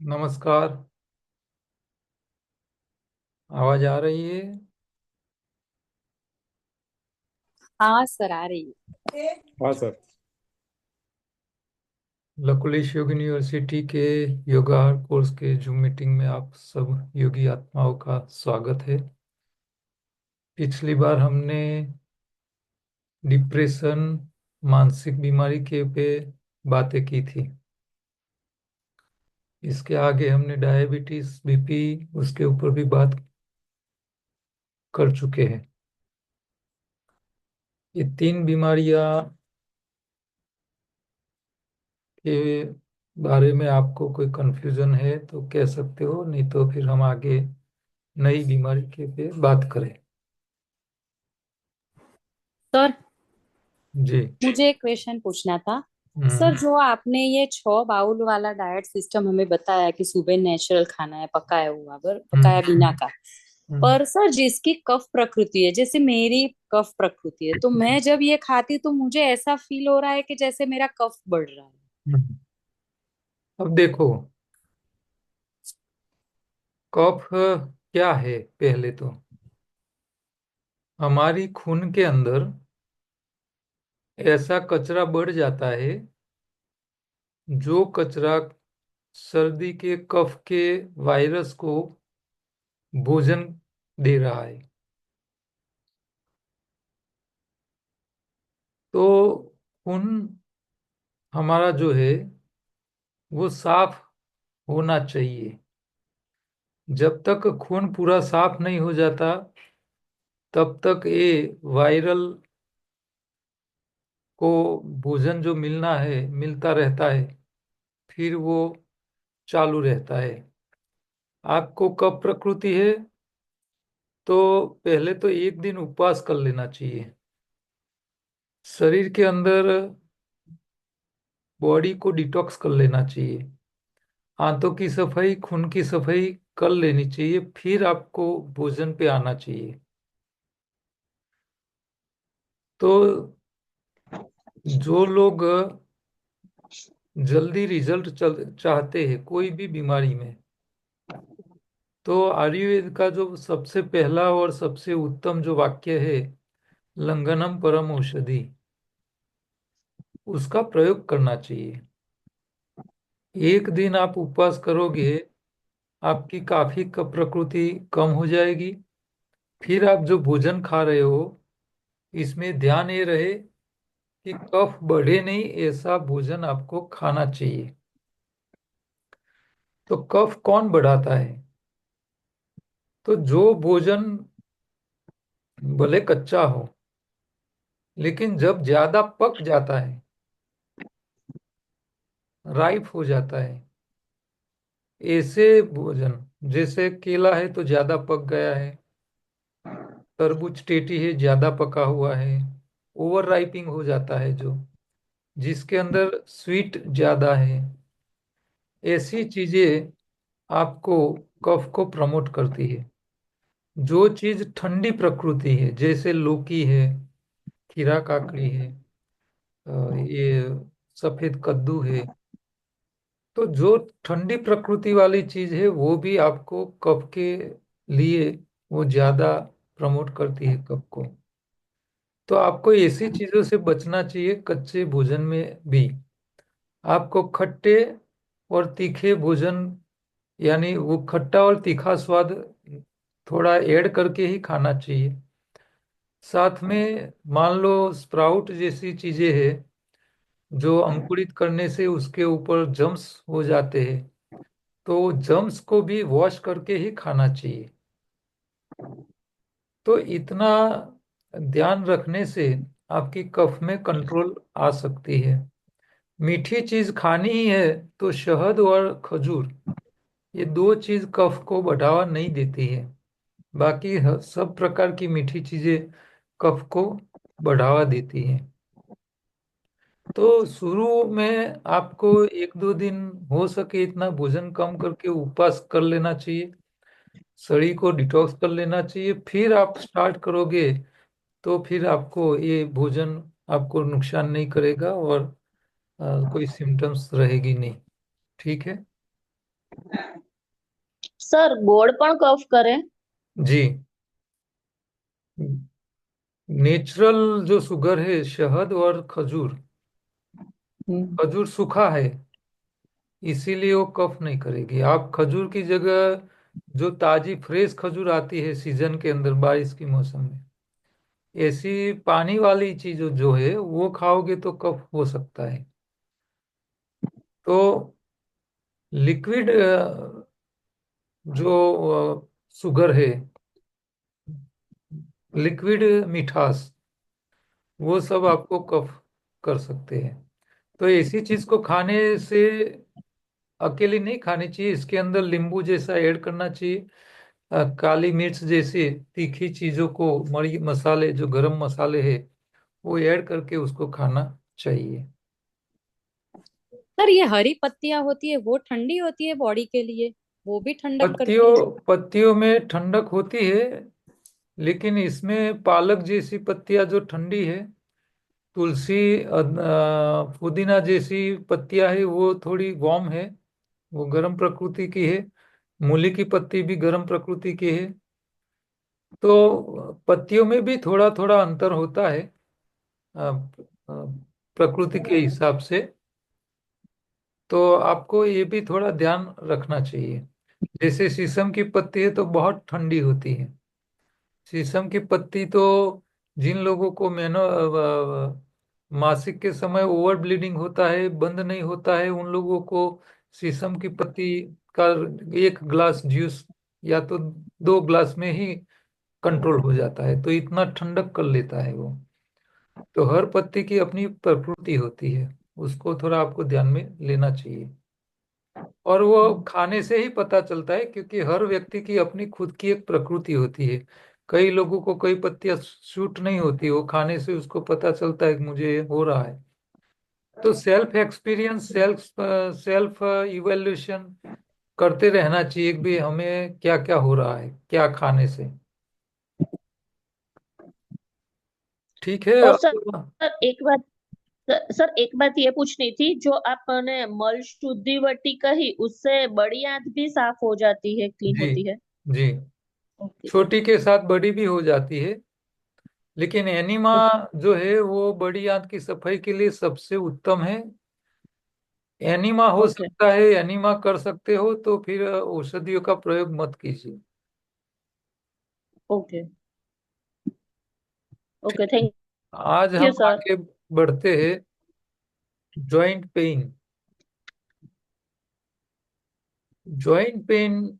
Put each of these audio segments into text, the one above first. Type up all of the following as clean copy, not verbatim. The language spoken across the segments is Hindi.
नमस्कार। आवाज आ रही है? हाँ सर, आ रही है। हाँ सर। लकुलिश योग यूनिवर्सिटी के योगा कोर्स के जूम मीटिंग में आप सब योगी आत्माओं का स्वागत है। पिछली बार हमने डिप्रेशन, मानसिक बीमारी के पे बातें की थी। इसके आगे हमने डायबिटीज, बीपी, उसके ऊपर भी बात कर चुके हैं। ये तीन बीमारियां के बारे में आपको कोई कंफ्यूजन है तो कह सकते हो, नहीं तो फिर हम आगे नई बीमारी के पे बात करें। सर, जी। मुझे एक क्वेश्चन पूछना था। सर, हम्म। जो आपने ये 6 बाउल वाला डाइट सिस्टम हमें बताया कि सुबह नेचुरल खाना है, पकाया हुआ, अगर पकाया बिना हम्म। का। हम्म। पर सर, जिसकी कफ प्रकृति है, जैसे मेरी कफ प्रकृति है, तो मैं जब ये खाती तो मुझे ऐसा फील हो रहा है कि जैसे मेरा कफ बढ़ रहा है। हम्म। अब देखो, कफ क्या है? पहले तो हमारी खून के अंदर ऐसा कचरा बढ़ जाता है, जो कचरा सर्दी के कफ के वायरस को भोजन दे रहा है। तो खून हमारा जो है वो साफ होना चाहिए। जब तक खून पूरा साफ नहीं हो जाता, तब तक ये वायरल को भोजन जो मिलना है मिलता रहता है, फिर वो चालू रहता है। आपको कब प्रकृति है तो पहले तो एक दिन उपवास कर लेना चाहिए। शरीर के अंदर बॉडी को डिटॉक्स कर लेना चाहिए। हाथों की सफाई, खून की सफाई कर लेनी चाहिए, फिर आपको भोजन पे आना चाहिए। तो जो लोग जल्दी रिजल्ट चाहते हैं कोई भी बीमारी में, तो आयुर्वेद का जो सबसे पहला और सबसे उत्तम जो वाक्य है, लंघनम परम औषधि, उसका प्रयोग करना चाहिए। एक दिन आप उपवास करोगे, आपकी काफी प्रकृति कम हो जाएगी। फिर आप जो भोजन खा रहे हो, इसमें ध्यान ये रहे कि कफ बढ़े नहीं, ऐसा भोजन आपको खाना चाहिए। तो कफ कौन बढ़ाता है? तो जो भोजन भले कच्चा हो, लेकिन जब ज्यादा पक जाता है, राइप हो जाता है, ऐसे भोजन, जैसे केला है तो ज्यादा पक गया है, तरबूज टेटी है ज्यादा पका हुआ है, ओवर राइपिंग हो जाता है, जो जिसके अंदर स्वीट ज्यादा है, ऐसी चीजें आपको कफ को प्रमोट करती है। जो चीज ठंडी प्रकृति है, जैसे लौकी है, खीरा काकड़ी है, ये सफेद कद्दू है, तो जो ठंडी प्रकृति वाली चीज है वो भी आपको कफ के लिए वो ज्यादा प्रमोट करती है कफ को। तो आपको ऐसी चीजों से बचना चाहिए कच्चे भोजन में भी। आपको खट्टे और तीखे भोजन, यानी वो खट्टा और तीखा स्वाद थोड़ा ऐड करके ही खाना चाहिए। साथ में मान लो स्प्राउट जैसी चीजें हैं, जो अंकुरित करने से उसके ऊपर जम्स हो जाते हैं, तो जम्स को भी वॉश करके ही खाना चाहिए। तो इतना ध्यान रखने से आपकी कफ में कंट्रोल आ सकती है। मीठी चीज खानी ही है तो शहद और खजूर, ये दो चीज कफ को बढ़ावा नहीं देती है। बाकी सब प्रकार की मीठी चीजें कफ को बढ़ावा देती हैं। तो शुरू में आपको एक दो दिन हो सके इतना भोजन कम करके उपवास कर लेना चाहिए, शरीर को डिटॉक्स कर लेना चाहिए। फिर आप स्टार्ट करोगे तो फिर आपको ये भोजन आपको नुकसान नहीं करेगा और कोई सिम्टम्स रहेगी नहीं। ठीक है। સર ગોળ પણ કફ કરે? जी। नेचुरल जो शुगर है शहद और खजूर, हम्म। खजूर सूखा है इसीलिए वो कफ नहीं करेगी। आप खजूर की जगह जो ताजी फ्रेश खजूर आती है सीजन के अंदर बारिश के मौसम में, ऐसी पानी वाली चीज जो है वो खाओगे तो कफ हो सकता है। तो लिक्विड जो शुगर है, लिक्विड मिठास, वो सब आपको कफ कर सकते हैं। तो ऐसी चीज को खाने से अकेली नहीं खानी चाहिए, इसके अंदर नींबू जैसा ऐड करना चाहिए। काली मिर्च जैसी तीखी चीजों को, मरी मसाले जो गरम मसाले है वो ऐड करके उसको खाना चाहिए। सर ये हरी पत्तियां होती है वो ठंडी होती है बॉडी के लिए, वो भी ठंडक करती है? पत्तियों पत्तियों में ठंडक होती है, लेकिन इसमें पालक जैसी पत्तियां जो ठंडी है, तुलसी पुदीना जैसी पत्तियां है वो थोड़ी वार्म है, वो गर्म प्रकृति की है। मूली की पत्ती भी गर्म प्रकृति की है। तो पत्तियों में भी थोड़ा थोड़ा अंतर होता है प्रकृति के हिसाब से। तो आपको ये भी थोड़ा ध्यान रखना चाहिए। जैसे शीशम की पत्ती है तो बहुत ठंडी होती है। शीशम की पत्ती तो जिन लोगों को मासिक के समय ओवर ब्लीडिंग होता है, बंद नहीं होता है, उन लोगों को शीशम की पत्ती का एक ग्लास जूस या तो 2 ग्लास में ही कंट्रोल हो जाता है, तो इतना ठंडक कर लेता है वो। तो हर पत्ती की अपनी प्रकृति होती है, उसको थोड़ा आपको ध्यान में लेना चाहिए। और वो खाने से ही पता चलता है, क्योंकि हर व्यक्ति की अपनी खुद की एक प्रकृति होती है। कई लोगों को कई पत्तियां सूट नहीं होती, वो खाने से उसको पता चलता है कि मुझे ये हो रहा है। तो self experience, self self evaluation करते रहना चाहिए कि भाई हमें क्या क्या हो रहा है क्या खाने से। ठीक है और सर, अब। एक बात, सर एक बात ये पूछनी थी, जो आपने मल शुद्धिवटी कही, उससे बड़ी आंत भी साफ हो जाती है, क्लीन जी होती है? जी। ओके। छोटी के साथ बड़ी भी हो जाती है, लेकिन एनिमा जो है वो बड़ी आंत की सफाई के लिए सबसे उत्तम है। एनीमा हो ओके। सकता है, एनीमा कर सकते हो तो फिर औषधियों का प्रयोग मत कीजिए। ओके। ठीक ओके, है। थैंक आज यू हम सर। आगे बढ़ते हैं। Joint pain. जॉइंट पेन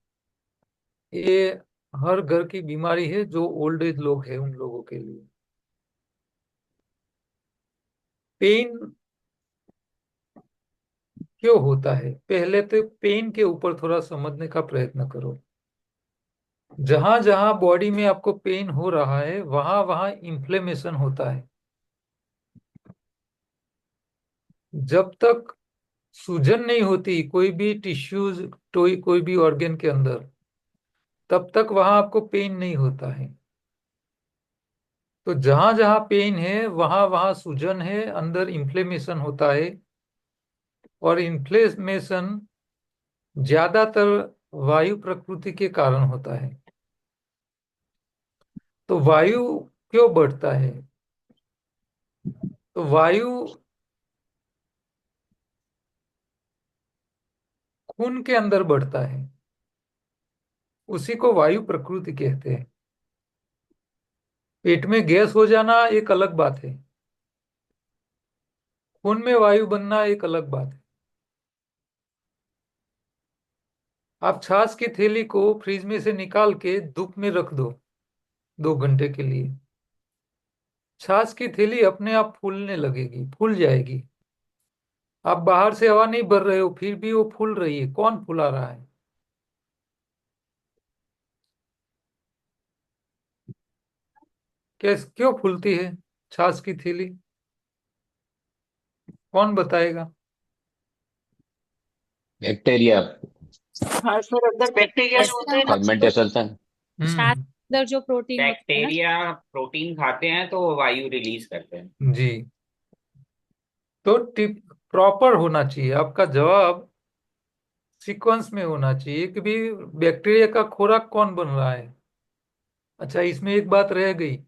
ये हर घर की बीमारी है, जो ओल्ड एज लोग हैं उन लोगों के लिए। पेन क्यों होता है, पहले तो पेन के ऊपर थोड़ा समझने का प्रयत्न करो। जहां जहां बॉडी में आपको पेन हो रहा है वहां वहां इन्फ्लेमेशन होता है। जब तक सूजन नहीं होती कोई भी टिश्यूज, कोई भी ऑर्गन के अंदर, तब तक वहां आपको पेन नहीं होता है। तो जहां जहां पेन है वहां वहां सूजन है, अंदर इन्फ्लेमेशन होता है। और इन्फ्लेमेशन ज्यादातर वायु प्रकृति के कारण होता है। तो वायु क्यों बढ़ता है? तो वायु खून के अंदर बढ़ता है, उसी को वायु प्रकृति कहते हैं। पेट में गैस हो जाना एक अलग बात है, खून में वायु बनना एक अलग बात है। आप छाछ की थैली को फ्रिज में से निकाल के धूप में रख दो 2 घंटे के लिए, छाछ की थैली अपने आप फूलने लगेगी, फूल जाएगी। आप बाहर से हवा नहीं भर रहे हो फिर भी वो फूल रही है, कौन फुला रहा है? कैस क्यों फूलती है छाछ की थैली? कौन बताएगा? बैक्टीरिया, हाँ सर, अंदर बैक्टीरिया जो होते ऐसा हैं ना, तो फर्मेंटेशन था। छाछ हम्म। के अंदर जो प्रोटीन होता है ना। बैक्टीरिया प्रोटीन खाते हैं तो वो वायु रिलीज करते हैं। जी। तो टिप प्रॉपर होना चाहिए आपका जवाब। सीक्वेंस में होना चाहिए कि भी बैक्टीरिया का खुराक कौन बन रहा है। अच्छा, इसमें एक बात रह गई।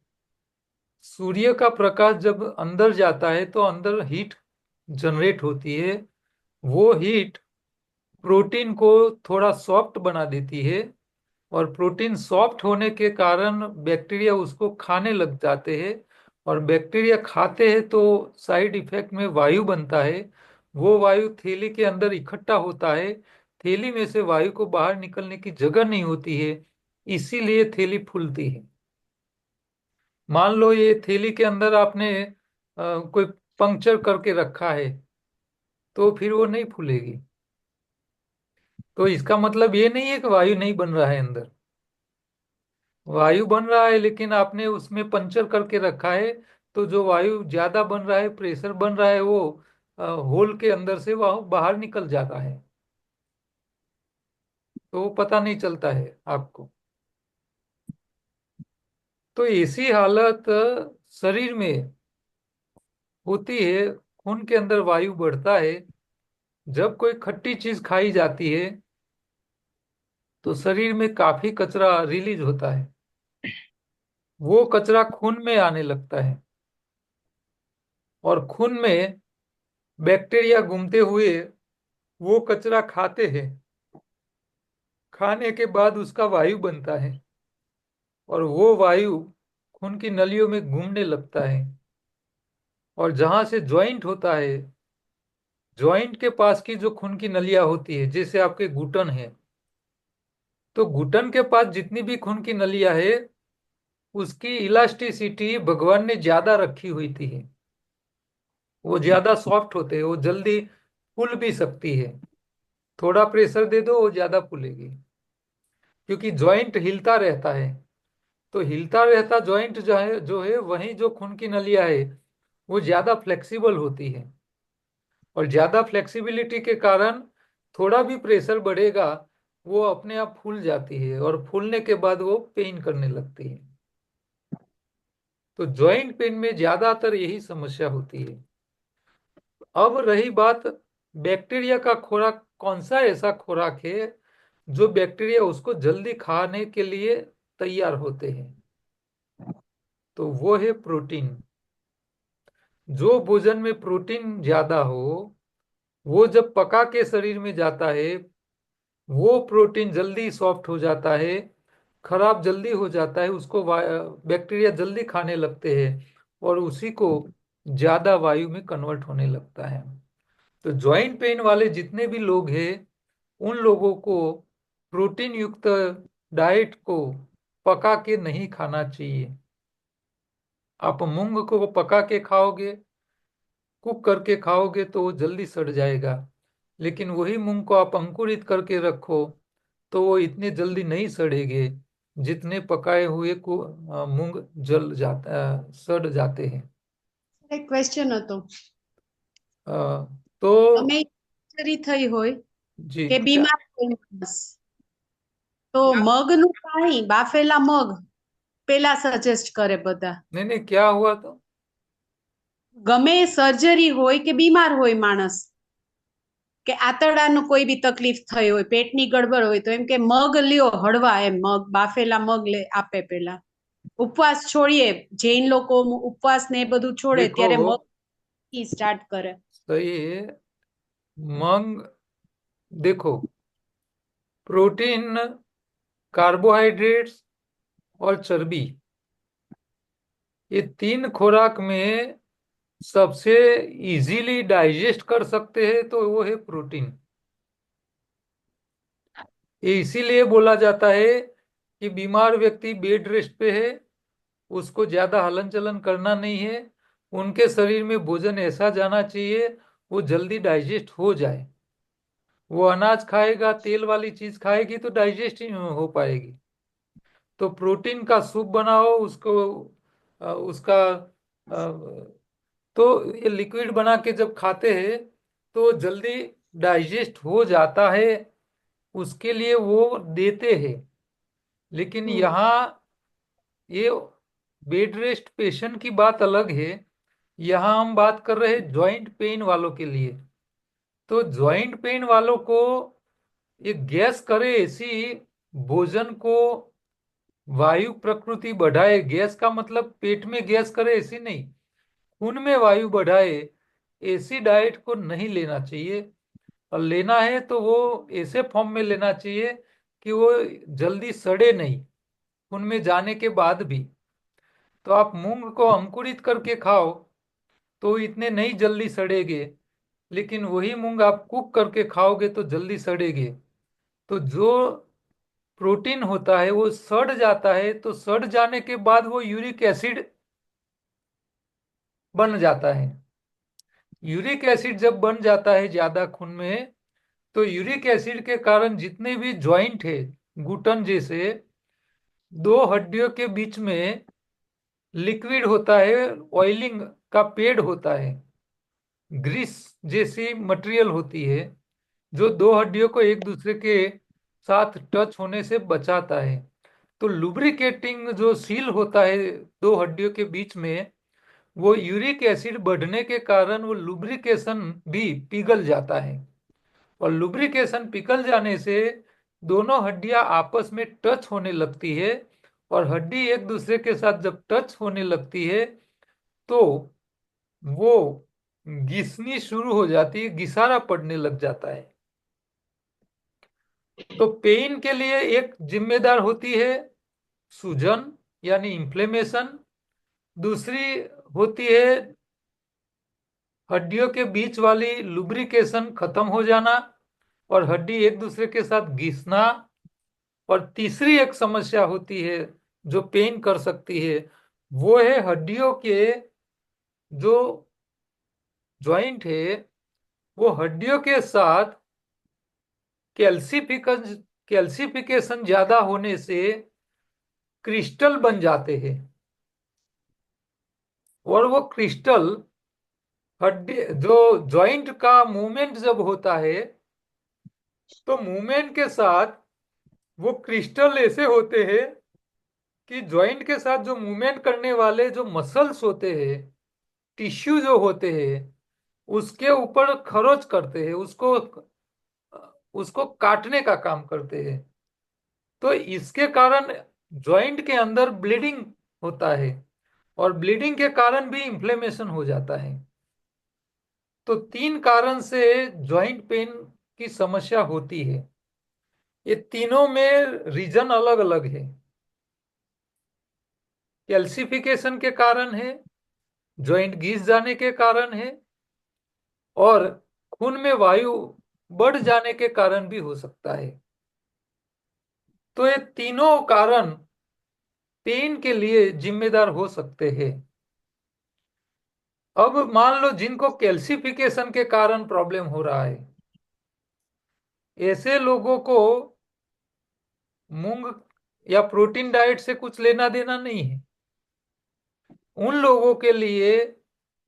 सूर्य का प्रकाश जब अंदर जाता है तो अंदर हीट जनरेट होती है। वो हीट प्रोटीन को थोड़ा सॉफ्ट बना देती है, और प्रोटीन सॉफ्ट होने के कारण बैक्टीरिया उसको खाने लग जाते हैं। और बैक्टीरिया खाते हैं तो साइड इफेक्ट में वायु बनता है। वो वायु थैली के अंदर इकट्ठा होता है। थैली में से वायु को बाहर निकलने की जगह नहीं होती है, इसीलिए थैली फूलती है। मान लो ये थैली के अंदर आपने कोई पंक्चर करके रखा है, तो फिर वो नहीं फूलेगी। तो इसका मतलब ये नहीं है कि वायु नहीं बन रहा है अंदर। वायु बन रहा है, लेकिन आपने उसमें पंचर करके रखा है। तो जो वायु ज्यादा बन रहा है, प्रेशर बन रहा है, वो होल के अंदर से वह बाहर निकल जाता है। तो वो पता नहीं चलता है आपको। तो ऐसी हालत शरीर में होती है। खून के अंदर वायु बढ़ता है। जब कोई खट्टी चीज खाई जाती है तो शरीर में काफी कचरा रिलीज होता है। वो कचरा खून में आने लगता है, और खून में बैक्टीरिया घूमते हुए वो कचरा खाते हैं। खाने के बाद उसका वायु बनता है, और वो वायु खून की नलियों में घूमने लगता है। और जहां से ज्वाइंट होता है, ज्वाइंट के पास की जो खून की नलियां होती है, जैसे आपके घुटन है, तो घुटन के पास जितनी भी खून की नलियां है, उसकी इलास्टिसिटी भगवान ने ज्यादा रखी हुई थी। वो ज्यादा सॉफ्ट होते हैं, वो जल्दी फूल भी सकती है। थोड़ा प्रेशर दे दो, वो ज्यादा फूलेगी, क्योंकि ज्वाइंट हिलता रहता है। तो हिलता रहता जॉइंट जो है वहीं जो खून की नलियां है, वो ज्यादा फ्लेक्सिबल होती है। और ज्यादा फ्लेक्सिबिलिटी के कारण थोड़ा भी प्रेशर बढ़ेगा, वो अपने आप फूल जाती है, और फूलने के बाद वो पेन करने लगती है। तो जॉइंट पेन में ज्यादातर यही समस्या होती है। अब रही बात, बैक्टीरिया का खुराक कौन सा ऐसा खुराक है जो बैक्टीरिया उसको जल्दी खाने के लिए तैयार होते हैं। तो वो है प्रोटीन। जो भोजन में प्रोटीन ज्यादा हो, वो जब पका के शरीर में जाता है, वो प्रोटीन जल्दी सॉफ्ट हो जाता है, खराब जल्दी हो जाता है, उसको बैक्टीरिया जल्दी खाने लगते हैं, और उसी को ज्यादा वायु में कन्वर्ट होने लगता है। तो जॉइंट पेन वाले जितने भी लोग हैं, उन लोगों को प्रोटीन युक्त डाइट को पका के नहीं खाना चाहिए। आप मूंग को पका के खाओगे, कुक करके खाओगे, तो वो जल्दी सड़ जाएगा। लेकिन वही मूंग को आप अंकुरित करके रखो, तो वो इतने जल्दी नहीं सड़ेंगे जितने पकाए हुए को मूंग जल जाता सड़ जाते हैं। એક ક્વેશ્ચન હતો अ, तो તમે ઇન્જરી થઈ હોય जी કે બીમાર હોય માણસ તો क्या? મગનું પાણી બાફેલા મગ પેલા સજેસ્ટ કરે બધા नहीं नहीं, क्या हुआ तो? ગમે સર્જરી હોય કે બીમાર હોય માણસ કે આંતરડાનું કોઈ બી તકલીફ થઈ હોય પેટની ગડબડ હોય તો એમ કે મગ લ્યો હળવા એમ મગ બાફેલા મગ લે આપે પેલા ઉપવાસ છોડીએ જૈન લોકો ઉપવાસ ને એ બધું છોડે देखो, ત્યારે મગ સ્ટાર્ટ કરે सही है। मंग, देखो, प्रोटीन, कार्बोहाइड्रेट्स और चर्बी, ये तीन खुराक में सबसे इजीली डाइजेस्ट कर सकते हैं तो वो है प्रोटीन। ये इसीलिए बोला जाता है कि बीमार व्यक्ति बेड रेस्ट पे है, उसको ज्यादा हलन चलन करना नहीं है। उनके शरीर में भोजन ऐसा जाना चाहिए वो जल्दी डाइजेस्ट हो जाए। वो अनाज खाएगा, तेल वाली चीज खाएगी तो डाइजेस्ट ही हो पाएगी। तो प्रोटीन का सूप बनाओ उसको, उसका तो ये लिक्विड बना के जब खाते हैं तो जल्दी डाइजेस्ट हो जाता है, उसके लिए वो देते हैं। लेकिन यहाँ ये बेड रेस्ट पेशेंट की बात अलग है। यहाँ हम बात कर रहे हैं जॉइंट पेन वालों के लिए। तो जॉइंट पेन वालों को ये गैस करे ऐसी भोजन को वायु प्रकृति बढ़ाए, गैस का मतलब पेट में गैस करे ऐसी नहीं, खून में वायु बढ़ाए ऐसी डाइट को नहीं लेना चाहिए। और लेना है तो वो ऐसे फॉर्म में लेना चाहिए कि वो जल्दी सड़े नहीं खून में जाने के बाद भी। तो आप मूंग को अंकुरित करके खाओ तो इतने नहीं जल्दी सड़ेगे, लेकिन वही मूंग आप कुक करके खाओगे तो जल्दी सड़ेगे। तो जो प्रोटीन होता है वो सड़ जाता है, तो सड़ जाने के बाद वो यूरिक एसिड बन जाता है। यूरिक एसिड जब बन जाता है ज्यादा खून में, तो यूरिक एसिड के कारण जितने भी जॉइंट है, घुटन जैसे दो हड्डियों के बीच में लिक्विड होता है, ऑयलिंग का पेड होता है, ग्रीस जैसी मटेरियल होती है जो दो हड्डियों को एक दूसरे के साथ टच होने से बचाता है। तो लुब्रिकेटिंग जो सील होता है दो हड्डियों के बीच में, वो यूरिक एसिड बढ़ने के कारण वो लुब्रिकेशन भी पिघल जाता है। और लुब्रिकेशन पिघल जाने से दोनों हड्डियां आपस में टच होने लगती है, और हड्डी एक दूसरे के साथ जब टच होने लगती है तो वो घिसनी शुरू हो जाती है, घिसारा पड़ने लग जाता है। तो पेन के लिए एक जिम्मेदार होती है सूजन यानी इंफ्लेमेशन, दूसरी होती है हड्डियों के बीच वाली लुब्रिकेशन खत्म हो जाना और हड्डी एक दूसरे के साथ घिसना, और तीसरी एक समस्या होती है जो पेन कर सकती है, वो है हड्डियों के जो जॉइंट है वो हड्डियों के साथ कैल्सिफिकेशन कैल्सिफिकेशन ज्यादा होने से क्रिस्टल बन जाते हैं। और वो क्रिस्टल हड्डी जो जॉइंट का मूवमेंट जब होता है तो मूवमेंट के साथ वो क्रिस्टल ऐसे होते हैं कि जॉइंट के साथ जो मूवमेंट करने वाले जो मसल्स होते हैं, टिश्यू जो होते हैं, उसके ऊपर खरोच करते हैं, उसको उसको काटने का काम करते हैं। तो इसके कारण जॉइंट के अंदर ब्लीडिंग होता है, और ब्लीडिंग के कारण भी इंफ्लेमेशन हो जाता है। तो तीन कारण से जॉइंट पेन की समस्या होती है। ये तीनों में रीजन अलग अलग है। कैल्सिफिकेशन के कारण है, जॉइंट घिस जाने के कारण है, और खून में वायु बढ़ जाने के कारण भी हो सकता है। तो ये तीनों कारण पेन के लिए जिम्मेदार हो सकते हैं। अब मान लो जिनको कैल्सिफिकेशन के कारण प्रॉब्लम हो रहा है, ऐसे लोगों को मूंग या प्रोटीन डाइट से कुछ लेना देना नहीं है। उन लोगों के लिए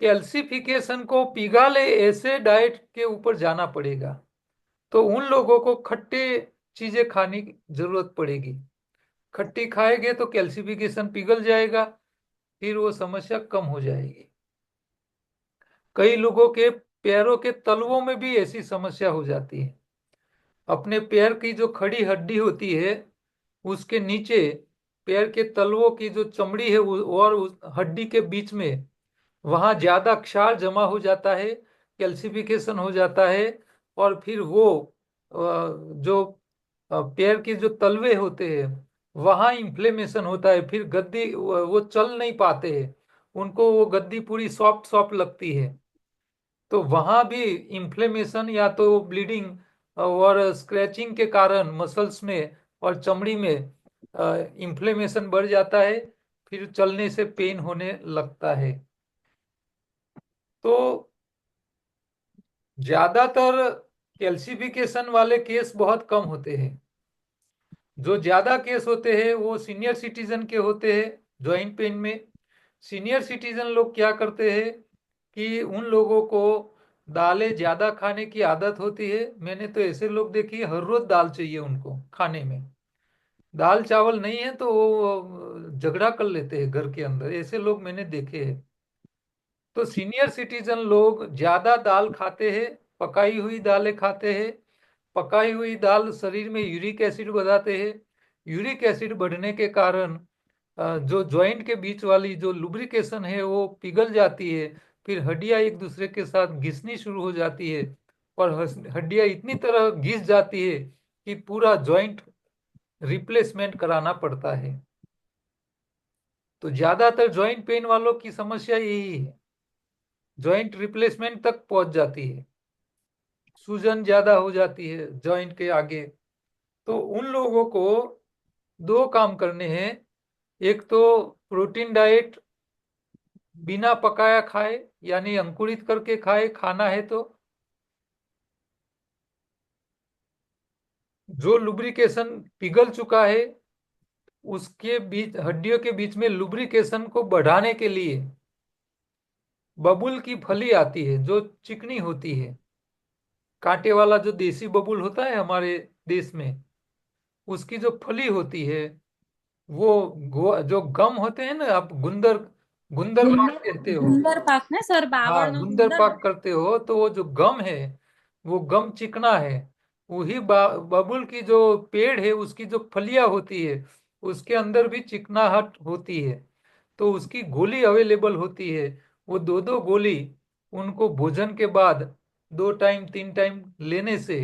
कैल्सिफिकेशन को पिघाले ऐसे डाइट के ऊपर जाना पड़ेगा। तो उन लोगों को खट्टे चीजें खाने की जरूरत पड़ेगी। खट्टी खाएंगे तो कैल्सिफिकेशन पिघल जाएगा, फिर वो समस्या कम हो जाएगी। कई लोगों के पैरों के तलवों में भी ऐसी समस्या हो जाती है। अपने पैर की जो खड़ी हड्डी होती है उसके नीचे पैर के तलवों की जो चमड़ी है और उस हड्डी के बीच में वहां ज्यादा क्षार जमा हो जाता है, कैल्सिफिकेशन हो जाता है, और फिर वो जो पैर के जो तलवे होते हैं वहां इंफ्लेमेशन होता है। फिर गद्दी वो चल नहीं पाते हैं, उनको वो गद्दी पूरी सॉफ्ट सॉफ्ट लगती है। तो वहां भी इंफ्लेमेशन या तो ब्लीडिंग और स्क्रैचिंग के कारण मसल्स में और चमड़ी में इंफ्लेमेशन बढ़ जाता है, फिर चलने से पेन होने लगता है। तो ज्यादातर कैल्सिफिकेशन वाले केस बहुत कम होते हैं। जो ज्यादा केस होते हैं वो सीनियर सिटीजन के होते हैं जॉइंट पेन में। सीनियर सिटीजन लोग क्या करते हैं कि उन लोगों को दालें ज्यादा खाने की आदत होती है। मैंने तो ऐसे लोग देखी है, हर रोज दाल चाहिए उनको खाने में। दाल चावल नहीं है तो वो झगड़ा कर लेते हैं घर के अंदर, ऐसे लोग मैंने देखे हैं। तो सीनियर सिटीजन लोग ज्यादा दाल खाते हैं, पकाई हुई दालें खाते हैं, पकाई हुई दाल शरीर में यूरिक एसिड बढ़ाते हैं। यूरिक एसिड बढ़ने के कारण जो जॉइंट के बीच वाली जो लुब्रिकेशन है वो पिघल जाती है। फिर हड्डियां एक दूसरे के साथ घिसनी शुरू हो जाती है और हड्डियां इतनी तरह घिस जाती है कि पूरा जॉइंट रिप्लेसमेंट कराना पड़ता है। तो ज्यादातर जॉइंट पेन वालों की समस्या यही है, जॉइंट रिप्लेसमेंट तक पहुंच जाती है, सूजन ज्यादा हो जाती है जॉइंट के आगे। तो उन लोगों को दो काम करने हैं। एक तो प्रोटीन डाइट बिना पकाया खाए, यानी अंकुरित करके खाए खाना है तो। जो लुब्रिकेशन पिघल चुका है उसके बीच हड्डियों के बीच में लुब्रिकेशन को बढ़ाने के लिए बबूल की फली आती है जो चिकनी होती है। कांटे वाला जो देसी बबूल होता है हमारे देश में, उसकी जो फली होती है वो जो गम होते हैं ना, आप गुंदर गुंदर पाक कहते हो। गुंदर पाक ना सर, बावळ हाँ, नो गुंदर गुंदर। पाक करते हो तो वो जो गम है वो गम चिकना है। वही बबूल की जो पेड़ है उसकी जो फलियां होती है उसके अंदर भी चिकनाहट होती है। तो उसकी गोली अवेलेबल होती है। वो दो दो गोली उनको भोजन के बाद 2 टाइम 3 टाइम लेने से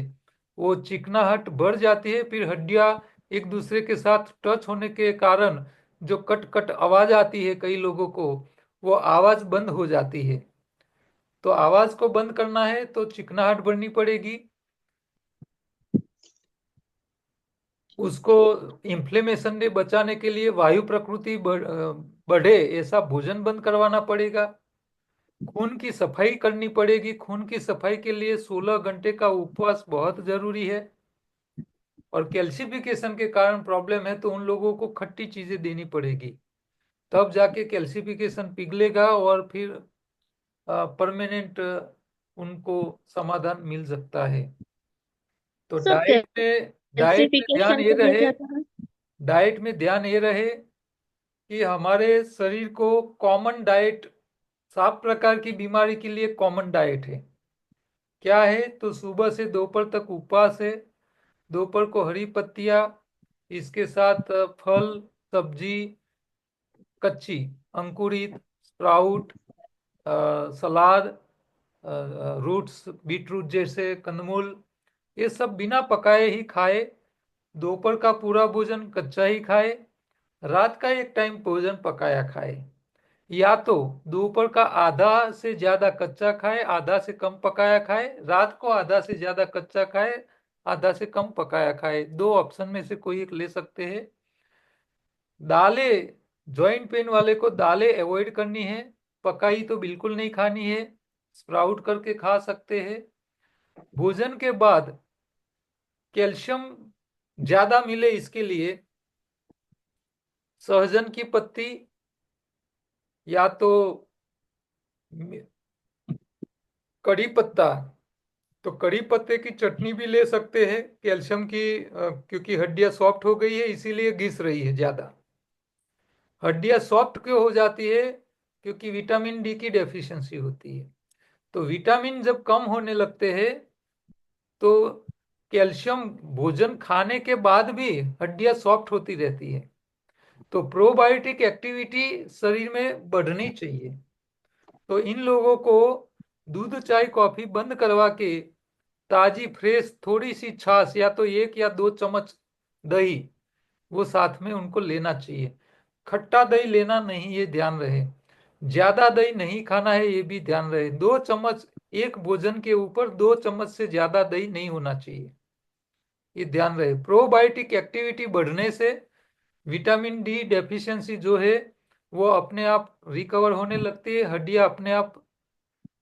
वो चिकनाहट बढ़ जाती है। फिर हड्डियां एक दूसरे के साथ टच होने के कारण जो कट कट आवाज आती है कई लोगों को, वो आवाज बंद हो जाती है। तो आवाज को बंद करना है तो चिकनाहट बढ़नी पड़ेगी। उसको इन्फ्लेमेशन से बचाने के लिए वायु प्रकृति बढ़े ऐसा भोजन बंद करवाना पड़ेगा। खून की सफाई करनी पड़ेगी। खून की सफाई के लिए 16 घंटे का उपवास बहुत जरूरी है। और कैल्सिफिकेशन के कारण प्रॉब्लम है तो उन लोगों को खट्टी चीजें देनी पड़ेगी, तब जाके कैल्सिफिकेशन पिघलेगा और फिर परमानेंट उनको समाधान मिल सकता है। तो सर डाइट में ध्यान कैल्सिफिकेशन ये के लिए रहे क्या कहा? डाइट में ध्यान ये रहे कि हमारे शरीर को कॉमन डाइट, 7 प्रकार की बीमारी के लिए कॉमन डाइट है। क्या है? तो सुबह से दोपहर तक उपवास है। दोपहर को हरी पत्तियां, इसके साथ फल, सब्जी, कच्ची, अंकुरित, स्प्राउट, सलाद, रूट्स, बीटरूट जैसे कंदमूल, ये सब बिना पकाए ही खाए। दोपहर का पूरा भोजन कच्चा ही खाए। रात का एक टाइम भोजन पकाया खाए। या तो दोपहर का आधा से ज्यादा कच्चा खाए, आधा से कम पकाया खाए। रात को आधा से ज्यादा कच्चा खाए, आधा से कम पकाया खाए। दो ऑप्शन में से कोई एक ले सकते हैं। दालें, जॉइंट पेन वाले को दालें अवॉइड करनी है, पकाई तो बिल्कुल नहीं खानी है। स्प्राउट करके खा सकते हैं। भोजन के बाद कैल्शियम ज्यादा मिले इसके लिए सहजन की पत्ती या तो कड़ी पत्ता, तो कड़ी पत्ते की चटनी भी ले सकते हैं कैल्शियम की, क्योंकि हड्डियां सॉफ्ट हो गई है इसीलिए घिस रही है ज्यादा। हड्डियां सॉफ्ट क्यों हो जाती है? क्योंकि विटामिन डी की डेफिशिएंसी होती है। तो विटामिन जब कम होने लगते हैं तो कैल्शियम भोजन खाने के बाद भी हड्डियां सॉफ्ट होती रहती है। तो प्रोबायोटिक एक्टिविटी शरीर में बढ़नी चाहिए। तो इन लोगों को दूध चाय कॉफी बंद करवा के ताजी फ्रेश थोड़ी सी छाछ या तो 1 या 2 चम्मच दही वो साथ में उनको लेना चाहिए। खट्टा दही लेना नहीं, ये ध्यान रहे। ज्यादा दही नहीं खाना है, ये भी ध्यान रहे। 2 चम्मच एक भोजन के ऊपर, 2 चम्मच से ज्यादा दही नहीं होना चाहिए, ये ध्यान रहे। प्रोबायोटिक एक्टिविटी बढ़ने से विटामिन डी डेफिशिएंसी जो है वो अपने आप रिकवर होने लगती है। हड्डियां अपने आप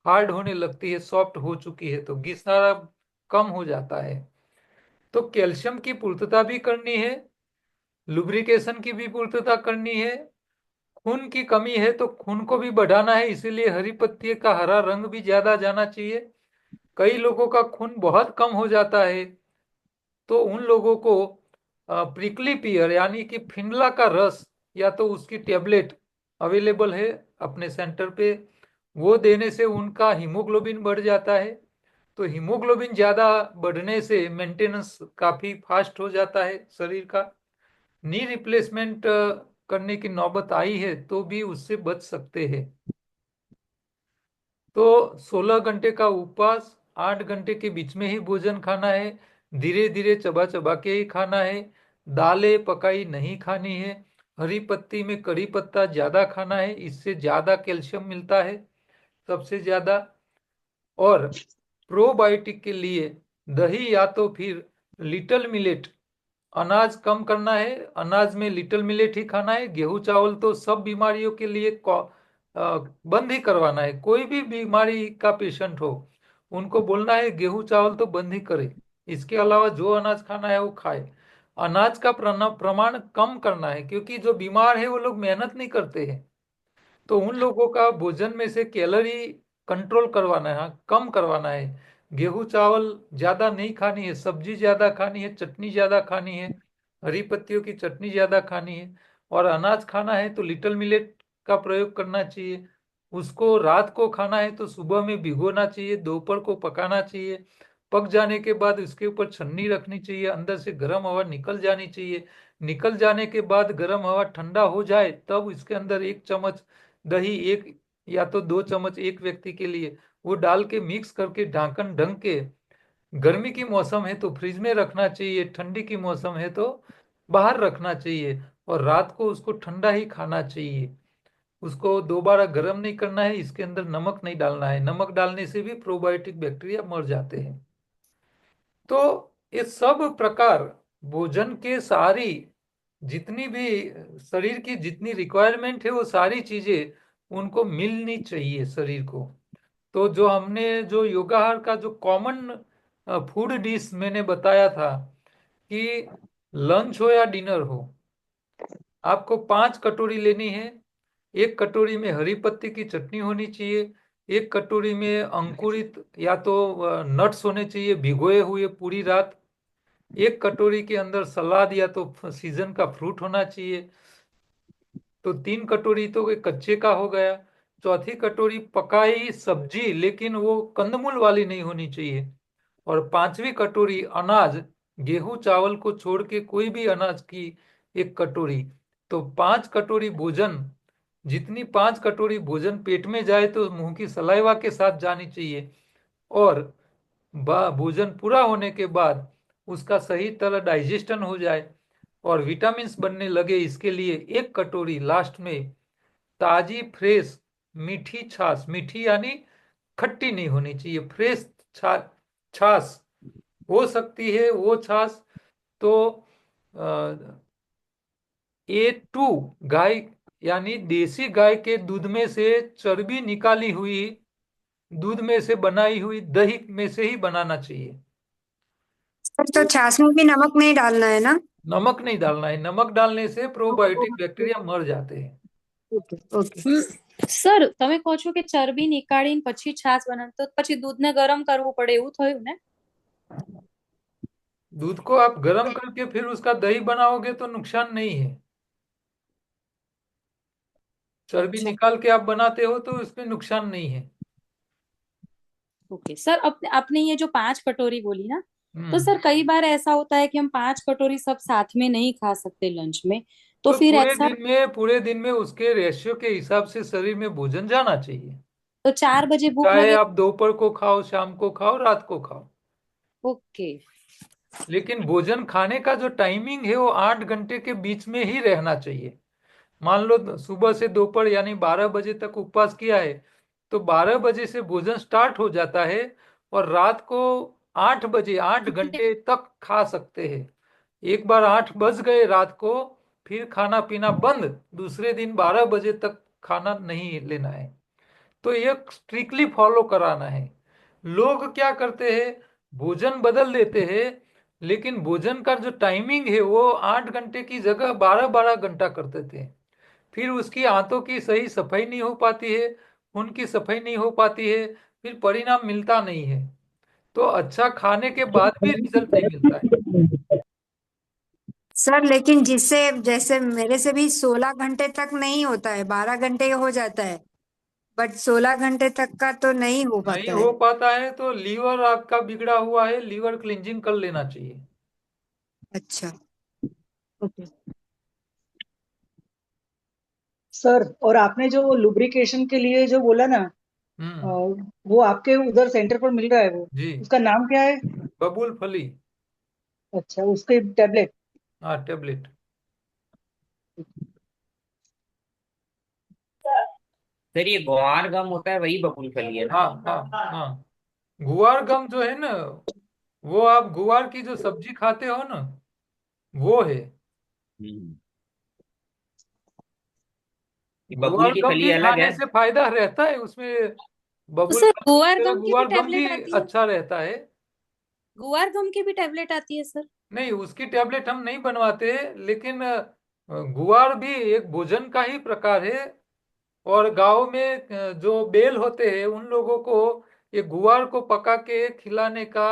हार्ड होने लगती है, सॉफ्ट हो चुकी है तो घिसना कम हो जाता है। तो कैल्शियम की पूर्तता भी करनी है, लुब्रिकेशन की भी पूर्तता करनी है। खून की कमी है तो खून को भी बढ़ाना है, इसीलिए हरी पत्ती का हरा रंग भी ज्यादा जाना चाहिए। कई लोगों का खून बहुत कम हो जाता है तो उन लोगों को प्रिकली पियर यानी कि फिंडला का रस या तो उसकी टेबलेट अवेलेबल है अपने सेंटर पे, वो देने से उनका हीमोग्लोबिन बढ़ जाता है। तो हीमोग्लोबिन ज्यादा बढ़ने से मेंटेनेंस काफी फास्ट हो जाता है शरीर का। नी रिप्लेसमेंट करने की नौबत आई है तो भी उससे बच सकते हैं। तो 16 घंटे का उपवास, 8 घंटे के बीच में ही भोजन खाना है, धीरे धीरे चबा चबा के ही खाना है, दालें पकाई नहीं खानी है, हरी पत्ती में करी पत्ता ज्यादा खाना है, इससे ज्यादा कैल्शियम मिलता है सबसे ज्यादा। और प्रोबायोटिक के लिए दही या तो फिर लिटिल मिलेट, अनाज कम करना है, अनाज में लिटिल मिलेट ही खाना है। गेहूं चावल तो सब बीमारियों के लिए बंद ही करवाना है। कोई भी बीमारी का पेशेंट हो उनको बोलना है गेहूं चावल तो बंद ही करे, इसके अलावा जो अनाज खाना है वो खाए। अनाज का प्रमाण कम करना है, क्योंकि जो बीमार है वो लोग मेहनत नहीं करते हैं। तो उन लोगों का भोजन में से कैलोरी कंट्रोल करवाना है, हाँ, कम करवाना है। गेहूं चावल ज्यादा नहीं खानी है, सब्जी ज्यादा खानी है, चटनी ज्यादा खानी है, हरी पत्तियों की चटनी ज्यादा खानी है। और अनाज खाना है तो लिटिल मिलेट का प्रयोग करना चाहिए। उसको रात को खाना है तो सुबह में भिगोना चाहिए, दोपहर को पकाना चाहिए। पक जाने के बाद उसके ऊपर छन्नी रखनी चाहिए, अंदर से गर्म हवा निकल जानी चाहिए। निकल जाने के बाद गर्म हवा ठंडा हो जाए तब इसके अंदर 1 चम्मच दही, एक या तो 2 चम्मच एक व्यक्ति के लिए, वो डाल के मिक्स करके ढक्कन ढंक के, गर्मी की मौसम है तो फ्रिज में रखना चाहिए, ठंडी की मौसम है तो बाहर रखना चाहिए। और रात को उसको ठंडा ही खाना चाहिए। उसको दोबारा गर्म नहीं करना है, इसके अंदर नमक नहीं डालना है, नमक डालने से भी प्रोबायोटिक बैक्टीरिया मर जाते हैं। तो ये सब प्रकार भोजन के सारी जितनी भी शरीर की जितनी रिक्वायरमेंट है वो सारी चीजें उनको मिलनी चाहिए शरीर को। तो जो हमने जो योगाहार का जो कॉमन फूड डिश मैंने बताया था कि लंच हो या डिनर हो, आपको 5 कटोरी लेनी है। एक कटोरी में हरी पत्ती की चटनी होनी चाहिए, एक कटोरी में अंकुरित या तो नट्स होने चाहिए भिगोए हुए पूरी रात, एक कटोरी के अंदर सलाद या तो सीजन का फ्रूट होना चाहिए। तो 3 कटोरी तो एक कच्चे का हो गया। चौथी कटोरी पकाई सब्जी, लेकिन वो कंदमूल वाली नहीं होनी चाहिए। और 5वीं कटोरी अनाज, गेहूं चावल को छोड़ के कोई भी अनाज की 1 कटोरी। तो 5 कटोरी भोजन, जितनी 5 कटोरी भोजन पेट में जाए तो मुंह की सलाइवा के साथ जानी चाहिए। और भोजन पूरा होने के बाद उसका सही तरह डाइजेशन हो जाए और विटामिन्स बनने लगे, इसके लिए 1 कटोरी लास्ट में ताजी फ्रेश मीठी छाछ, मीठी यानी खट्टी नहीं होनी चाहिए, फ्रेश छाछ हो सकती है वो छाछ। तो A2 गाय यानी देसी गाय के दूध में से चर्बी निकाली हुई, दूध में से बनाई हुई दही में से ही बनाना चाहिए। सर तो छाछ में भी नमक नहीं डालना है ना? नमक नहीं डालना है, नमक डालने से प्रोबायोटिक बैक्टीरिया मर जाते हैं। ઓકે ઓકે સર તમે કહો છો કે ચરબી નીકાળીને પછી છાશ બનાવ, તો પછી દૂધને ગરમ કરવું પડે એવું થયું ને? दूध को आप गर्म करके फिर उसका दही बनाओगे तो नुकसान नहीं है। चर्बी अच्छा, निकाल के आप बनाते हो तो उसमें नुकसान नहीं है। Okay sir. अपने आपने ये जो 5 कटोरी बोली ना, तो हम्म। सर कई बार ऐसा होता है कि हम 5 कटोरी सब साथ में नहीं खा सकते लंच में, तो तो फिर पूरे ऐसा, दिन में पूरे दिन में उसके रेशियो के हिसाब से शरीर में भोजन जाना चाहिए। तो 4 बजे भूख चाहे लगे। आप दोपहर को खाओ, शाम को खाओ, रात को खाओ, ओके। लेकिन भोजन खाने का जो टाइमिंग है वो 8 घंटे के बीच में ही रहना चाहिए। मान लो सुबह से दोपहर यानी 12 बजे तक उपवास किया है, तो 12 बजे से भोजन स्टार्ट हो जाता है और रात को 8 बजे 8 घंटे तक खा सकते हैं। एक बार 8 बज गए रात को, फिर खाना पीना बंद, दूसरे दिन 12 बजे तक खाना नहीं लेना है। तो ये स्ट्रिक्टली फॉलो कराना है। लोग क्या करते हैं, भोजन बदल देते हैं, लेकिन भोजन का जो टाइमिंग है वो 8 घंटे की जगह 12 12 घंटा कर देते हैं। फिर उसकी आंतों की सही सफाई नहीं हो पाती है, उनकी सफाई नहीं हो पाती है, फिर परिणाम मिलता नहीं है। तो अच्छा खाने के बाद भी रिजल्ट नहीं मिलता है। सर लेकिन जिससे जैसे मेरे से भी 16 घंटे तक नहीं होता है, 12 घंटे हो जाता है। बट 16 घंटे तक का तो नहीं हो नहीं पाता हो है। पाता है तो लीवर आपका बिगड़ा हुआ है, लीवर क्लींजिंग कर लेना चाहिए। अच्छा। ओके। सर, और आपने जो लुब्रिकेशन के लिए जो बोला ना, अ, हम्म। वो आपके उधर सेंटर पर मिल रहा है, वो जी। उसका नाम क्या है? बबूल फली। अच्छा, उसके टैबलेट। हाँ, टेबलेट। सर ये ग्वार गम होता है वही बबूल फली है ना? हाँ हाँ हाँ। गुआर गम जो है ना, वो आप गुआर की जो सब्जी खाते हो ना, वो है। हम्म। ये बबूल गुआर की गम फली भी अलग है? खाने से फायदा रहता है उसमें। तो बबूल सर फली की गुआर तरह गम की भी गुआर गम भी टैबलेट आती है? अच्छा रहता है। गुआर गम की भी टैबलेट आती है सर? नहीं, उसकी टैबलेट हम नहीं बनवाते हैं, लेकिन गुआर भी एक भोजन का ही प्रकार है। और गांव में जो बेल होते हैं उन लोगों को ये गुआर को पका के खिलाने का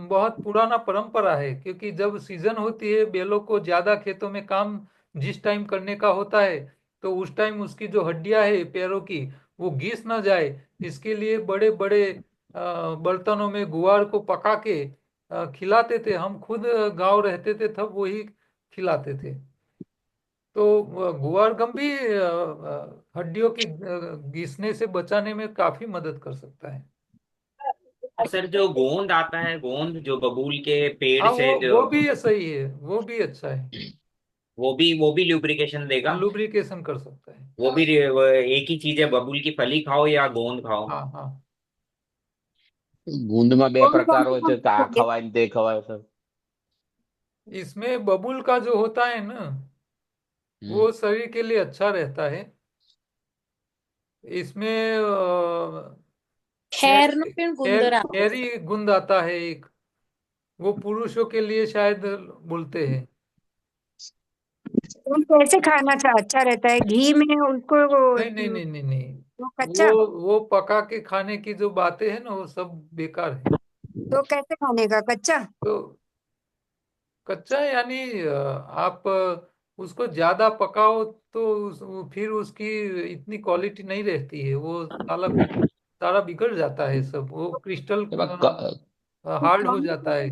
बहुत पुराना परंपरा है, क्योंकि जब सीजन होती है बेलों को ज्यादा खेतों में काम जिस टाइम करने का होता है, तो उस टाइम उसकी जो हड्डियां है पैरों की, वो घिस ना जाए, इसके लिए बड़े बड़े बर्तनों में गुआर को पका के खिलाते थे। हम खुद गांव रहते थे तब वही खिलाते थे। तो गुआर गम भी हड्डियों की घिसने से बचाने में काफी मदद कर सकता है। और सर जो गोंद आता है, गोंद जो बबूल के पेड़ हाँ, से जो, वो भी सही है, वो भी अच्छा है। वो भी ल्यूब्रिकेशन हाँ, देगा? लुब्रिकेशन कर सकता है। वो एक ही चीज है, बबूल की फली खाओ या गोंद खाओ? हाँ हाँ। ગુંદમાં બે कौन પ્રકાર कौन હોય છે, તો આ सा? ખવાય ને તે ખવાય સર? इसमें बबूल का जो होता है ना, हम्म। वो शरीर के लिए अच्छा रहता है। इसमें खैर न फिर गुंदरा। कैरी गुंद आता है एक, वो पुरुषों के लिए शायद बोलते हैं। वो कैसे खाना अच्छा रहता है, घी में उसको नहीं नहीं नहीं नहीं नहीं, वो वो कच्चा? वो पका के खाने की जो बातें हैं ना, वो सब बेकार है। तो कैसे खाने का, कच्चा? तो कच्चा यानी आप उसको ज्यादा पकाओ तो फिर उसकी इतनी क्वालिटी नहीं रहती है, वो सारा बिगड़ जाता है सब, वो क्रिस्टल એમાં ક- हार्ड हो जाता है।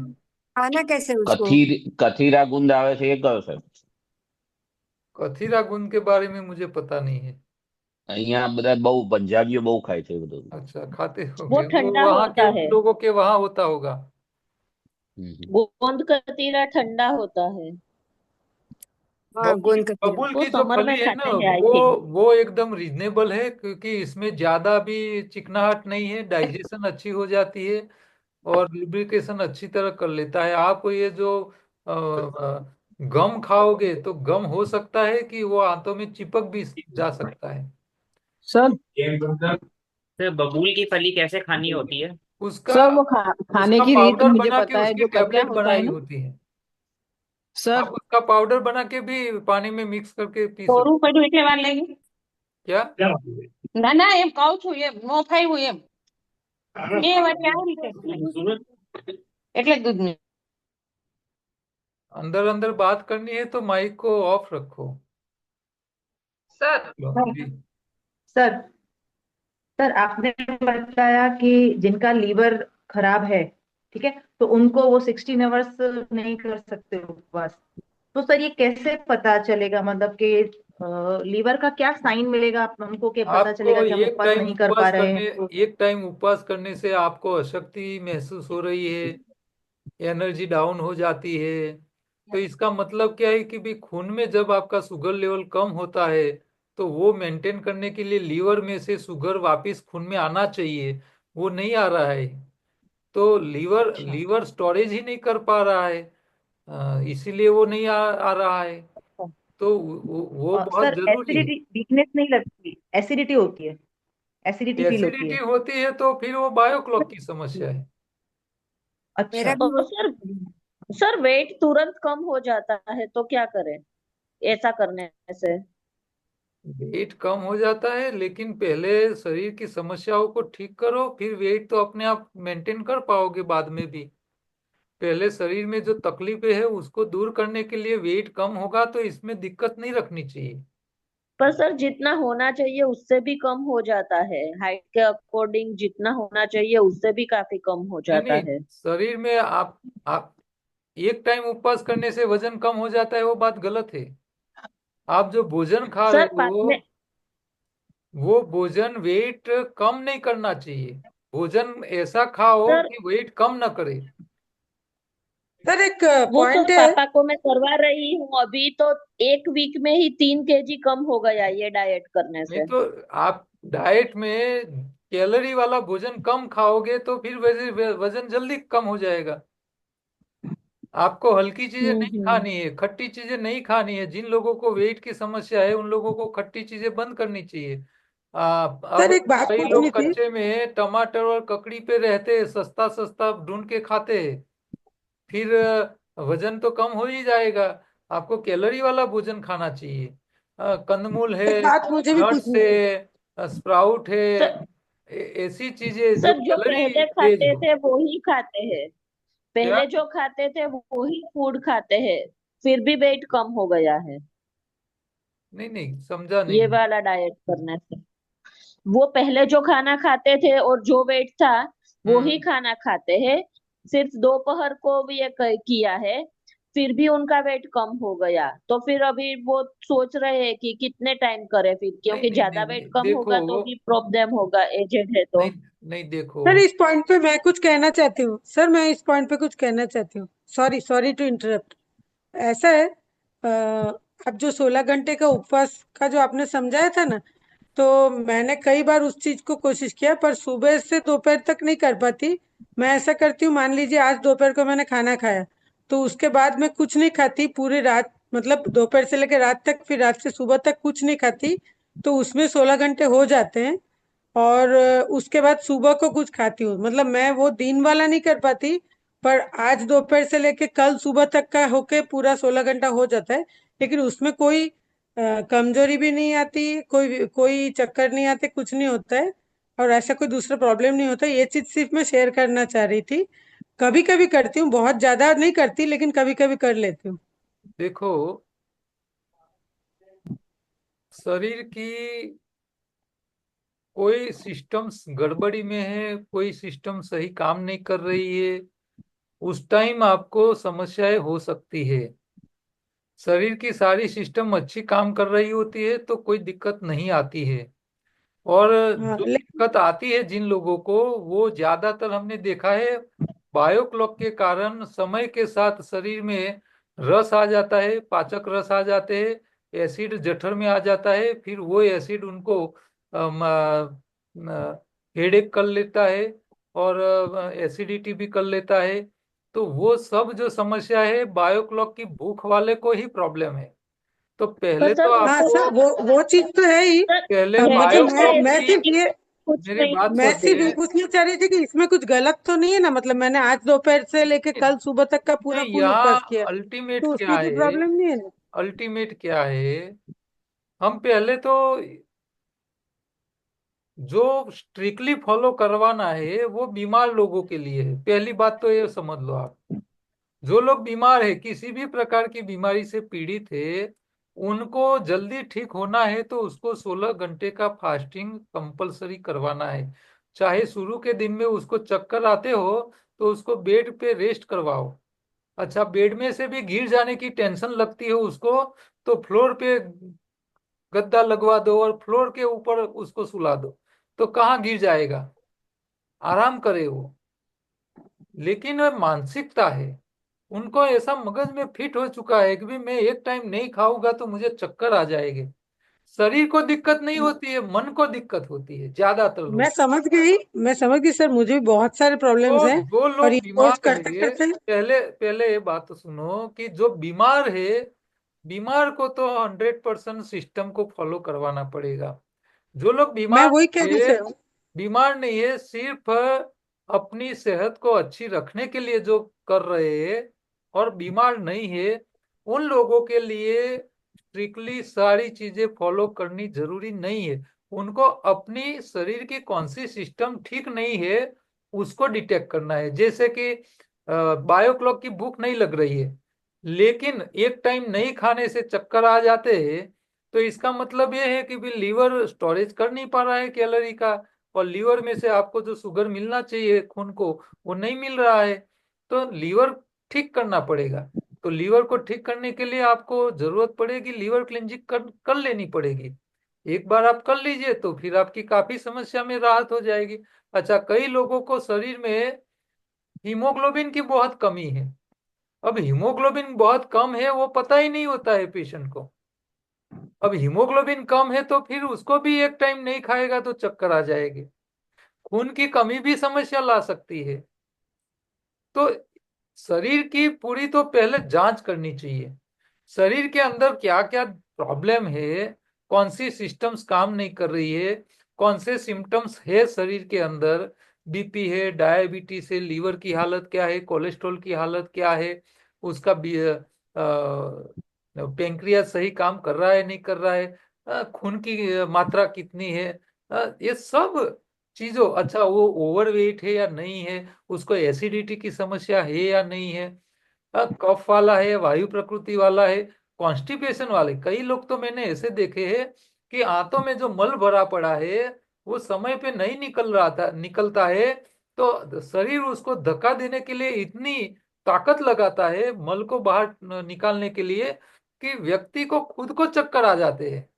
खाना कैसे उसको? કથીર કથીરા ગુંદ આવે છે, એ કયો સર? कथीरा गुंद के बारे में मुझे पता नहीं है। અહીંયા બધા બહુ પંજાબીઓ બહુ ખાય છે એ બધું। अच्छा, खाते वो होंगे वो, ठंडा वहाँ के होता उन है। लोगों के वहाँ होता होगा। हम्म। गोंद कतीरा ठंडा होता है। हाँ, बबूल गोंद कतीरा। बबूल वो की जो समर फली में है ना, खाते हैं आई वो थिंक। वो एकदम रीजनेबल है, क्योंकि इसमें ज्यादा भी चिकनाहट नहीं है, डाइजेशन अच्छी हो जाती है और लुब्रिकेशन अच्छी तरह कर लेता है। आप ये जो गम खाओगे तो गम हो सकता है कि वो आंतों में चिपक भी जा सकता है। सर सर बबूल की फली कैसे खानी होती है? उसका सर वो खाने उसका की रीत पाउडर मुझे बना के पता है, उसकी जो कच्चा टेबलेट होता है बनाई ना होती है। सर। आप उसका पाउडर बना के भी पानी में मिक्स करके पी सकते। સોરું પડ્યું એટલે વાર લાગી? क्या? ના ના એમ કહું છું, એમ નો ફાવ્યું એમ બે વાગે આ રીતે એટલે જ દૂધ अंदर अंदर बात करनी है तो माइक को ऑफ रखो। सर जी। सर सर आपने बताया कि जिनका लीवर खराब है, ठीक है, तो उनको वो 16 आवर्स नहीं कर सकते उपवास। तो सर ये कैसे पता चलेगा, मतलब कि लीवर का क्या साइन मिलेगा आप हमको, कि पता आपको चलेगा कि हम उपवास नहीं कर पा रहे हैं तो? एक टाइम उपवास करने से आपको अशक्ति महसूस हो रही है, एनर्जी डाउन हो जाती है, तो इसका मतलब क्या है कि भी खून में जब आपका शुगर लेवल कम होता है, तो वो मेंटेन करने के लिए लीवर में से शुगर वापस खून में आना चाहिए, वो नहीं आ रहा है। तो लीवर अच्छा। लीवर स्टोरेज ही नहीं कर पा रहा है, इसीलिए वो नहीं आ रहा है। तो वो बहुत सर जरूरी है। एसिडिटी वीकनेस नहीं लगती, एसिडिटी होती है, एसिडिटी फील होती एसिडिटी है? होती है तो फिर वो बायोक्लॉक की समस्या है। मेरा अच्छा। भी तो सर सर वेट तुरंत कम हो जाता है तो क्या करें ऐसा करने से? वेट कम हो जाता है, लेकिन पहले शरीर की समस्याओं को ठीक करो, फिर वेट तो अपने आप मेंटेन कर पाओगे बाद में भी। पहले शरीर में जो तकलीफें है उसको दूर करने के लिए वेट कम होगा, तो इसमें दिक्कत नहीं रखनी चाहिए। पर सर जितना होना चाहिए उससे भी कम हो जाता है, हाइट के अकॉर्डिंग जितना होना चाहिए उससे भी काफी कम हो नहीं जाता नहीं, है। शरीर में आप एक टाइम उपवास करने से वजन कम हो जाता है, वो बात गलत है। आप जो भोजन खा रहे सर बाद हो, में वो भोजन वेट कम नहीं करना चाहिए। भोजन ऐसा खाओ सर, कि वेट कम ना करे। सर एक वो तो पॉइंट है। पापा को मैं करवा रही हूँ अभी तो। 1 वीक में ही 3 kg कम हो गया ये डाइट करने नहीं से। तो आप डाइट में कैलोरी वाला भोजन कम खाओगे तो फिर वजन वजन जल्दी कम हो जाएगा। आपको हल्की चीजें नहीं हम्म। खानी है, खट्टी चीजें नहीं खानी है। जिन लोगों को वेट की समस्या है उन लोगों को खट्टी चीजें बंद करनी चाहिए। अब सर एक बात कई पूछनी लोग थी। कच्चे में टमाटर और ककड़ी पे रहते हैं, सस्ता सस्ता ढूंढ के खाते हैं। फिर वजन तो कम हो ही जाएगा। आपको कैलोरी वाला भोजन खाना चाहिए। कंदमूल है, एक बात मुझे भी नट्स पूछनी थी। है, स्प्राउट है, सर ऐसी चीजें जो सर जो कैलोरी पहले तेज खाते हो। थे वो ही खाते हैं। क्या? पहले जो खाते थे वो ही फूड खाते हैं, फिर भी वेट कम हो गया है नहीं नहीं, समझा ये नहीं। वाला डाइट करने से। वो पहले जो खाना खाते थे और जो वेट था वो ही हम्म। खाना खाते हैं। सिर्फ दोपहर को भी ये किया है, फिर भी उनका वेट कम हो गया। तो फिर अभी वो सोच रहे हैं कि कितने टाइम करे फिर, नहीं क्योंकि नहीं ज्यादा नहीं वेट नहीं, कम देखो। होगा तो भी प्रॉब्लम होगा, एजेड है तो। नहीं नहीं, देखो। सर इस पॉइंट पे मैं कुछ कहना चाहती हूँ। सर मैं इस पॉइंट पे कुछ कहना चाहती हूँ। Sorry sorry to interrupt. ऐसा है, अब जो 16 घंटे का उपवास का जो आपने समझाया था ना, तो मैंने कई बार उस चीज को कोशिश किया, पर सुबह से दोपहर तक नहीं कर पाती। मैं ऐसा करती हूँ, मान लीजिए आज दोपहर को मैंने खाना खाया, तो उसके बाद मैं कुछ नहीं खाती पूरी रात, मतलब दोपहर से लेकर रात तक, फिर रात से सुबह तक कुछ नहीं खाती। तो उसमें 16 घंटे हो जाते हैं। और उसके बाद सुबह को कुछ खाती हूँ, मतलब मैं वो दिन वाला नहीं कर पाती। पर आज दोपहर से लेके कल सुबह तक का होके पूरा 16 घंटा हो जाता है। लेकिन उसमें कोई कमजोरी भी नहीं आती, कोई कोई चक्कर नहीं आते, कुछ नहीं होता है। और ऐसा कोई दूसरा प्रॉब्लम नहीं होता। ये चीज सिर्फ मैं शेयर करना चाह रही थी। कभी कभी करती हूँ, बहुत ज्यादा नहीं करती, लेकिन कभी कभी कर लेती हूँ। देखो, शरीर की कोई सिस्टम गड़बड़ी में है, कोई सिस्टम सही काम नहीं कर रही है, उस टाइम आपको समस्याएं हो सकती है। शरीर की सारी सिस्टम अच्छी काम कर रही होती है तो कोई दिक्कत नहीं आती है। और हाँ जो दिक्कत आती है जिन लोगों को, वो ज्यादातर हमने देखा है बायो क्लॉक के कारण। समय के साथ शरीर में रस आ जाता है, पाचक रस आ जाते हैं, एसिड जठर में आ जाता है, फिर वो एसिड उनको हेडेक कर लेता है और एसिडिटी भी कर लेता है। तो वो सब जो समस्या है बायो क्लॉक की भूख वाले को ही प्रॉब्लम है। तो पर पहले तो सर हाँ उसको, सर, आपको, वो चीज तो है ही। सर पहले मतलब बायो हेडेक क्लॉक से मैं सिर्फ की, एसिडिटी ये कुछ मेरी नहीं बात मैं होती सिर्फ सुनिए। है। ये पूछना चाह रही थी कि इसमें कुछ गलत तो नहीं है ना, मतलब मैंने आज दोपहर से लेके कल सुबह तक का पूरा नहीं, फुल उपवास यहाँ किया, अल्टीमेट तो क्या उसमें कोई है? प्रॉब्लम नहीं है ना। अल्टीमेट क्या है? हम पहले तो जो स्ट्रिक्टली फॉलो करवाना है वो बीमार लोगों के लिए है। पहली बात तो ये समझ लो आप। जो लोग बीमार है, किसी भी प्रकार की बीमारी से पीड़ित है, उनको जल्दी ठीक होना है तो उसको 16 घंटे का फास्टिंग कंपलसरी करवाना है। चाहे शुरू के दिन में उसको चक्कर आते हो तो उसको बेड पे रेस्ट करवाओ। अच्छा, बेड में से भी गिर जाने की टेंशन लगती है उसको, तो फ्लोर पे गद्दा लगवा दो और फ्लोर के ऊपर उसको सुला दो। तो कहाँ गिर जाएगा? आराम करे वो। लेकिन वह मानसिकता है, उनको ऐसा मगज में फिट हो चुका है कि भी मैं एक टाइम नहीं खाऊंगा तो मुझे चक्कर आ जाएंगे। शरीर को दिक्कत नहीं होती है, मन को दिक्कत होती है ज्यादातर मैं लोग। समझ गई, मैं समझ गई सर, मुझे भी बहुत सारे प्रॉब्लम्स तो हैं। जो और लोग ये कोर्स बीमार करते है, करते पहले पहले ये बात तो सुनो कि जो बीमार है, बीमार को तो 100% सिस्टम को फॉलो करवाना पड़ेगा। जो लोग मैं बीमार वही कहना है, चाह रहा हूँ। बीमार नहीं है, सिर्फ अपनी सेहत को अच्छी रखने के लिए जो कर रहे हैं और बीमार नहीं है, उन लोगों के लिए स्ट्रिक्टली सारी चीजें फॉलो करनी जरूरी नहीं है। उनको अपनी शरीर की कौन सी सिस्टम ठीक नहीं है उसको डिटेक्ट करना है। जैसे कि बायो क्लॉक की भूख नहीं लग रही है, लेकिन एक टाइम नहीं खाने से चक्कर आ जाते हैं, तो इसका मतलब ये है कि भी लीवर स्टोरेज कर नहीं पा रहा है कैलोरी का, और लीवर में से आपको जो शुगर मिलना चाहिए खून को वो नहीं मिल रहा है। तो लीवर ठीक करना पड़ेगा। तो लीवर को ठीक करने के लिए आपको जरूरत पड़ेगी, लीवर क्लींजिंग कर लेनी पड़ेगी। एक बार आप कर लीजिए तो फिर आपकी काफी समस्या में राहत हो जाएगी। अच्छा, कई लोगों को शरीर में हीमोग्लोबिन की बहुत कमी है। अब हीमोग्लोबिन बहुत कम है वो पता ही नहीं होता है पेशेंट को। अब हीमोग्लोबिन कम है तो फिर उसको भी एक टाइम नहीं खाएगा तो चक्कर आ जाएगी। खून की कमी भी समस्या ला सकती है। तो शरीर की पूरी तो पहले जांच करनी चाहिए, शरीर के अंदर क्या क्या प्रॉब्लम है, कौन सी सिस्टम्स काम नहीं कर रही है, कौन से सिम्टम्स है शरीर के अंदर, बीपी है, डायबिटीज है, लीवर की हालत क्या है, कोलेस्ट्रॉल की हालत क्या है, उसका पेंक्रियास सही काम कर रहा है नहीं कर रहा है, खून की मात्रा कितनी है, ये सब चीजों, अच्छा वो ओवरवेट है या नहीं है, उसको एसिडिटी की समस्या है या नहीं है, कफ वाला है, वायु प्रकृति वाला है, कॉन्स्टिपेशन वाले। कई लोग तो मैंने ऐसे देखे हैं कि आंतों में जो मल भरा पड़ा है वो समय पे नहीं निकलता है, तो शरीर उसको धक्का देने के लिए इतनी ताकत लगाता है मल को बाहर निकालने के लिए कि व्यक्ति को खुद को चक्कर आ जाते हैं।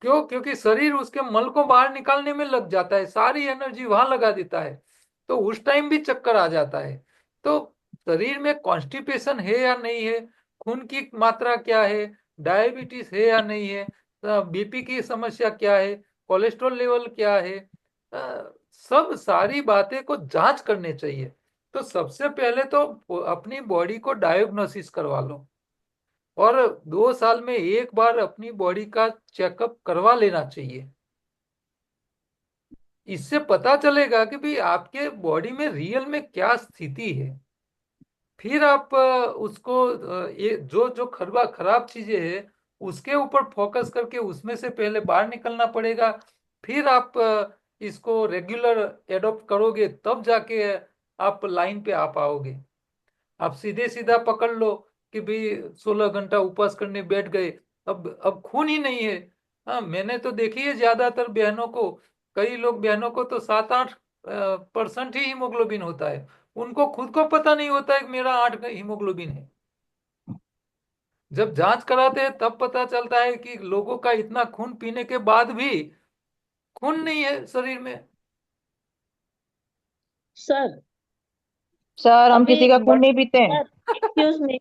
क्यों? क्योंकि शरीर उसके मल को बाहर निकालने में लग जाता है, सारी एनर्जी वहां लगा देता है, तो उस टाइम भी चक्कर आ जाता है। तो शरीर में कॉन्स्टिपेशन है या नहीं है, खून की मात्रा क्या है, डायबिटीज है या नहीं है, बीपी की समस्या क्या है, कोलेस्ट्रॉल लेवल क्या है, सब सारी बातें को जांच करने चाहिए। तो सबसे पहले तो अपनी बॉडी को डायग्नोसिस करवा लो, और 2 साल में एक बार अपनी बॉडी का चेकअप करवा लेना चाहिए। इससे पता चलेगा कि भाई आपके बॉडी में रियल में क्या स्थिति है। फिर आप उसको ये जो जो खराब चीजें हैं उसके ऊपर फोकस करके उसमें से पहले बाहर निकलना पड़ेगा। फिर आप इसको रेगुलर एडॉप्ट करोगे तब जाके आप लाइन पे आ पाओगे। आप सीधे सीधा पकड़ लो कि भाई 16 घंटा उपवास करने बैठ गए, अब खून ही नहीं है। हाँ, मैंने तो देखी है ज्यादातर बहनों को, कई लोग बहनों को तो 7-8% ही हीमोग्लोबिन होता है, उनको खुद को पता नहीं होता है कि मेरा 8 हीमोग्लोबिन है। जब जांच कराते हैं तब पता चलता है कि लोगों का इतना खून पीने के बाद भी खून नहीं है शरीर में। सर सर हम अभी किसी का खून नहीं पीते हैं। सर एक्सक्यूज मी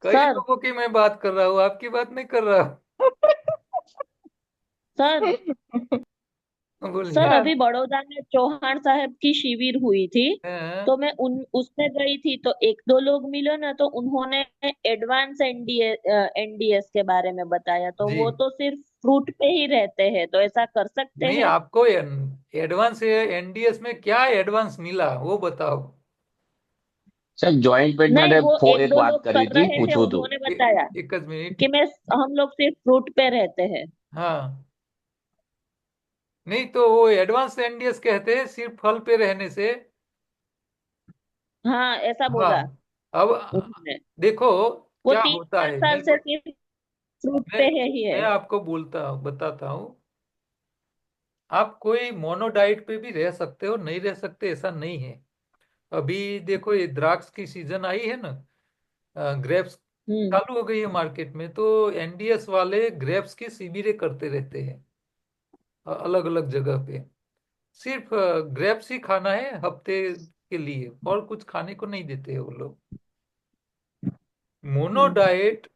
कई सर लोगों की मैं बात कर रहा हूँ, आपकी बात नहीं कर रहा सर हूँ। बोलिए। सर अभी बड़ौदा में चौहान साहब की शिविर हुई थी, हाँ, तो मैं उन उसमें गई थी, तो एक दो लोग मिले ना, तो उन्होंने एडवांस एनडीएस के बारे में बताया, तो जी। वो तो सिर्फ फ्रूट पे ही रहते हैं, तो ऐसा कर सकते नहीं, हैं? आपको एडवांस एनडीएस में क्या एडवांस मिला वो बताओ। सर जॉइंट पेन नहीं, मैंने वो एक एक दो बात लोग करी कर थी, रहे थे, पूछो तो। उन्होंने बताया एक मिनट। कि मैं हम लोग सिर्फ फ्रूट पे रहते हैं। हाँ, नहीं तो वो एडवांस एनडीएस कहते हैं सिर्फ फल पे रहने से। हाँ, ऐसा हाँ, बोला अब उन्होंने। देखो वो क्या तीन होता चार है, साल से सिर्फ फ्रूट मैं पे है ही मैं है। आपको बताता हूँ। आप कोई मोनो डाइट पे भी रह सकते हो, नहीं रह सकते ऐसा नहीं है। अभी देखो ये द्राक्ष की सीजन आई है ना, ग्रेप्स हम्म। चालू हो गई है मार्केट में, तो एनडीएस वाले ग्रेप्स की शिविरें करते रहते हैं अलग अलग जगह पे। सिर्फ ग्रेप्स ही खाना है हफ्ते के लिए, और कुछ खाने को नहीं देते हैं वो लोग। मोनो हम्म। डाइट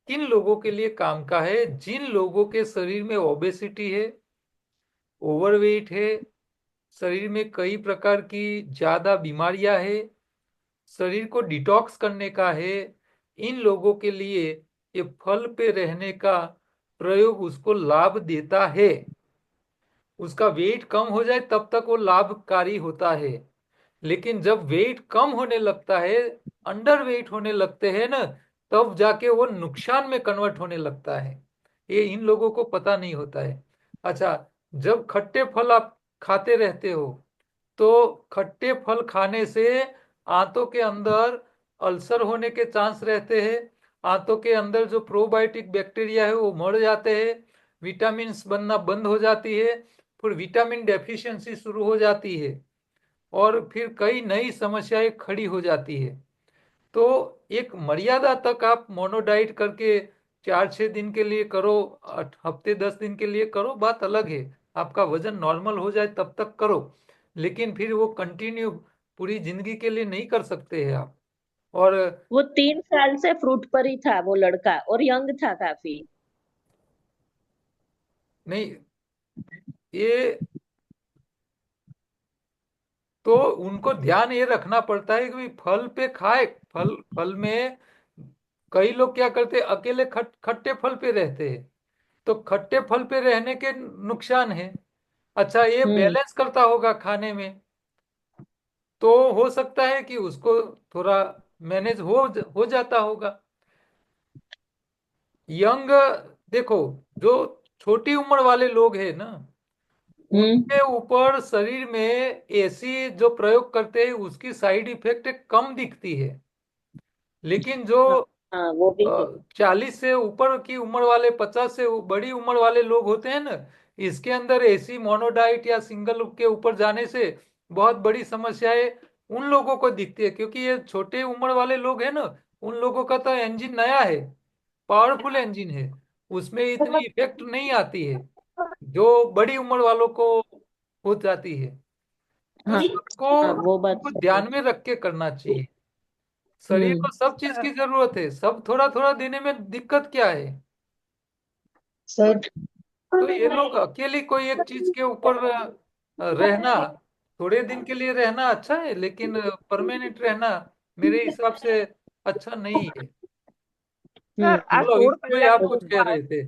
किन लोगों के लिए काम का है? जिन लोगों के शरीर में ओबेसिटी है, ओवरवेट है, शरीर में कई प्रकार की ज्यादा बीमारियां है, शरीर को डिटॉक्स करने का है, इन लोगों के लिए ये फल पे रहने का प्रयोग उसको लाभ देता है। उसका वेट कम हो जाए तब तक वो लाभकारी होता है, लेकिन जब वेट कम होने लगता है, अंडर वेट होने लगते हैं ना, तब जाके वो नुकसान में कन्वर्ट होने लगता है। ये इन लोगों को पता नहीं होता है। अच्छा, जब खट्टे फल आप खाते रहते हो तो खट्टे फल खाने से आंतों के अंदर अल्सर होने के चांस रहते हैं, आंतों के अंदर जो प्रोबायोटिक बैक्टीरिया है वो मर जाते हैं, विटामिन बनना बंद हो जाती है, फिर विटामिन डेफिशिएंसी शुरू हो जाती है और फिर कई नई समस्याएं खड़ी हो जाती है। तो एक मर्यादा तक आप मोनोडाइट करके 4-6 दिन के लिए करो, हफ्ते 10 दिन के लिए करो, बात अलग है। आपका वजन नॉर्मल हो जाए तब तक करो, लेकिन फिर वो कंटिन्यू पूरी जिंदगी के लिए नहीं कर सकते हैं आप। और वो 3 साल से फ्रूट पर ही था वो लड़का, और यंग था काफी। नहीं, ये तो उनको ध्यान ये रखना पड़ता है कि भाई फल पे खाए, फल फल में कई लोग क्या करते हैं, अकेले खट्टे फल पे रहते हैं, तो खट्टे फल पे रहने के नुकसान है। अच्छा, ये हम्म। बैलेंस करता होगा खाने में, तो हो सकता है कि उसको थोड़ा मैनेज हो जाता होगा। यंग, देखो, जो छोटी उम्र वाले लोग हैं ना, हम्म। उनके ऊपर शरीर में ऐसी जो प्रयोग करते हैं उसकी साइड इफेक्ट कम दिखती है, लेकिन जो हाँ, हाँ, वो भी है। 40 से ऊपर की उम्र वाले, 50 से बड़ी उम्र वाले लोग होते हैं ना, इसके अंदर ऐसी मोनोडाइट या सिंगल के ऊपर जाने से बहुत बड़ी समस्याएं उन लोगों को दिखती है, क्योंकि ये छोटे उम्र वाले लोग हैं ना, उन लोगों का तो इंजन नया है, पावरफुल इंजन है, उसमें इतनी इफेक्ट नहीं आती है जो बड़ी उम्र वालों को हो जाती है। तो हाँ, सबको हाँ, वो बात हमको सही है। ध्यान में रख के करना चाहिए। शरीर हम्म। को सब चीज की जरूरत है, सब थोड़ा थोड़ा देने में दिक्कत क्या है? सर। तो ये लोग अकेले कोई एक चीज के ऊपर रहना, थोड़े दिन के लिए रहना अच्छा है, लेकिन परमानेंट रहना मेरे हिसाब से अच्छा नहीं है। सर आ चलो, 16 इसमें કલાક आप कुछ कह रहे थे,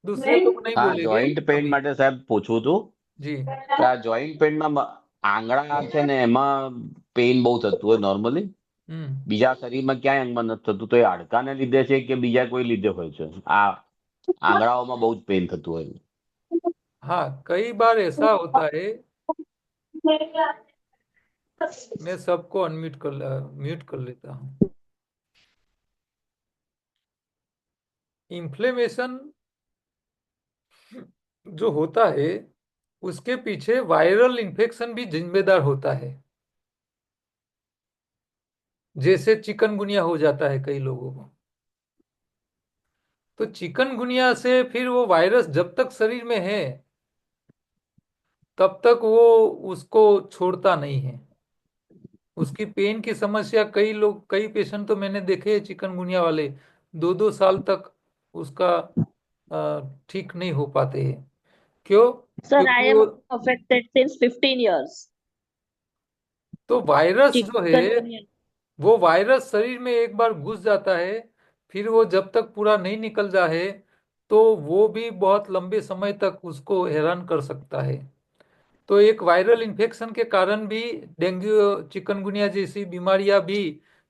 दूसरे लोग नहीं આ बोलेंगे જોઈન્ટ પેન अभी। માટે સાહેબ પૂછવું હતું जी। કે આ જોઈન્ટ પેનમાં આંગળા છે ને એમાં પેઇન બહુ થતું હોય નોર્મલી, हम्म। બીજા શરીરમાં ક્યાંય અંગમાં નથી થતું, તો એ હાડકાને લીધે છે કે બીજા કોઈ લીધે હોય છે આ આંગળાઓમાં બહુ જ પેઇન થતું હોય? हाँ, कई बार ऐसा होता है। मैं सबको म्यूट कर लेता हूँ। इन्फ्लेमेशन जो होता है उसके पीछे वायरल इन्फेक्शन भी जिम्मेदार होता है। जैसे चिकनगुनिया हो जाता है कई लोगों को, तो चिकनगुनिया से फिर वो वायरस जब तक शरीर में है तब तक वो उसको छोड़ता नहीं है। उसकी पेन की समस्या, कई पेशेंट तो मैंने देखे हैं चिकनगुनिया वाले 2-2 साल तक उसका ठीक नहीं हो पाते हैं। क्यों? सर क्योंकि आई एम वो, अफेक्टेड सिंस 15 years। तो वायरस जो है, चिकनगुनिया। वो वायरस शरीर में एक बार घुस जाता है, फिर वो जब तक पूरा नहीं निकल जाए तो वो भी बहुत लंबे समय तक उसको हैरान कर सकता है। तो एक वायरल इन्फेक्शन के कारण भी डेंगू, चिकनगुनिया जैसी बीमारियां भी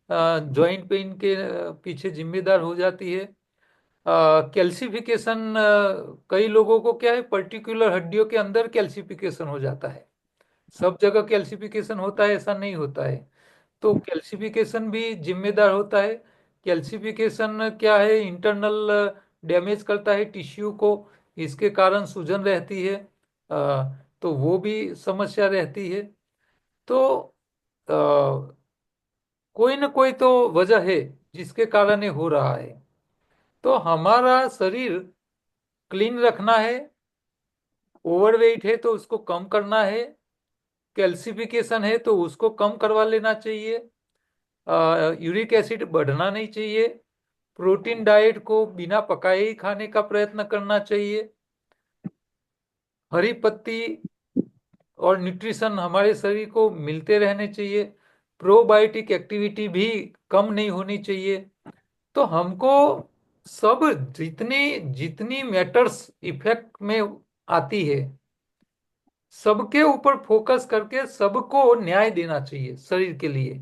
जॉइंट पेन के पीछे जिम्मेदार हो जाती है। कैल्सिफिकेशन, कई लोगों को क्या है, पर्टिकुलर हड्डियों के अंदर कैल्सिफिकेशन हो जाता है, सब जगह कैल्सिफिकेशन होता है ऐसा नहीं होता है। तो कैल्सिफिकेशन भी जिम्मेदार होता है। कैल्सिफिकेशन क्या है, इंटरनल डैमेज करता है टिश्यू को, इसके कारण सूजन रहती है, तो वो भी समस्या रहती है। तो कोई ना कोई तो वजह है जिसके कारण ये हो रहा है। तो हमारा शरीर क्लीन रखना है, ओवरवेट है तो उसको कम करना है, कैल्सिफिकेशन है तो उसको कम करवा लेना चाहिए, यूरिक एसिड बढ़ना नहीं चाहिए, प्रोटीन डाइट को बिना पकाए ही खाने का प्रयत्न करना चाहिए, हरी पत्ती और न्यूट्रिशन हमारे शरीर को मिलते रहने चाहिए, प्रोबायोटिक एक्टिविटी भी कम नहीं होनी चाहिए। तो हमको सब, जितनी जितनी मैटर्स इफेक्ट में आती है, सबके ऊपर फोकस करके सबको न्याय देना चाहिए शरीर के लिए,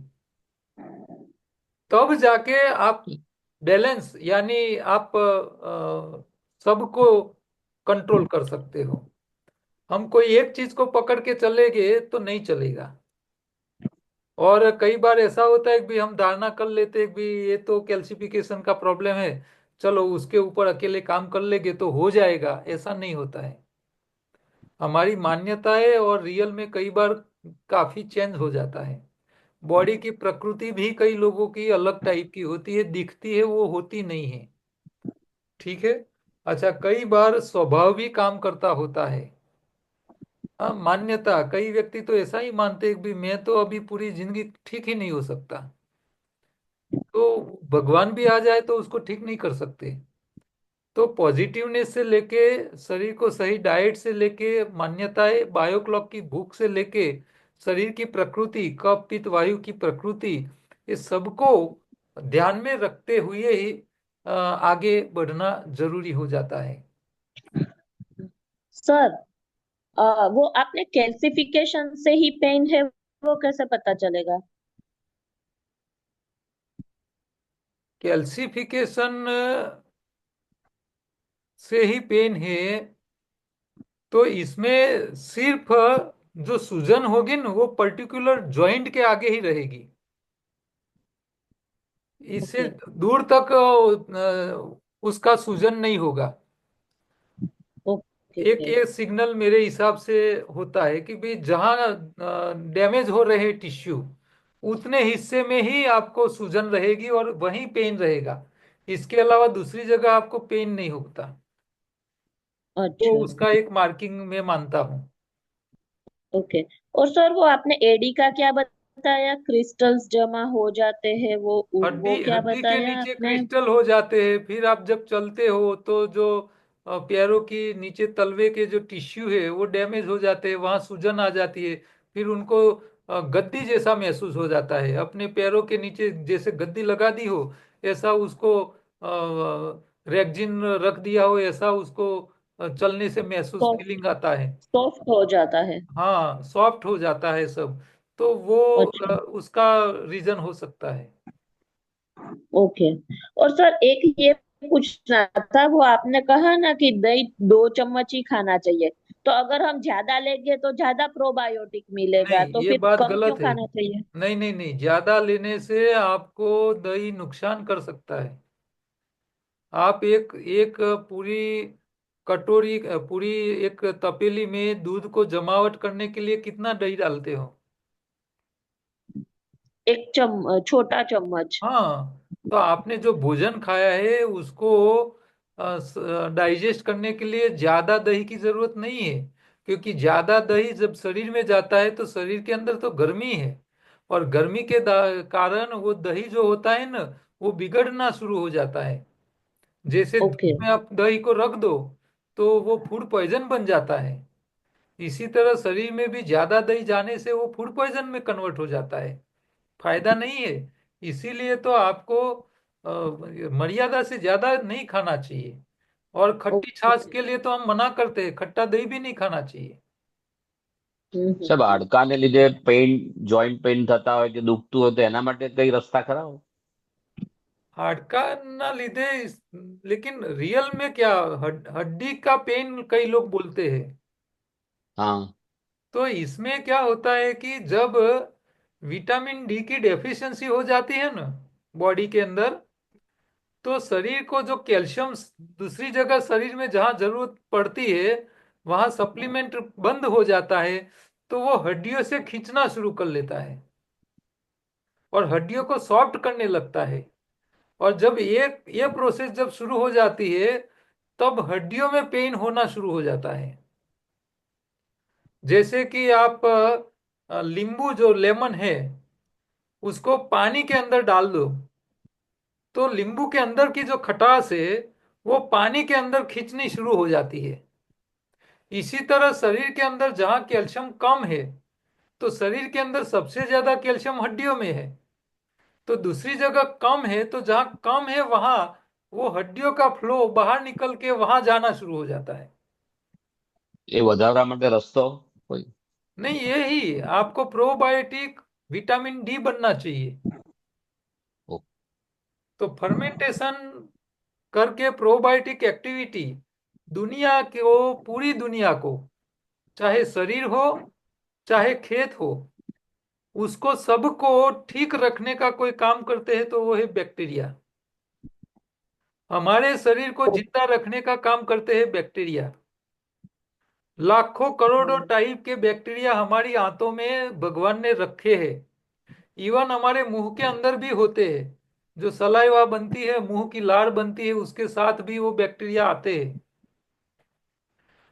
तब जाके आप बैलेंस, यानी आप सबको कंट्रोल कर सकते हो। हम कोई एक चीज को पकड़ के चलेंगे तो नहीं चलेगा। और कई बार ऐसा होता है कि भी हम धारणा कर लेते हैं कि भी ये तो कैल्सिफिकेशन का प्रॉब्लम है, चलो उसके ऊपर अकेले काम कर लेंगे तो हो जाएगा। ऐसा नहीं होता है। हमारी मान्यताएं और रियल में कई बार काफी चेंज हो जाता है। बॉडी की प्रकृति भी कई लोगों की अलग टाइप की होती है, दिखती है वो होती नहीं है। ठीक है। अच्छा, कई बार स्वभाव भी काम करता होता है। हाँ, मान्यता, कई व्यक्ति तो ऐसा ही मानते हैं कि भी मैं तो अभी पूरी जिंदगी ठीक ही नहीं हो सकता, तो भगवान भी आ जाए तो उसको ठीक नहीं कर सकते। तो पॉजिटिवनेस से लेके, शरीर को सही डाइट से लेके, मान्यताएं, बायोक्लॉक की भूख से लेके, शरीर की प्रकृति, कफ पित्त वायु की प्रकृति, इस सबको ध्यान में रखते हुए ही आगे बढ़ना जरूरी हो जाता है। सर, वो आपने कैल्सिफिकेशन से ही पेन है वो कैसे पता चलेगा? कैल्सिफिकेशन से ही पेन है तो इसमें सिर्फ जो सूजन होगी ना वो पर्टिकुलर जॉइंट के आगे ही रहेगी। इससे ओके। दूर तक उसका सूजन नहीं होगा। एक ओके। ये सिग्नल मेरे हिसाब से होता है कि भाई जहां डैमेज हो रहे टिश्यू, उतने हिस्से में ही आपको सूजन रहेगी और वहीं पेन रहेगा। इसके अलावा दूसरी जगह आपको पेन नहीं होता। तो अच्छा। उसका एक मार्किंग में मानता हूँ। ओके। और सर, वो आपने एडी का क्या बताया? क्रिस्टल्स जमा हो जाते हैं, वो हड्डी क्या हड्डी के बताया नीचे आपने? क्रिस्टल हो जाते हैं। फिर आप जब चलते हो तो जो पैरों की नीचे तलवे के जो टिश्यू है वो डैमेज हो जाते हैं, वहां सूजन आ जाती है। फिर उनको गद्दी जैसा महसूस हो जाता है, अपने पैरों के नीचे जैसे गद्दी लगा दी हो, ऐसा उसको रेगजिन रख दिया हो, ऐसा उसको चलने से महसूस सॉफ्ट फीलिंग आता है। सॉफ्ट हो जाता है। हाँ, सॉफ्ट हो जाता है सब। तो वो अच्छा। उसका रीजन हो सकता है। ओके। और सर, एक ये पूछना था, वो आपने कहा ना कि दही 2 चम्मच ही खाना चाहिए, तो अगर हम ज्यादा लेंगे तो ज्यादा प्रोबायोटिक मिलेगा, नहीं, तो ये फिर बात कम क्यों गलत है। खाना चाहिए? नहीं नहीं नहीं, ज्यादा लेने से आपको दही नुकसान कर सकता है। आप एक एक पूरी कटोरी, पूरी एक तपेली में दूध को जमावट करने के लिए कितना दही डालते हो? छोटा चम्मच। हाँ, तो आपने जो भोजन खाया है उसको डाइजेस्ट करने के लिए ज्यादा दही की जरूरत नहीं है। क्योंकि ज्यादा दही जब शरीर में जाता है तो शरीर के अंदर तो गर्मी है, और गर्मी के कारण वो दही जो होता है ना, वो बिगड़ना शुरू हो जाता है। जैसे ओके। दूध में आप दही को रख दो तो वो फूड पॉइजन बन जाता है। इसी तरह शरीर में भी ज्यादा दही जाने से वो फूड पॉइजन में कन्वर्ट हो जाता है, फायदा नहीं है। इसीलिए तो आपको मर्यादा से ज्यादा नहीं खाना चाहिए। और खट्टी ओके। छाछ के लिए तो हम मना करते हैं, खट्टा दही भी नहीं खाना चाहिए। સાહેબ હાડકાને લીધે પેઇન જોઈન્ટ પેઇન થતા હોય કે દુખતું હોય તો એના માટે કઈ રસ્તા ખરા હોય? हाडका ना लीधे लेकिन रियल में क्या, हड्डी का पेन कई लोग बोलते हैं। हाँ। तो इसमें क्या होता है कि जब विटामिन डी की डेफिशिएंसी हो जाती है ना बॉडी के अंदर, तो शरीर को जो कैल्शियम दूसरी जगह शरीर में जहां जरूरत पड़ती है वहां सप्लीमेंट बंद हो जाता है, तो वो हड्डियों से खींचना शुरू कर लेता है और हड्डियों को सॉफ्ट करने लगता है। और जब ये प्रोसेस जब शुरू हो जाती है तब हड्डियों में पेन होना शुरू हो जाता है। जैसे कि आप नींबू जो लेमन है उसको पानी के अंदर डाल दो, तो नींबू के अंदर की जो खटास है वो पानी के अंदर खींचनी शुरू हो जाती है। इसी तरह शरीर के अंदर जहां कैल्शियम कम है, तो शरीर के अंदर सबसे ज्यादा कैल्शियम हड्डियों में है। तो दूसरी जगह कम है, तो जहां कम है वहां वो हड्डियों का फ्लो बाहर निकल के वहां जाना शुरू हो जाता है। એ વધારવા માટે રસ્તો કોઈ? नहीं, यही आपको प्रोबायोटिक विटामिन डी बनना चाहिए। ओ, तो फर्मेंटेशन करके प्रोबायोटिक एक्टिविटी दुनिया को, पूरी दुनिया को, चाहे शरीर हो चाहे खेत हो, उसको सबको ठीक रखने का कोई काम करते हैं तो वो है बैक्टीरिया। हमारे शरीर को जिंदा रखने का काम करते हैं बैक्टीरिया। लाखों करोड़ों टाइप के बैक्टीरिया हमारी आंतों में भगवान ने रखे हैं। इवन हमारे मुंह के अंदर भी होते हैं। जो सलाइवा बनती है, मुंह की लार बनती है, उसके साथ भी वो बैक्टीरिया आते हैं।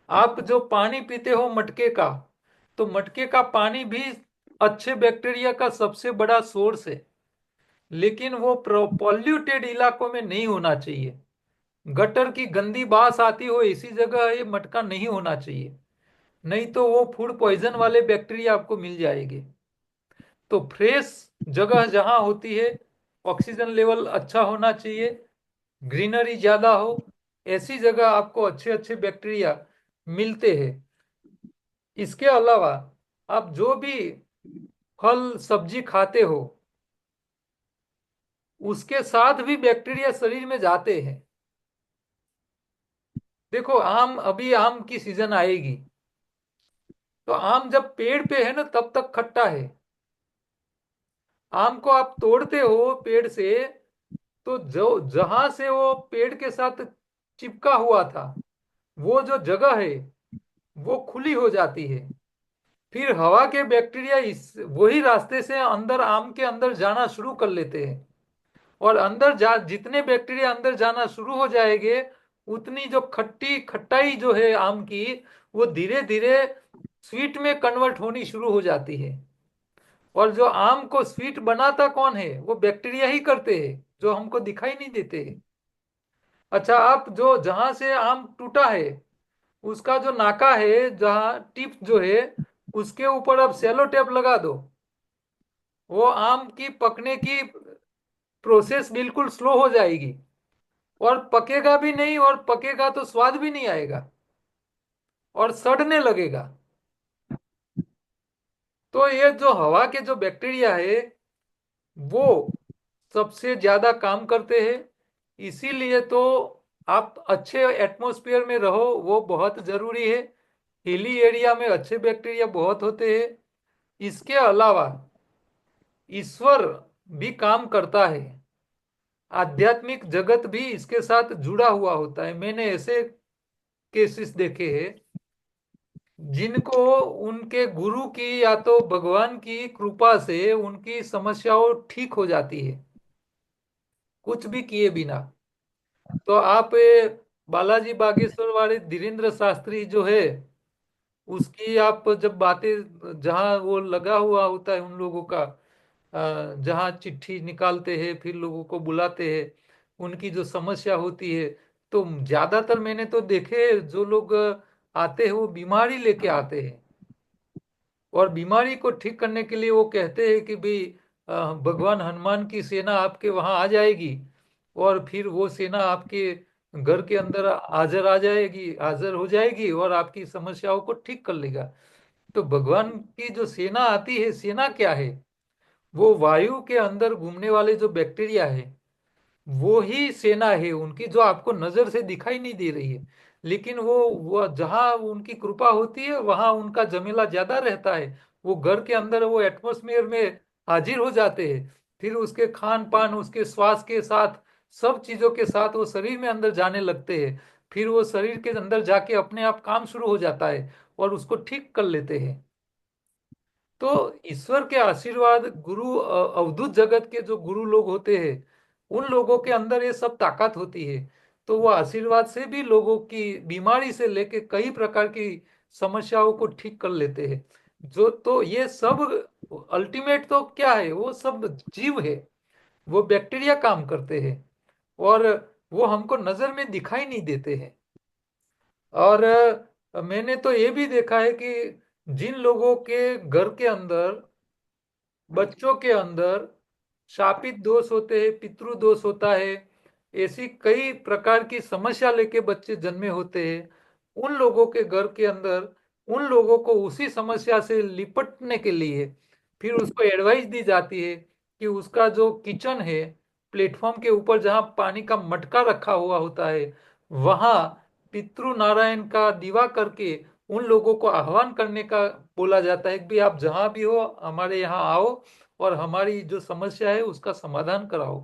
आप जो पानी पीते हो मटके का, तो मटके का पानी भी अच्छे बैक्टीरिया का सबसे बड़ा सोर्स है। लेकिन वो पॉल्यूटेड इलाकों में नहीं होना चाहिए। गटर की गंदी बास आती हो इसी जगह ये मटका नहीं होना चाहिए, नहीं तो वो फूड पॉइजन वाले बैक्टीरिया आपको मिल जाएंगे। तो फ्रेश जगह जहां होती है, ऑक्सीजन लेवल अच्छा होना चाहिए, ग्रीनरी ज्यादा हो, ऐसी जगह आपको अच्छे अच्छे बैक्टीरिया मिलते हैं। इसके अलावा आप जो भी फल सब्जी खाते हो, उसके साथ भी बैक्टीरिया शरीर में जाते हैं। देखो आम, अभी आम की सीजन आएगी, तो आम जब पेड़ पे है ना तब तक खट्टा है। आम को आप तोड़ते हो पेड़ से, तो जो जहां से वो पेड़ के साथ चिपका हुआ था, वो जो जगह है वो खुली हो जाती है। फिर हवा के बैक्टीरिया इस वही रास्ते से अंदर आम के अंदर जाना शुरू कर लेते हैं। और अंदर जा जितने बैक्टीरिया अंदर जाना शुरू हो जाएंगे, उतनी जो खट्टाई जो है आम की, वो धीरे धीरे स्वीट में कन्वर्ट होनी शुरू हो जाती है। और जो आम को स्वीट बनाता कौन है? वो बैक्टीरिया ही करते हैं, जो हमको दिखाई नहीं देते हैं। अच्छा, आप जो जहां से आम टूटा है, उसका जो नाका है, जहां टिप जो है, उसके ऊपर आप सेलो टेप लगा दो, वो आम की पकने की प्रोसेस बिल्कुल स्लो हो जाएगी। और पकेगा भी नहीं, और पकेगा तो स्वाद भी नहीं आएगा और सड़ने लगेगा। तो ये जो हवा के जो बैक्टीरिया है, वो सबसे ज्यादा काम करते हैं। इसीलिए तो आप अच्छे एटमॉस्फेयर में रहो, वो बहुत जरूरी है। हिली एरिया में अच्छे बैक्टीरिया बहुत होते हैं। इसके अलावा ईश्वर भी काम करता है। आध्यात्मिक जगत भी इसके साथ जुड़ा हुआ होता है। मैंने ऐसे केसेस देखे हैं जिनको उनके गुरु की या तो भगवान की कृपा से उनकी समस्याओं ठीक हो जाती है, कुछ भी किए बिना। तो आप बालाजी बागेश्वर वाले धीरेन्द्र शास्त्री जो है, उसकी आप जब बातें, जहाँ वो लगा हुआ होता है उन लोगों का, जहाँ चिट्ठी निकालते हैं फिर लोगों को बुलाते हैं, उनकी जो समस्या होती है, तो ज्यादातर मैंने तो देखे जो लोग आते हैं वो बीमारी लेके आते हैं। और बीमारी को ठीक करने के लिए वो कहते हैं कि भाई भगवान हनुमान की सेना आपके वहां आ जाएगी, और फिर वो सेना आपके घर के अंदर हाजिर आ जाएगी, हाजिर हो जाएगी और आपकी समस्याओं को ठीक कर लेगा। तो भगवान की जो सेना आती है, सेना क्या है? वो वायु के अंदर घूमने वाले जो बैक्टीरिया है, वो ही सेना है उनकी, जो आपको नजर से दिखाई नहीं दे रही है। लेकिन वो जहां उनकी कृपा होती है वहां उनका जमेला ज्यादा रहता है। वो घर के अंदर वो एटमॉस्फेयर में हाजिर हो जाते हैं। फिर उसके खान पान, उसके श्वास के साथ, सब चीजों के साथ वो शरीर में अंदर जाने लगते हैं। फिर वो शरीर के अंदर जाके अपने आप काम शुरू हो जाता है और उसको ठीक कर लेते हैं। तो ईश्वर के आशीर्वाद, गुरु, अवधूत जगत के जो गुरु लोग होते हैं, उन लोगों के अंदर ये सब ताकत होती है। तो वो आशीर्वाद से भी लोगों की बीमारी से लेके कई प्रकार की समस्याओं को ठीक कर लेते हैं। जो तो ये सब अल्टीमेट तो क्या है? वो सब जीव है, वो बैक्टीरिया काम करते हैं, और वो हमको नजर में दिखाई नहीं देते हैं। और मैंने तो ये भी देखा है कि जिन लोगों के घर के अंदर, बच्चों के अंदर शापित दोष होते हैं, पितृ दोष होता है, ऐसी कई प्रकार की समस्या लेके बच्चे जन्मे होते हैं, उन लोगों के घर के अंदर उन लोगों को उसी समस्या से निपटने के लिए फिर उसको एडवाइस दी जाती है कि उसका जो किचन है, प्लेटफॉर्म के ऊपर जहाँ पानी का मटका रखा हुआ होता है, वहाँ पितृ नारायण का दीवा करके उन लोगों को आह्वान करने का बोला जाता है कि भाई आप जहाँ भी हो हमारे यहाँ आओ और हमारी जो समस्या है उसका समाधान कराओ।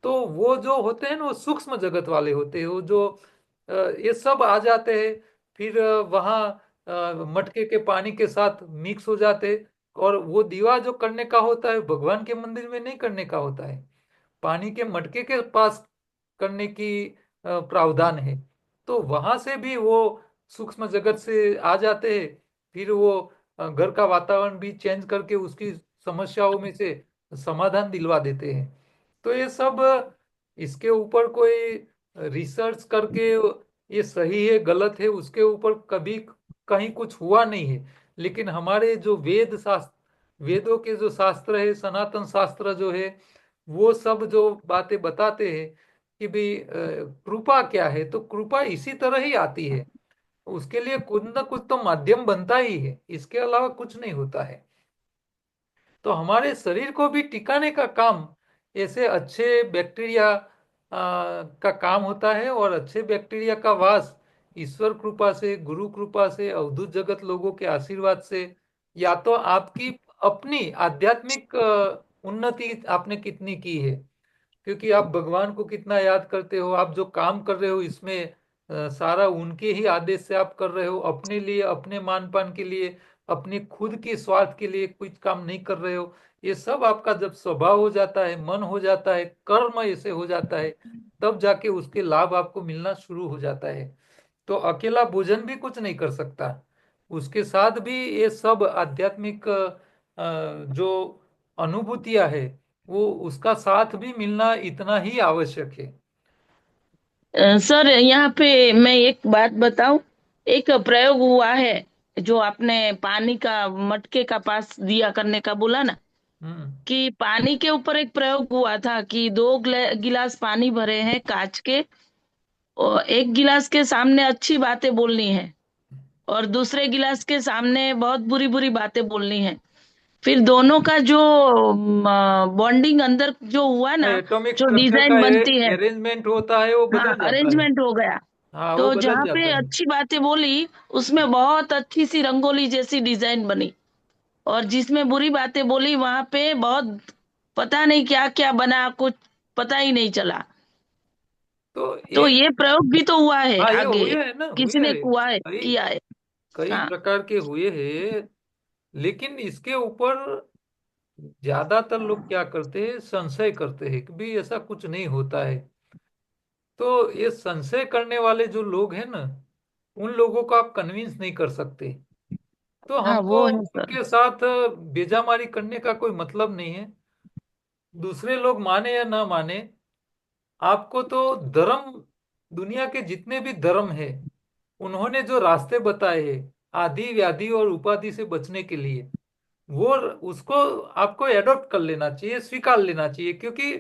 तो वो जो होते हैं ना वो सूक्ष्म जगत वाले होते हैं, वो जो ये सब आ जाते हैं, फिर वहाँ मटके के पानी के साथ मिक्स हो जाते हैं। और वो दीवा जो करने का होता है भगवान के मंदिर में नहीं करने का होता है, पानी के मटके के पास करने की प्रावधान है। तो वहां से भी वो सूक्ष्म जगत से आ जाते हैं, फिर वो घर का वातावरण भी चेंज करके उसकी समस्याओं में से समाधान दिलवा देते हैं। तो ये सब इसके ऊपर कोई रिसर्च करके ये सही है गलत है उसके ऊपर कभी कहीं कुछ हुआ नहीं है। लेकिन हमारे जो वेदों के जो शास्त्र है, सनातन शास्त्र जो है, वो सब जो बातें बताते हैं कि भाई कृपा क्या है, तो कृपा इसी तरह ही आती है। उसके लिए कुछ न कुछ तो माध्यम बनता ही है, इसके अलावा कुछ नहीं होता है। तो हमारे शरीर को भी टिकाने का काम ऐसे अच्छे बैक्टीरिया का काम होता है। और अच्छे बैक्टीरिया का वास ईश्वर कृपा से, गुरु कृपा से, अवधूत जगत लोगों के आशीर्वाद से, या तो आपकी अपनी आध्यात्मिक उन्नति आपने कितनी की है, क्योंकि आप भगवान को कितना याद करते हो, आप जो काम कर रहे हो इसमें सारा उनके ही आदेश से आप कर रहे हो, अपने लिए, अपने मान पान के लिए, अपने खुद के स्वार्थ के लिए कुछ काम नहीं कर रहे हो। ये सब आपका जब स्वभाव हो जाता है, मन हो जाता है, कर्म ऐसे हो जाता है, तब जाके उसके लाभ आपको मिलना शुरू हो जाता है। तो अकेला भोजन भी कुछ नहीं कर सकता, उसके साथ भी ये सब आध्यात्मिक जो अनुभूतियां है वो उसका साथ भी मिलना इतना ही आवश्यक है। सर यहाँ पे मैं एक बात बताऊं। एक प्रयोग हुआ है, जो आपने पानी का मटके का पास दिया करने का बोला ना, हम्म। कि पानी के ऊपर एक प्रयोग हुआ था कि दो गिलास पानी भरे हैं कांच के, और एक गिलास के सामने अच्छी बातें बोलनी है और दूसरे गिलास के सामने बहुत बुरी बुरी बातें बोलनी है। फिर दोनों का जो बॉन्डिंग अंदर जो हुआ ना, एटॉमिक जो स्ट्रक्चर का डिजाइन बनती है, अरेंजमेंट होता है वो हाँ, बदल जाता है। अरेंजमेंट हो गया। हाँ, वो तो बदल जहाँ पे जाता है। अच्छी बातें बोली उसमें बहुत अच्छी सी रंगोली जैसी डिजाइन बनी, और जिसमें बुरी बातें बोली वहां पे बहुत पता नहीं क्या क्या बना, कुछ पता ही नहीं चला। तो तो एक, ये प्रयोग भी तो हुआ है हाँ ये आगे, हुए है ना, हुए किसी ने है कुआ है कई किया है। कई हाँ, प्रकार के हुए हैं। लेकिन इसके ऊपर ज्यादातर लोग क्या करते हैं, संशय करते हैं कि भाई ऐसा कुछ नहीं होता है। तो ये संशय करने वाले जो लोग हैं ना, उन लोगों को आप कन्विंस नहीं कर सकते। तो हाँ, हमको वो है सर। उनके साथ बेजामारी करने का कोई मतलब नहीं है। दूसरे लोग माने या ना माने, आपको तो धर्म, दुनिया के जितने भी धर्म है उन्होंने जो रास्ते बताए हैं आदि व्याधि और उपाधि से बचने के लिए, वो उसको आपको एडॉप्ट कर लेना चाहिए, स्वीकार लेना चाहिए। क्योंकि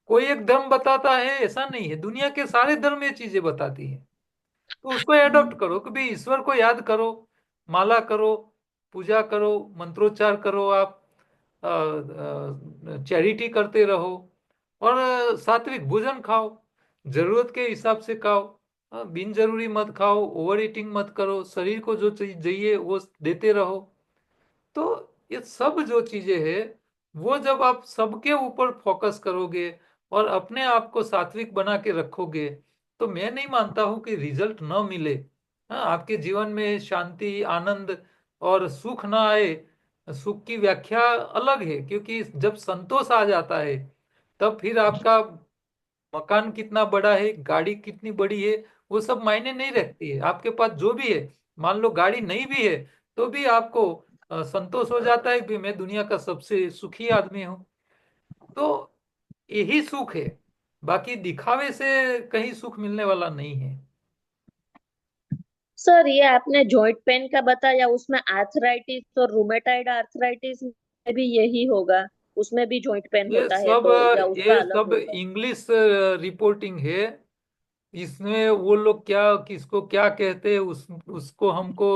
कोई एक धर्म बताता है ऐसा नहीं है, दुनिया के सारे धर्म ये चीजें बताती है। तो उसको एडॉप्ट करो कि भाई ईश्वर को याद करो, माला करो, पूजा करो, मंत्रोच्चार करो, आप चैरिटी करते रहो, और सात्विक भोजन खाओ, जरूरत के हिसाब से खाओ, बिन जरूरी मत खाओ, ओवर ईटिंग मत करो, शरीर को जो चीज चाहिए वो देते रहो। तो ये सब जो चीजें हैं वो जब आप सबके ऊपर फोकस करोगे और अपने आप को सात्विक बना के रखोगे, तो मैं नहीं मानता हूं कि रिजल्ट न मिले। हाँ, आपके जीवन में शांति, आनंद और सुख ना आए। सुख की व्याख्या अलग है, क्योंकि जब संतोष आ जाता है तब फिर आपका मकान कितना बड़ा है, गाड़ी कितनी बड़ी है, वो सब मायने नहीं रखती है। आपके पास जो भी है, मान लो गाड़ी नहीं भी है, तो भी आपको संतोष हो जाता है कि मैं दुनिया का सबसे सुखी आदमी हूँ। तो यही सुख है, बाकी दिखावे से कहीं सुख मिलने वाला नहीं है। सर ये आपने जॉइंट पेन का बताया, उसमें आर्थराइटिस और रूमेटाइड आर्थराइटिस में भी यही होगा? उसमें भी जॉइंट पेन ये होता है सब तो, या उसका ये अलग सब होता है? इंग्लिश रिपोर्टिंग है। इसमें वो लोग क्या किसको क्या कहते हैं उसको हमको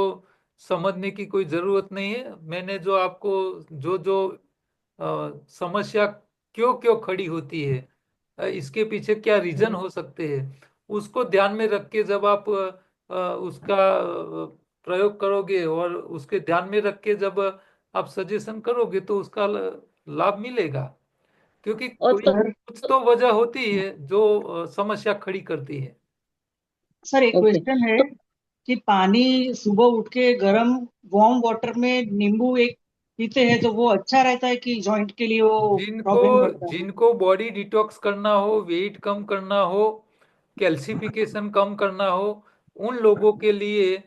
समझने की कोई जरूरत नहीं है। मैंने जो आपको जो जो समस्या क्यों क्यों खड़ी होती है, इसके पीछे क्या रीजन हो सकते हैं, उसको ध्यान में रख के जब आप उसका प्रयोग करोगे और उसके ध्यान में रख के जब आप सजेशन करोगे तो उसका लाभ मिलेगा, क्योंकि और कोई तो सर कुछ तो वजह होती है जो समस्या खड़ी करती है। सर एक ओके। क्वेश्चन है तो कि पानी सुबह उठ के गर्म वार्म वाटर में नींबू एक पीते हैं तो वो अच्छा रहता है कि जॉइंट के लिए वो जिनको प्रॉब्लम करता है? जिनको बॉडी डिटॉक्स करना हो, वेट कम करना हो, कैल्सिफिकेशन कम करना हो, उन लोगों के लिए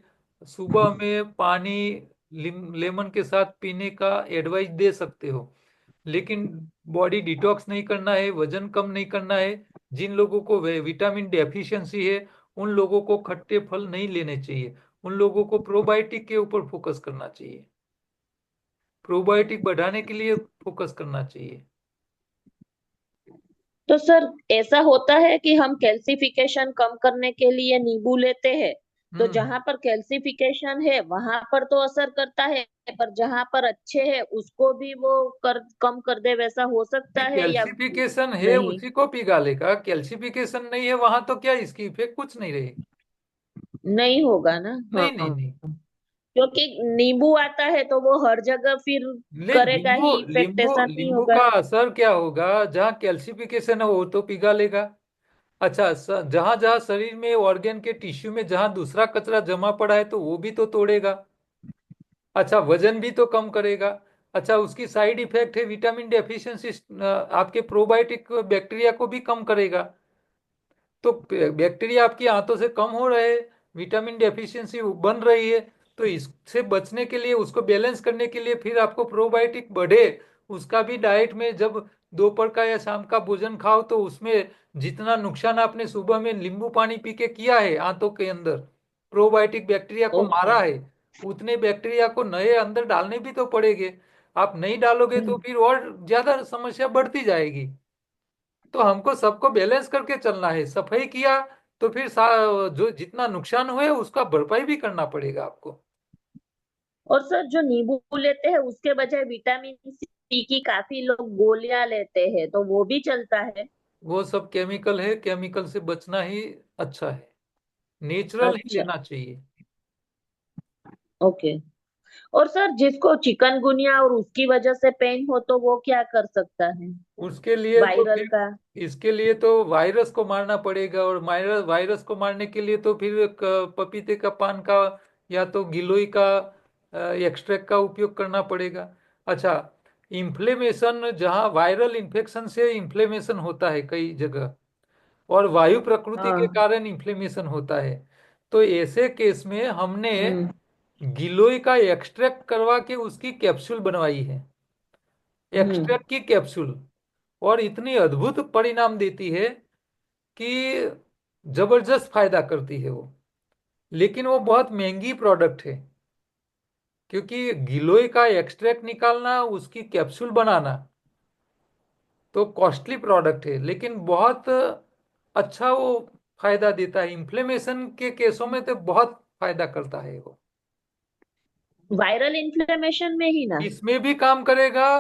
सुबह में पानी लेमन के साथ पीने का एडवाइस दे सकते हो। लेकिन बॉडी डिटॉक्स नहीं करना है, वजन कम नहीं करना है, जिन लोगों को विटामिन डेफिशिएंसी है, उन लोगों को खट्टे फल नहीं लेने चाहिए। उन लोगों को प्रोबायोटिक के ऊपर फोकस करना चाहिए, प्रोबायोटिक बढ़ाने के लिए फोकस करना चाहिए। तो सर ऐसा होता है कि हम कैल्सिफिकेशन कम करने के लिए नींबू लेते हैं, तो हम्म। जहां पर कैल्सिफिकेशन है वहां पर तो असर करता है, पर जहां पर अच्छे है उसको भी वो कम कर दे, वैसा हो सकता है या कैल्सिफिकेशन है नहीं? उसी को पिघालेगा, कैल्सिफिकेशन नहीं है वहां तो क्या इसकी इफेक्ट कुछ नहीं रहेगी। नहीं होगा ना, नहीं नहीं हाँ। नहीं। क्योंकि नींबू आता है तो वो हर जगह फिर करेगा लींबू ही इफेक्ट, लींबू ऐसा नहीं लींबू होगा। का असर क्या होगा, जहाँ कैल्सिफिकेशन है वो तो पिघालेगा। अच्छा, जहां जहां शरीर में ऑर्गेन के टिश्यू में जहां दूसरा कचरा जमा पड़ा है तो वो भी तो तोड़ेगा। अच्छा, वजन भी तो कम करेगा। अच्छा, उसकी साइड इफेक्ट है विटामिन डेफिशिएंसी, आपके प्रोबायोटिक बैक्टीरिया को भी कम करेगा। तो बैक्टीरिया आपकी आंतों से कम हो रहे, विटामिन डेफिशिएंसी बन रही है, तो इससे बचने के लिए, उसको बैलेंस करने के लिए फिर आपको प्रोबायोटिक बढ़े, उसका भी डाइट में जब दोपहर का या शाम का भोजन खाओ तो उसमें जितना नुकसान आपने सुबह में नींबू पानी पी के किया है आंतों के अंदर, प्रोबायोटिक बैक्टीरिया को ओके। मारा है, उतने बैक्टीरिया को नए अंदर डालने भी तो पड़ेंगे। आप नहीं डालोगे तो फिर और ज्यादा समस्या बढ़ती जाएगी। तो हमको सबको बैलेंस करके चलना है। सफाई किया तो फिर जो जितना नुकसान हुए उसका भरपाई भी करना पड़ेगा आपको। और सर जो नींबू लेते हैं उसके बजाय विटामिन सी की काफी लोग गोलियां लेते हैं, तो वो भी चलता है? वो सब केमिकल है, केमिकल से बचना ही अच्छा है, नेचुरल ही अच्छा। लेना चाहिए। ओके। और सर जिसको चिकनगुनिया और उसकी वजह से पेन हो तो वो क्या कर सकता है? उसके लिए तो वायरल फिर, का। इसके लिए तो वायरस को मारना पड़ेगा, और वायरस वायरस को मारने के लिए तो फिर पपीते का पान का या तो गिलोय का एक्सट्रैक्ट का उपयोग करना पड़ेगा। अच्छा, इन्फ्लेमेशन, जहाँ वायरल इन्फेक्शन से इन्फ्लेमेशन होता है कई जगह, और वायु प्रकृति के हाँ। कारण इन्फ्लेमेशन होता है, तो ऐसे केस में हमने हम्म। गिलोय का एक्सट्रैक्ट करवा के उसकी कैप्सूल बनवाई है, हम्म। एक्सट्रैक्ट की कैप्सूल, और इतनी अद्भुत परिणाम देती है कि जबरदस्त फायदा करती है वो। लेकिन वो बहुत महंगी प्रोडक्ट है, क्योंकि गिलोय का एक्सट्रैक्ट निकालना, उसकी कैप्सूल बनाना तो कॉस्टली प्रोडक्ट है, लेकिन बहुत अच्छा वो फायदा देता है। इन्फ्लेमेशन के केसों में तो बहुत फायदा करता है वो। वायरल इन्फ्लेमेशन में ही ना? इसमें भी काम करेगा,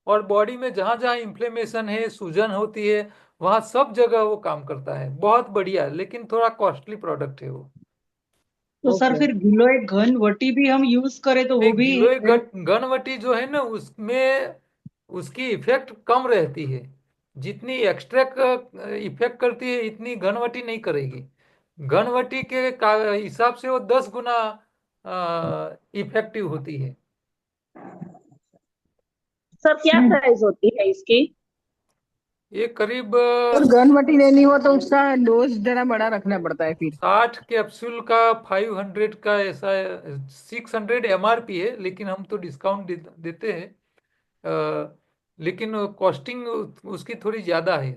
और बॉडी में जहां जहां इन्फ्लेमेशन है, सूजन होती है, वहां सब जगह वो काम करता है। बहुत बढ़िया, लेकिन थोड़ा कॉस्टली प्रोडक्ट है वो। तो सर ओके। फिर गिलोय घन वटी भी हम यूज करें तो वो एक भी गिलोय घनवटी जो है ना, उसमें उसकी इफेक्ट कम रहती है। जितनी एक्सट्रैक्ट इफेक्ट करती है इतनी घनवटी नहीं करेगी। घनवटी के हिसाब से वो 10 गुना इफेक्टिव होती है। सर क्या प्राइस होती है इसकी? ये करीब और घनवटी लेनी हो तो उसका डोज जरा बड़ा रखना पड़ता है फिर। 60 कैप्सूल का 500 का ऐसा 600 MRP है, लेकिन हम तो डिस्काउंट देते हैं। लेकिन कॉस्टिंग उसकी थोड़ी ज्यादा है।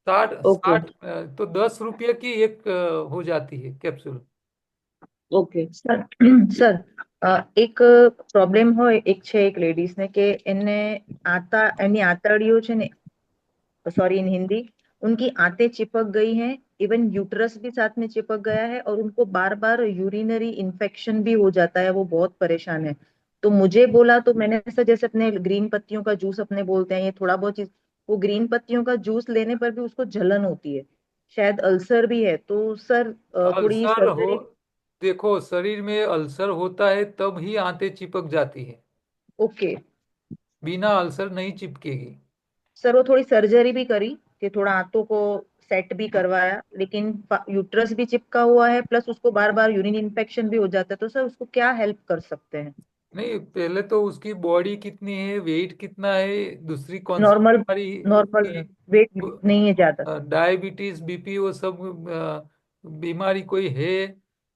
साठ ओके। साठ तो 10 रुपये की एक हो जाती है कैप्सूल। ओके। સર સર એક પ્રોબ્લેમ હોય એક છે એક લેડીઝ ને કે એને એની આંતરડીઓ છે ને सॉरी इन हिंदी, उनकी आंतें चिपक गई हैं, इवन यूट्रस भी साथ में चिपक गया है और उनको बार बार यूरिनरी इन्फेक्शन भी हो जाता है, वो बहुत परेशान है। तो मुझे बोला तो मैंने ऐसा, जैसे अपने ग्रीन पत्तियों का जूस अपने बोलते हैं, ये थोड़ा बहुत चीज, वो ग्रीन पत्तियों का जूस लेने पर भी उसको जलन होती है, शायद अल्सर भी है। तो सर थोड़ी अल्सर हो सर्जरी। देखो, शरीर में अल्सर होता है तब ही आंतें चिपक जाती है, ओके बिना अल्सर नहीं चिपकेगी। सर, वो थोड़ी सर्जरी भी करी कि थोड़ा आंतों को सेट भी करवाया, लेकिन यूट्रस भी चिपका हुआ है, प्लस उसको बार बार यूरिन इन्फेक्शन भी हो जाता है, तो सर उसको क्या हेल्प कर सकते हैं? नहीं, पहले तो उसकी बॉडी कितनी है, वेट कितना है, दूसरी कौन सी नॉर्मल, बीमारी नॉर्मल उसकी, वेट नहीं है ज्यादा। डायबिटीज, बीपी, वो सब बीमारी कोई है,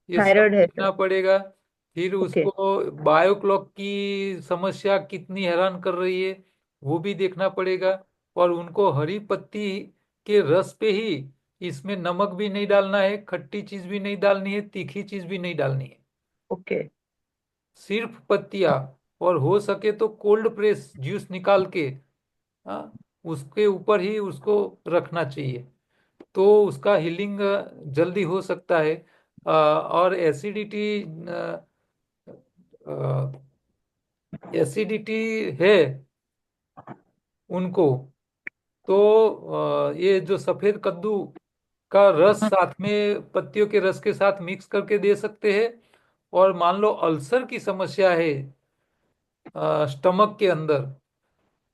ये सब थायराइड है सर। देखना पड़ेगा। फिर ओके। उसको बायोक्लॉक की समस्या कितनी हैरान कर रही है, वो भी देखना पड़ेगा। और उनको हरी पत्ती के रस पे ही, इसमें नमक भी नहीं डालना है, खट्टी चीज भी नहीं डालनी है, तीखी चीज भी नहीं डालनी है, ओके। सिर्फ पत्तियां। और हो सके तो कोल्ड प्रेस जूस निकाल के, हाँ, उसके ऊपर ही उसको रखना चाहिए, तो उसका हीलिंग जल्दी हो सकता है। और एसिडिटी है उनको, तो ये जो सफेद कद्दू का रस साथ में पत्तियों के रस के साथ मिक्स करके दे सकते हैं। और मान लो अल्सर की समस्या है स्टमक के अंदर,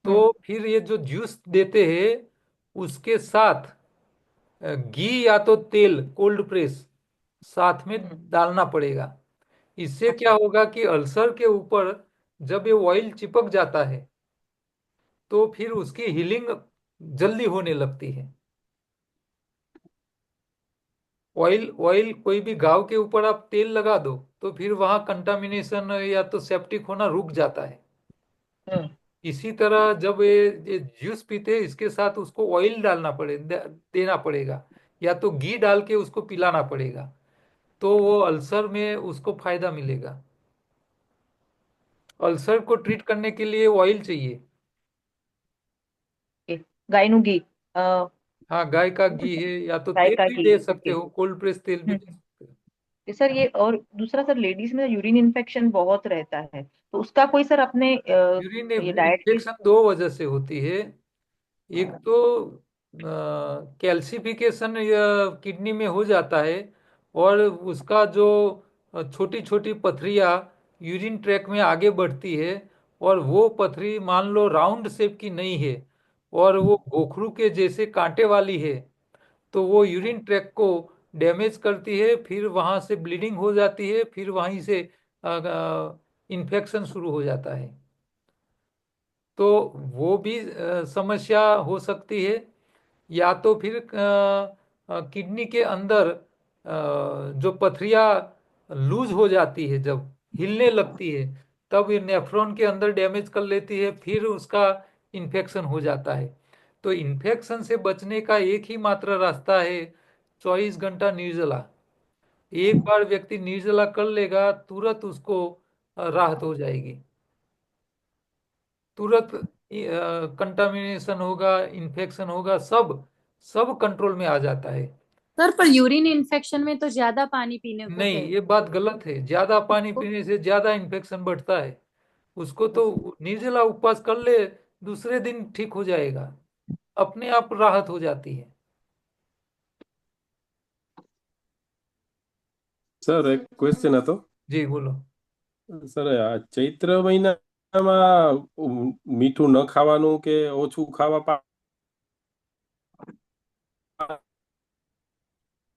तो फिर ये जो जूस देते हैं उसके साथ घी या तो तेल कोल्ड प्रेस साथ में डालना पड़ेगा। इससे क्या अच्छा। होगा कि अल्सर के ऊपर जब ये ऑयल चिपक जाता है तो फिर उसकी हीलिंग जल्दी होने लगती है। ऑयल ऑयल कोई भी घाव के ऊपर आप तेल लगा दो तो फिर वहां कंटामिनेशन या तो सेप्टिक होना रुक जाता है। हम्म। इसी तरह जब ये जूस पीते हैं, इसके साथ उसको ऑयल डालना देना पड़ेगा, या तो घी डाल के उसको पिलाना पड़ेगा, तो वो अल्सर में उसको फायदा मिलेगा। अल्सर को ट्रीट करने के लिए ऑयल चाहिए। ओके। गायनु घी। हाँ, गाय का घी है, या तो गाय तेल का भी घी। दे सकते ओके। हो, कोल्ड प्रेस तेल भी दे सकते हो। सर ये, और दूसरा सर, लेडीज में यूरिन इन्फेक्शन बहुत रहता है, तो उसका कोई सर अपने यूरिन ये डाइट की? इन्फेक्शन दो वजह से होती है। एक तो कैल्सिफिकेशन किडनी में हो जाता है, और उसका जो छोटी छोटी पथरियाँ यूरिन ट्रैक में आगे बढ़ती है, और वो पथरी मान लो राउंड शेप की नहीं है और वो गोखरू के जैसे कांटे वाली है, तो वो यूरिन ट्रैक को डैमेज करती है, फिर वहाँ से ब्लीडिंग हो जाती है, फिर वहीं से इन्फेक्शन शुरू हो जाता है। तो वो भी समस्या हो सकती है। या तो फिर किडनी के अंदर जो पथरियाँ लूज हो जाती है, जब हिलने लगती है, तब ये नेफ्रॉन के अंदर डैमेज कर लेती है, फिर उसका इन्फेक्शन हो जाता है। तो इन्फेक्शन से बचने का एक ही मात्र रास्ता है, 24 घंटा निर्जला। एक बार व्यक्ति निर्जला कर लेगा, तुरंत उसको राहत हो जाएगी, तुरंत कंटामिनेशन होगा, इन्फेक्शन होगा, सब सब कंट्रोल में आ जाता है। सर पर यूरिन इन्फेक्शन में तो ज्यादा पानी पीने को नहीं, ये कहते बात गलत है, ज्यादा पानी हैं। पीने से ज्यादा इन्फेक्शन बढ़ता है। उसको तो निर्जला उपवास कर ले, दूसरे दिन ठीक हो जाएगा, अपने आप राहत हो जाती है। સર એક ક્વેશ્ચન હતો. जी બોलो। સર આ ચૈત્ર મહિનામાં મીઠું ન ખાવાનું કે ઓછું ખાવા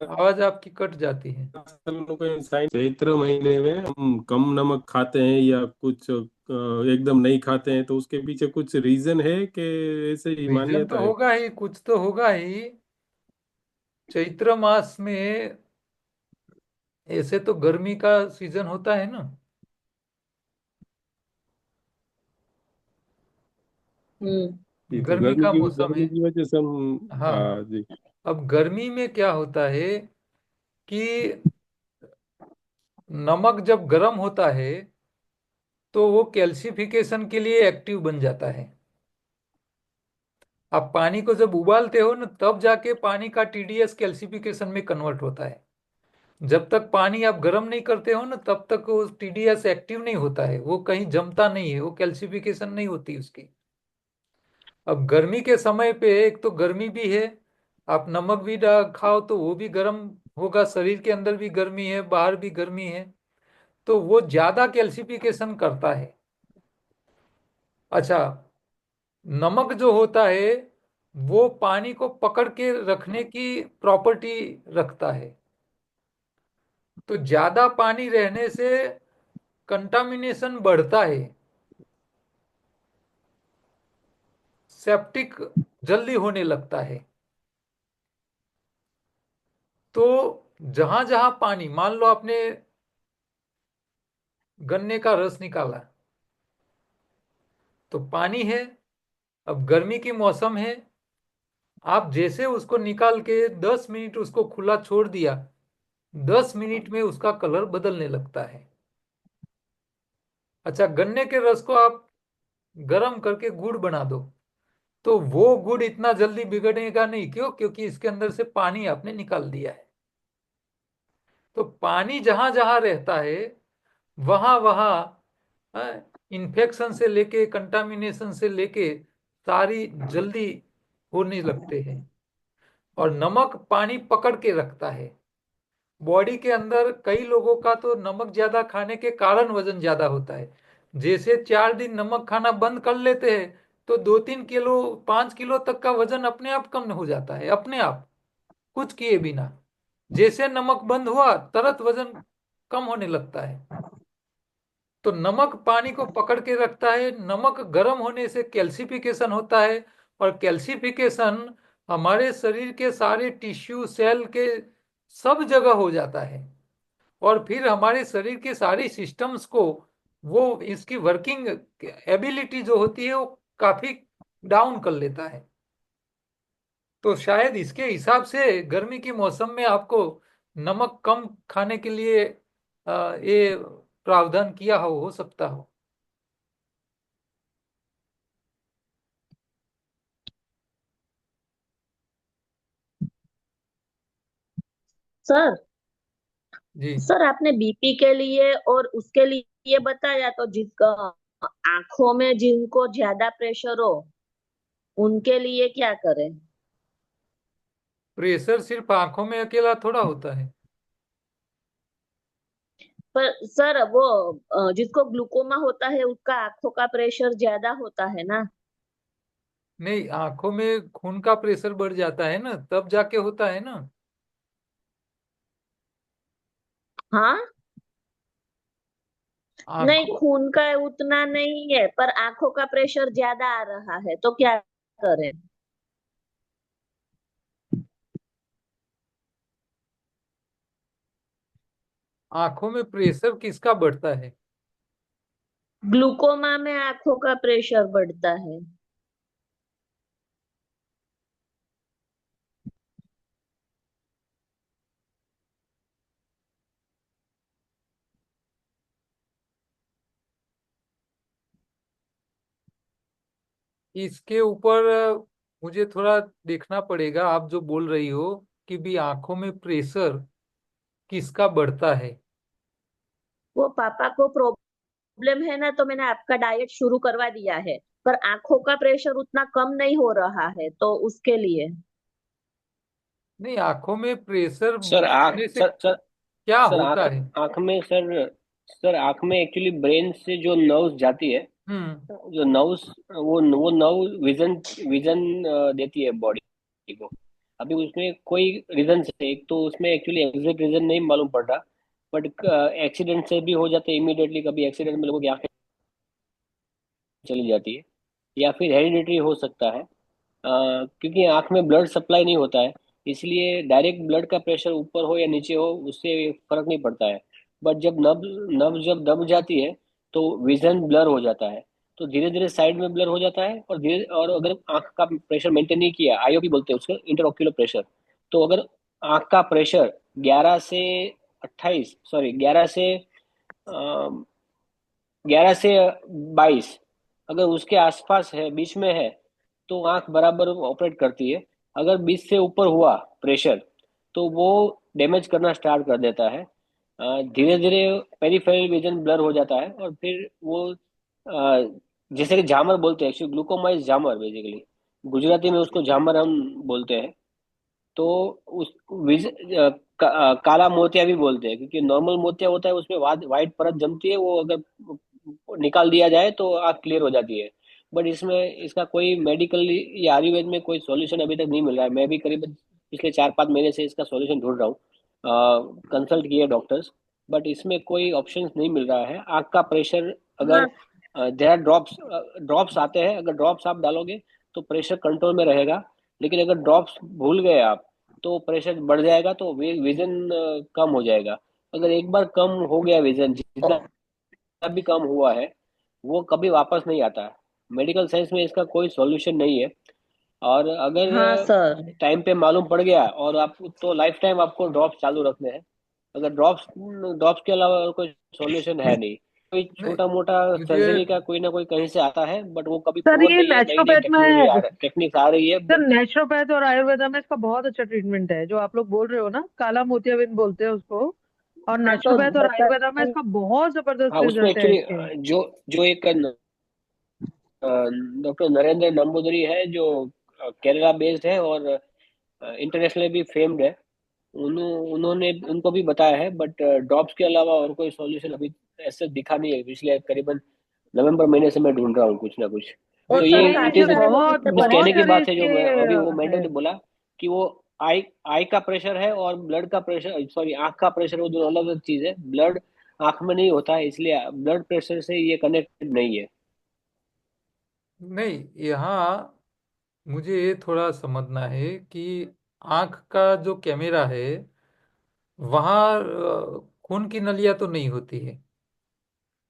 आवाज आपकी कट जाती है। पाછળનું કઈ સાइंस? चैत्र महीने में हम कम नमक खाते हैं या कुछ एकदम नहीं खाते हैं, तो उसके पीछे कुछ रीजन है कि ऐसे ही रीजन तो मान्यता है? होगा ही, कुछ तो होगा ही। चैत्र मास में ऐसे तो गर्मी का सीजन होता है ना, जी, तो गर्मी का मौसम है। गर्मी की वजह से हम हाँ, जी. अब गर्मी में क्या होता है कि नमक जब गर्म होता है तो वो कैल्सिफिकेशन के लिए एक्टिव बन जाता है। आप पानी को जब उबालते हो ना, तब जाके पानी का टीडीएस कैल्सिफिकेशन में कन्वर्ट होता है। जब तक पानी आप गर्म नहीं करते हो ना, तब तक वो टीडीएस एक्टिव नहीं होता है, वो कहीं जमता नहीं है, वो कैल्सिफिकेशन नहीं होती उसकी। अब गर्मी के समय पे एक तो गर्मी भी है, आप नमक भी खाओ तो वो भी गर्म होगा, शरीर के अंदर भी गर्मी है, बाहर भी गर्मी है, तो वो ज्यादा कैल्सिफिकेशन करता है। अच्छा, नमक जो होता है वो पानी को पकड़ के रखने की प्रॉपर्टी रखता है। तो ज्यादा पानी रहने से कंटामिनेशन बढ़ता है, सेप्टिक जल्दी होने लगता है। तो जहां जहां पानी, मान लो आपने गन्ने का रस निकाला, तो पानी है, अब गर्मी की मौसम है, आप जैसे उसको निकाल के 10 मिनट उसको खुला छोड़ दिया, 10 मिनट में उसका कलर बदलने लगता है। अच्छा, गन्ने के रस को आप गर्म करके गुड़ बना दो, तो वो गुड़ इतना जल्दी बिगड़ेगा नहीं। क्यों? क्योंकि इसके अंदर से पानी आपने निकाल दिया है। तो पानी जहां जहां रहता है वहां वहां इन्फेक्शन से लेके, कंटामिनेशन से लेके सारी जल्दी होने लगते हैं। और नमक पानी पकड़ के रखता है बॉडी के अंदर। कई लोगों का तो नमक ज्यादा खाने के कारण वजन ज्यादा होता है। जैसे 4 दिन नमक खाना बंद कर लेते हैं तो 2-3 किलो, 5 किलो तक का वजन अपने आप कम हो जाता है, अपने आप, कुछ किए बिना। जैसे नमक बंद हुआ तुरंत वजन कम होने लगता है। तो नमक पानी को पकड़ के रखता है। नमक गर्म होने से कैल्सिफिकेशन होता है, और कैल्सिफिकेशन हमारे शरीर के सारे टिश्यू सेल के सब जगह हो जाता है। और फिर हमारे शरीर के सारी सिस्टम्स को वो इसकी वर्किंग एबिलिटी जो होती है वो काफी डाउन कर लेता है। तो शायद इसके हिसाब से गर्मी के मौसम में आपको नमक कम खाने के लिए ये प्रावधान किया हो सकता हो। सर जी। सर आपने बीपी के लिए और उसके लिए बताया, तो जिसका आंखों में जिनको ज्यादा प्रेशर हो उनके लिए क्या करें? प्रेशर सिर्फ आंखों में अकेला थोड़ा होता है। पर सर वो जिसको ग्लूकोमा होता है उसका आंखों का प्रेशर ज्यादा होता है ना? नहीं, आंखों में खून का प्रेशर बढ़ जाता है ना, तब जाके होता है ना। हाँ, नहीं आंखों खून का उतना नहीं है, पर आंखों का प्रेशर ज्यादा आ रहा है तो क्या करें? आंखों में प्रेशर किसका बढ़ता है? ग्लूकोमा में आंखों का प्रेशर बढ़ता है। इसके ऊपर मुझे थोड़ा देखना पड़ेगा। आप जो बोल रही हो कि भी आंखों में प्रेशर किसका बढ़ता है। वो पापा को प्रॉब्लम है ना, तो मैंने आपका डाइट शुरू करवा दिया है, पर आंखों का प्रेशर उतना कम नहीं हो रहा है, तो उसके लिए। नहीं, आंखों में प्रेशर सर आँख बढ़ने से सर सर क्या सर आँख होता है? आँख में सर आँख में एक्चुअली ब्रेन से जो नर्व्स जाती है, हम्म। जो नर्व्स, वो नर्व विजन विजन देती है बॉडी को। अभी उसमें कोई रीजन से, एक तो उसमें एक्चुअली एग्जैक्ट रीजन नहीं मालूम पड़ रहा, बट एक्सीडेंट से भी हो जाते हैं इमीडिएटली। कभी एक्सीडेंट में लोगों की आंखें चली जाती है, या फिर हेरिडिटरी हो सकता है। क्योंकि आंख में ब्लड सप्लाई नहीं होता है, इसलिए डायरेक्ट ब्लड का प्रेशर ऊपर हो या नीचे हो उससे फर्क नहीं पड़ता है। बट जब नब नब जब दब जाती है तो विजन ब्लर हो जाता है। तो धीरे धीरे साइड में ब्लर हो जाता है, और धीरे, और अगर आंख का प्रेशर मेंटेन नहीं किया, आईओपी बोलते हैं उसको, इंटरऑक्यूलर प्रेशर। तो अगर आंख का प्रेशर 11 से 28, सॉरी 11 से 22, अगर उसके आसपास है, बीच में है, तो आंख बराबर ऑपरेट करती है। अगर 20 से ऊपर हुआ प्रेशर तो वो डैमेज करना स्टार्ट कर देता है। धीरे धीरे पेरिफेरल विजन ब्लर हो जाता है, और फिर वो जैसे कि झामर बोलते हैं, actually glaucoma is झामर basically, Gujarati में उसको झामर हम बोलते हैं। तो उस काला मोतिया भी बोलते हैं, क्योंकि नॉर्मल मोतिया होता है उसमें वाइट परत जमती है, वो अगर निकाल दिया जाए तो आँख क्लियर हो जाती है। बट इसमें इसका कोई मेडिकल या आयुर्वेद में कोई सॉल्यूशन अभी तक नहीं मिल रहा है। मैं भी करीब पिछले 4-5 महीने से इसका सॉल्यूशन ढूंढ रहा हूँ, कंसल्ट किए डॉक्टर्स, बट इसमें कोई ऑप्शन नहीं मिल रहा है। आँख का प्रेशर अगर हाँ देर ड्रॉप्स ड्रॉप्स आते हैं, अगर ड्रॉप्स आप डालोगे तो प्रेशर कंट्रोल में रहेगा। लेकिन अगर ड्रॉप्स भूल गए आप तो प्रेशर बढ़ जाएगा, तो विजन कम हो जाएगा। अगर एक बार कम हो गया विजन, जितना भी कम हुआ है, वो कभी वापस नहीं आता। मेडिकल साइंस में इसका कोई सॉल्यूशन नहीं है। और अगर हाँ सर। टाइम पे मालूम पड़ गया और आप तो लाइफ टाइम आपको ड्रॉप्स चालू रखने हैं। अगर ड्रॉप्स ड्रॉप्स के अलावा और कोई सॉल्यूशन है नहीं। कोई नहीं, छोटा मोटा मुझे सर्जरी का कोई ना कोई कहीं से आता है, बट वो कभी सर प्रूवन ये नहीं है। नई नई नेचुरोपैथ टेक्नोलॉजी में, टेक्निक्स आ रही है, सर बट नेचुरोपैथ और आयुर्वेदा में इसका बहुत अच्छा ट्रीटमेंट है, जो आप लोग बोल रहे हो ना, काला मोतियाबिंद बोलते हैं उसको। और हाँ तो नेचुरोपैथ और बता। आयुर्वेदा में इसका बहुत जबरदस्त हाँ, उसमें रिजल्ट है एक्चुअली इसके। जो जो एक डॉक्टर नरेंद्र नंबूदरी है, जो केरला बेस्ड है और इंटरनेशनली भी फेम्ड है। उन्होंने उनको भी बताया है, बट ड्रॉप्स के अलावा और कोई सॉल्यूशन अभी ऐसे दिखा नहीं है। पिछले करीबन नवंबर महीने से मैं ढूंढ रहा हूँ कुछ ना कुछ। और तो सर ये नहीं इट काफी सर, इज सारे लोगों बहुत से बस बहुत कहने की परेशान। सारे बात है, जो इसके मैं अभी वो मैंने है। तो बोला कि वो आई आई का प्रेशर है और ब्लड का प्रेशर, सॉरी आंख का प्रेशर, वो दोनों अलग अलग चीज है। ब्लड आंख में नहीं होता है, इसलिए ब्लड प्रेशर से ये कनेक्टेड नहीं है। नहीं, यहाँ मुझे ये थोड़ा समझना है कि आंख का जो कैमरा है वहाँ खून की नलियाँ तो नहीं होती है,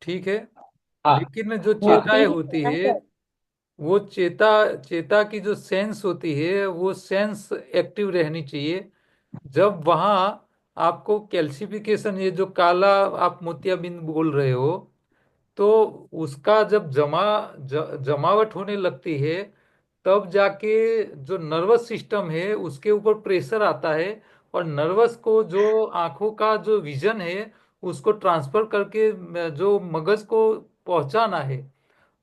ठीक है। हाँ, लेकिन जो होती चेताएं ही होती है ना है, सर। वो चेता चेता की जो सेंस होती है वो सेंस एक्टिव रहनी चाहिए। जब वहाँ आपको कैल्सिफिकेशन, ये जो काला आप मोतियाबिंद बोल रहे हो, तो उसका जब जमावट होने लगती है, तब जाके जो नर्वस सिस्टम है उसके ऊपर प्रेशर आता है, और नर्वस को जो आंखों का जो विजन है उसको ट्रांसफर करके जो मगज को पहुंचाना है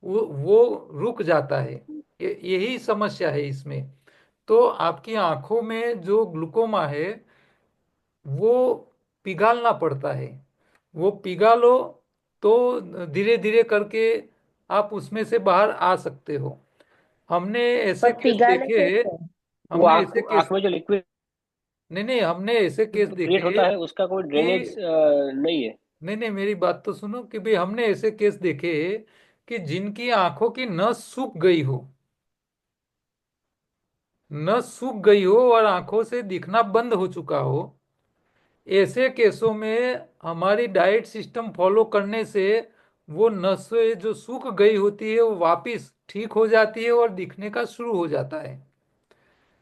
वो रुक जाता है। यही समस्या है इसमें। तो आपकी आंखों में जो ग्लूकोमा है वो पिघालना पड़ता है। वो पिघालो तो धीरे धीरे करके आप उसमें से बाहर आ सकते हो। हमने ऐसे पर केस पिघाले देखे हैं। कैसे? वो हमने आंख ऐसे केस आंख में जो लिक्विड नहीं नहीं, हमने ऐसे केस देखे क्रिएट होता हैं है, उसका कोई ड्रेनेज कि नहीं है। नहीं नहीं, मेरी बात तो सुनो कि भाई हमने ऐसे केस देखे हैं कि जिनकी आंखों की नस सूख गई हो, नस सूख गई हो और आंखों से दिखना बंद हो चुका हो। ऐसे केसों में हमारी डाइट सिस्टम फॉलो करने से वो नसें जो सूख गई होती है वो वापस ठीक हो जाती है और दिखने का शुरू हो जाता है।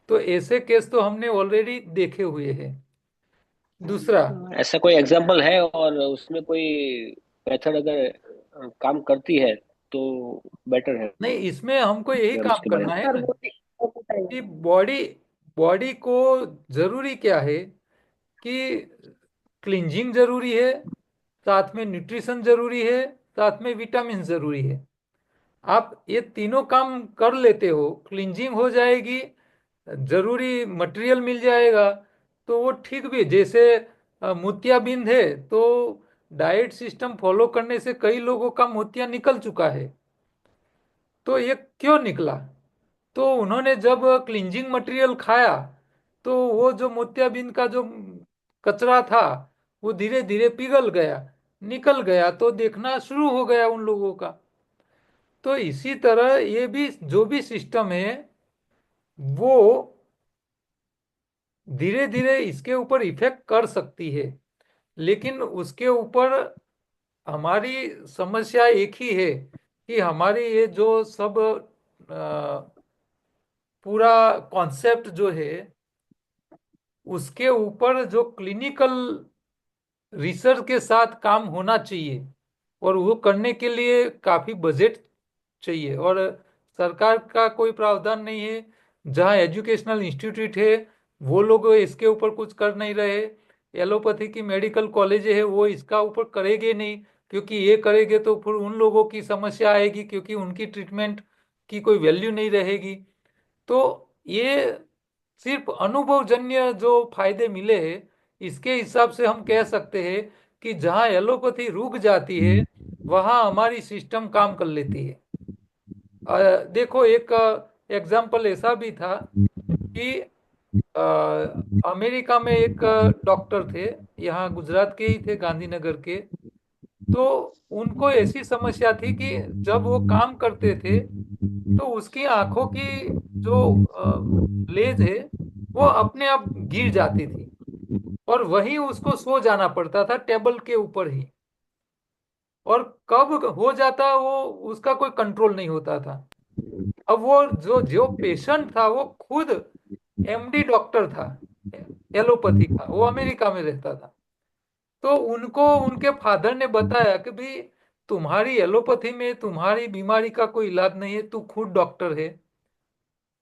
तो ऐसे केस तो हमने ऑलरेडी देखे हुए हैं। दूसरा, ऐसा कोई एग्जाम्पल है और उसमें कोई मेथड अगर काम करती है तो बेटर है। नहीं, इसमें हमको यही मैं काम उसके बारे करना में है सर ना वो बताइए। कि बॉडी बॉडी को जरूरी क्या है कि क्लींजिंग जरूरी है, साथ में न्यूट्रिशन जरूरी है, साथ में विटामिन जरूरी है। आप ये तीनों काम कर लेते हो, क्लींजिंग हो जाएगी, जरूरी मटेरियल मिल जाएगा, तो वो ठीक भी। जैसे मोतियाबिंद है तो डाइट सिस्टम फॉलो करने से कई लोगों का मोतिया निकल चुका है। तो ये क्यों निकला? तो उन्होंने जब क्लींजिंग मटेरियल खाया तो वो जो मोतियाबिंद का जो कचरा था वो धीरे धीरे पिघल गया, निकल गया, तो देखना शुरू हो गया उन लोगों का। तो इसी तरह ये भी जो भी सिस्टम है वो धीरे धीरे इसके ऊपर इफेक्ट कर सकती है। लेकिन उसके ऊपर हमारी समस्या एक ही है कि हमारी ये जो सब पूरा कॉन्सेप्ट जो है उसके ऊपर जो क्लिनिकल रिसर्च के साथ काम होना चाहिए, और वो करने के लिए काफी बजट चाहिए। और सरकार का कोई प्रावधान नहीं है। जहाँ एजुकेशनल इंस्टीट्यूट है वो लोग इसके ऊपर कुछ कर नहीं रहे। एलोपैथी की मेडिकल कॉलेज है वो इसका ऊपर करेंगे नहीं, क्योंकि ये करेंगे तो फिर उन लोगों की समस्या आएगी, क्योंकि उनकी ट्रीटमेंट की कोई वैल्यू नहीं रहेगी। तो ये सिर्फ अनुभवजन्य जो फायदे मिले हैं इसके हिसाब से हम कह सकते हैं कि जहाँ एलोपैथी रुक जाती है वहाँ हमारी सिस्टम काम कर लेती है। देखो एक एग्जाम्पल ऐसा भी था कि अ, अमेरिका में एक डॉक्टर थे, यहाँ गुजरात के ही थे, गांधीनगर के। तो उनको ऐसी समस्या थी कि जब वो काम करते थे तो उसकी आंखों की जो लेंस है वो अपने आप गिर जाती थी और वहीं उसको सो जाना पड़ता था टेबल के ऊपर ही। और कब हो जाता वो उसका कोई कंट्रोल नहीं होता था। अब वो जो जो पेशेंट था वो खुद एमडी डॉक्टर था एलोपैथी का, वो अमेरिका में रहता था। तो उनको उनके फादर ने बताया कि भाई तुम्हारी एलोपैथी में तुम्हारी बीमारी का कोई इलाज नहीं है, तू खुद डॉक्टर है।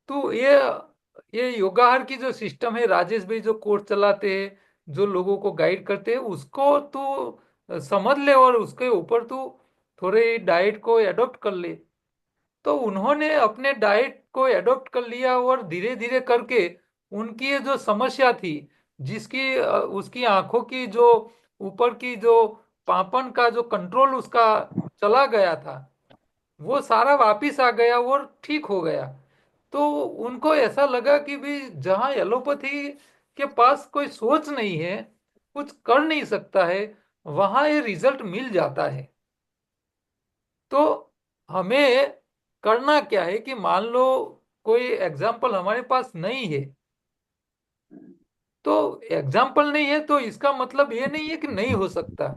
तो ये योगाहार की जो सिस्टम है, राजेश भाई जो कोर्स चलाते हैं, जो लोगों को गाइड करते हैं, उसको तू समझ ले और उसके ऊपर तू थोड़े डाइट को एडॉप्ट कर ले। तो उन्होंने अपने डाइट को एडॉप्ट कर लिया और धीरे धीरे करके उनकी ये जो समस्या थी, जिसकी उसकी आंखों की जो ऊपर की जो पापन का जो कंट्रोल उसका चला गया था, वो सारा वापिस आ गया और ठीक हो गया। तो उनको ऐसा लगा कि भाई जहाँ एलोपैथी के पास कोई सोच नहीं है, कुछ कर नहीं सकता है, वहाँ ये रिजल्ट मिल जाता है। तो हमें करना क्या है कि मान लो कोई एग्जाम्पल हमारे पास नहीं है, तो एग्जाम्पल नहीं है तो इसका मतलब ये नहीं है कि नहीं हो सकता,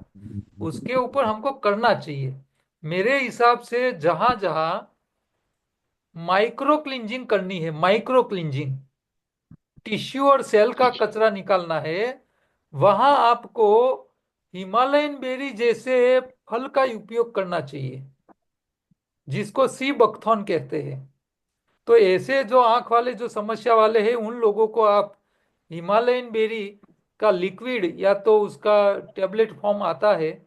उसके ऊपर हमको करना चाहिए। मेरे हिसाब से जहां जहां माइक्रो क्लिंजिंग करनी है, माइक्रो क्लिंजिंग टिश्यू और सेल का कचरा निकालना है, वहां आपको हिमालयन बेरी जैसे फल का उपयोग करना चाहिए, जिसको सी बकथॉर्न कहते हैं। तो ऐसे जो आंख वाले जो समस्या वाले हैं उन लोगों को आप हिमालयन बेरी का लिक्विड या तो उसका टेबलेट फॉर्म आता है,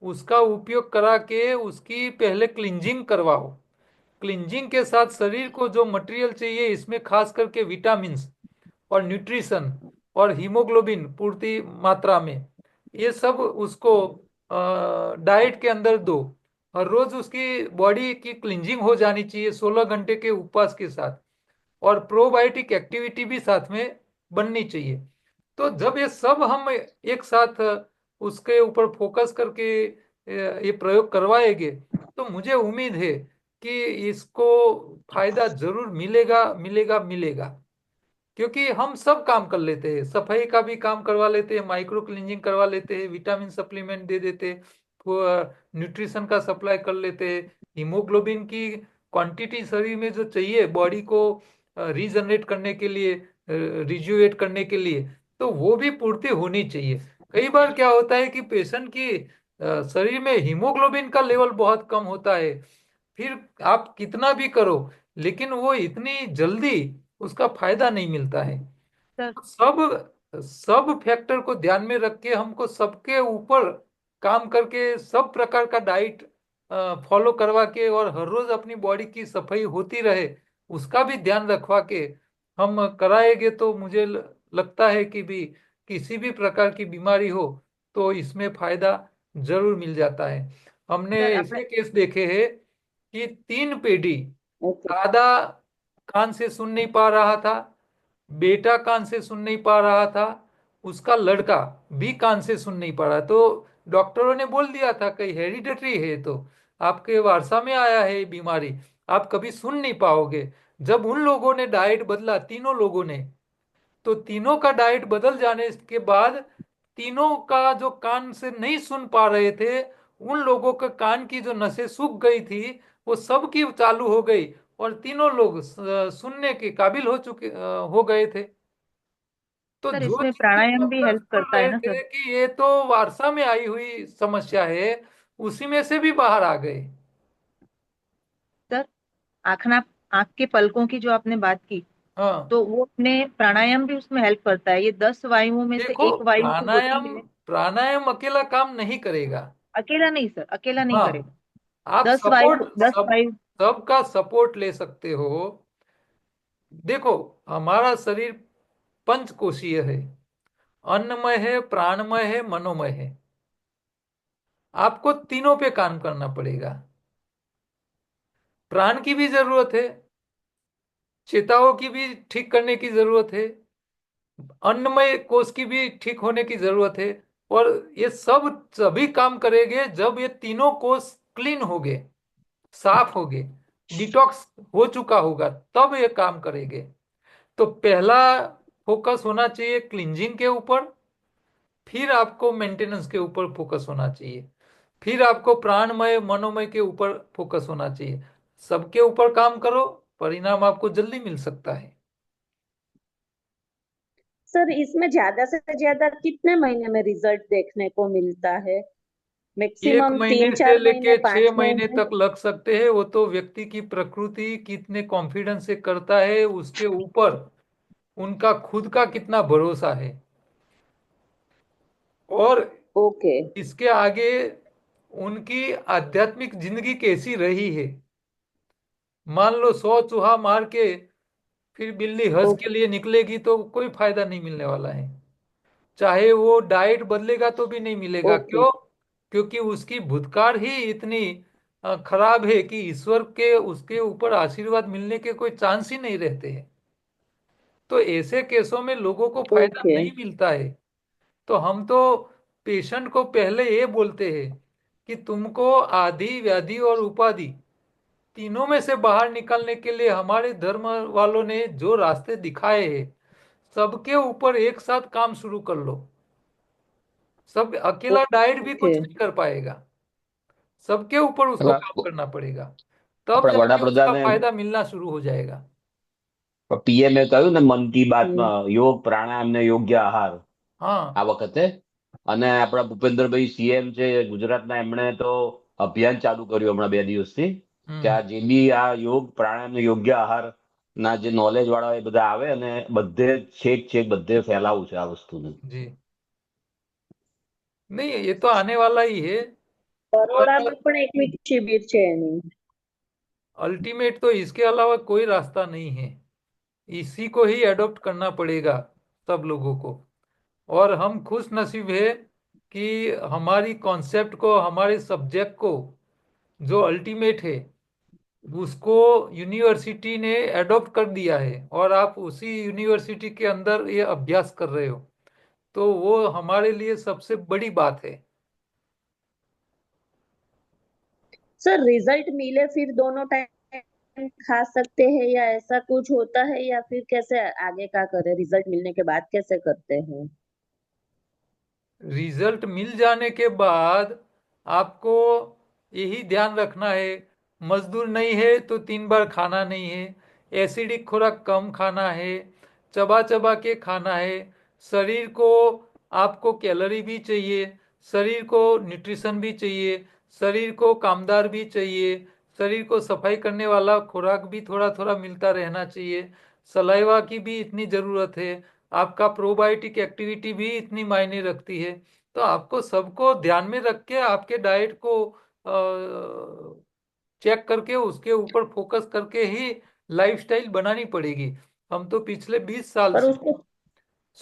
उसका उपयोग करा के उसकी पहले क्लिंजिंग करवाओ। क्लिंजिंग के साथ शरीर को जो मटेरियल चाहिए, इसमें खास करके विटामिन्स और न्यूट्रिशन और हीमोग्लोबिन पूर्ति मात्रा में, ये सब उसको डाइट के अंदर दो। हर रोज उसकी बॉडी की क्लिंजिंग हो जानी चाहिए 16 घंटे के उपवास के साथ, और प्रोबायोटिक एक्टिविटी भी साथ में बननी चाहिए। तो जब ये सब हम एक साथ उसके ऊपर फोकस करके ये प्रयोग करवाएंगे, तो मुझे उम्मीद है कि इसको फायदा जरूर मिलेगा मिलेगा मिलेगा। क्योंकि हम सब काम कर लेते हैं, सफाई का भी काम करवा लेते हैं, माइक्रो क्लीनिंग करवा लेते हैं, विटामिन सप्लीमेंट दे देते हैं, न्यूट्रिशन का सप्लाई कर लेते हैं, हीमोग्लोबिन की क्वांटिटी शरीर में जो चाहिए बॉडी को रीजनरेट करने के लिए, रिजुएट करने के लिए, तो वो भी पूर्ति होनी चाहिए। कई बार क्या होता है कि पेशेंट की शरीर में हीमोग्लोबिन का लेवल बहुत कम होता है, फिर आप कितना भी करो लेकिन वो इतनी जल्दी उसका फायदा नहीं मिलता है। सर सब सब फैक्टर को ध्यान में रख के हमको सबके ऊपर काम करके सब प्रकार का डाइट फॉलो करवा के और हर रोज अपनी बॉडी की सफाई होती रहे, उसका भी ध्यान रखवा के हम कराएंगे, तो मुझे लगता है कि भी किसी भी प्रकार की बीमारी हो तो इसमें फायदा जरूर मिल जाता है। हमने सर ऐसे केस देखे हैं कि 3 पीढ़ी, ओके। दादा कान से सुन नहीं पा रहा था, बेटा कान से सुन नहीं पा रहा था, उसका लड़का भी कान से सुन नहीं पा रहा। तो डॉक्टरों ने बोल दिया था कि हेरिडेटरी है, तो आपके वारसा में आया है ये बीमारी, आप कभी सुन नहीं पाओगे। जब उन लोगों ने डाइट बदला, तीनों लोगों ने, तो तीनों का डाइट बदल जाने के बाद तीनों का जो कान से नहीं सुन पा रहे थे, उन लोगों के कान की जो नसें सूख गई थी वो सब की चालू हो गई और तीनों लोग सुनने के काबिल हो गए थे। तो सर जो इसमें जिनके प्राणायाम भी डॉक्टर हेल्प सुन करता है रहे ना सर। थे कि ये तो वारसा में आई हुई समस्या है, उसी में से भी बाहर आ गए। सर आखना आंख के पलकों की जो आपने बात की, हाँ, तो वो अपने प्राणायाम भी उसमें हेल्प करता है। ये 10 वायुओं में से देखो एक वायु जो होती प्राणायाम है, प्राणायाम अकेला काम नहीं करेगा। अकेला नहीं सर, अकेला नहीं हाँ, करेगा। आप 10 वायु, सपोर्ट 10 वायु। सबका सपोर्ट ले सकते हो। देखो हमारा शरीर पंचकोशीय है, अन्नमय है, प्राणमय है, मनोमय है। आपको तीनों पे काम करना पड़ेगा। प्राण की भी जरूरत है, चेताओं की भी ठीक करने की जरूरत है, अन्नमय कोश की भी ठीक होने की जरूरत है। और ये सब सभी काम करेंगे जब ये तीनों कोश क्लीन हो गए, साफ हो गए, डिटॉक्स हो चुका होगा, तब ये काम करेंगे। तो पहला फोकस होना चाहिए क्लींजिंग के ऊपर, फिर आपको मेंटेनेंस के ऊपर फोकस होना चाहिए, फिर आपको प्राणमय मनोमय के ऊपर फोकस होना चाहिए। सबके ऊपर काम करो, परिणाम आपको जल्दी मिल सकता है। सर इसमें ज्यादा से ज्यादा कितने महीने में रिजल्ट देखने को मिलता है? 1 मैक्सिमम महीने तीन से चार महीने लेके 6 महीने 5 महीने? तक लग सकते हैं। वो तो व्यक्ति की प्रकृति कितने कॉन्फिडेंस से करता है, उसके ऊपर उनका खुद का कितना भरोसा है। और ओके। इसके आगे उनकी आध्यात्मिक जिंदगी कैसी रही है। मान लो 100 चूहा मार के फिर बिल्ली हज के लिए निकलेगी तो कोई फायदा नहीं मिलने वाला है। चाहे वो डाइट बदलेगा तो भी नहीं मिलेगा। ओके। क्यों? क्योंकि उसकी भूतकाल ही इतनी खराब है कि ईश्वर के उसके ऊपर आशीर्वाद मिलने के कोई चांस ही नहीं रहते हैं। तो ऐसे केसों में लोगों को फायदा ओके। नहीं मिलता है। तो हम तो पेशेंट को पहले ये बोलते हैं कि तुमको आदि व्याधि और उपाधि तीनों में से बाहर निकलने के लिए हमारे धर्म वालों ने जो रास्ते दिखाए हैं, सबके ऊपर एक साथ काम शुरू कर लो। सब अकेला डाइट भी ओके। कुछ नहीं कर पाएगा, सबके ऊपर उसको काम એટલે करना पड़ेगा, तब આપણા जाके उसका વડાપ્રધાને फायदा मिलना शुरू हो जाएगा। પીએમએ કહ્યું ને મન કી हम्म। બાતમાં યોગ પ્રાણાયામ ને યોગ્ય આહાર हाँ। આ વખતે, અને આપણા ભૂપેન્દ્રભાઈ સીએમ છે ગુજરાતના, એમણે તો અભિયાન ચાલુ કર્યું હમણાં 2 દિવસથી કે हम्म। આ જે બી આ યોગ પ્રાણાયામ ને યોગ્ય આહાર ના જે નોલેજ વાળા એ બધા આવે અને બધે છેક છેક બધે ફેલાવું છે આ વસ્તુને. जी। नहीं, ये तो आने वाला ही है। બરોડામાં और પણ એક વીક શિબિર છે એની। अल्टीमेट तो इसके अलावा कोई रास्ता नहीं है। इसी को ही एडॉप्ट करना पड़ेगा सब लोगों को। और हम खुश नसीब है कि हमारी कॉन्सेप्ट को, हमारे सब्जेक्ट को जो अल्टीमेट है, उसको यूनिवर्सिटी ने एडॉप्ट कर दिया है और आप उसी यूनिवर्सिटी के अंदर ये अभ्यास कर रहे हो। तो वो हमारे लिए सबसे बड़ी बात है। सर रिजल्ट मिले फिर दोनों टाइम खा सकते हैं या ऐसा कुछ होता है, या फिर कैसे आगे का करें? रिजल्ट मिलने के बाद कैसे करते हैं? रिजल्ट मिल जाने के बाद आपको यही ध्यान रखना है, मजदूर नहीं है तो 3 बार खाना नहीं है, एसिडिक खुराक कम खाना है, चबा चबा के खाना है। शरीर को आपको कैलोरी भी चाहिए, शरीर को न्यूट्रिशन भी चाहिए, शरीर को कामदार भी चाहिए, शरीर को सफाई करने वाला खुराक भी थोड़ा थोड़ा मिलता रहना चाहिए। सलाइवा की भी इतनी ज़रूरत है, आपका प्रोबायोटिक एक्टिविटी भी इतनी मायने रखती है। तो आपको सबको ध्यान में रख के आपके डाइट को चेक करके उसके ऊपर फोकस करके ही लाइफस्टाइल बनानी पड़ेगी। हम तो पिछले 20 साल पर से उसको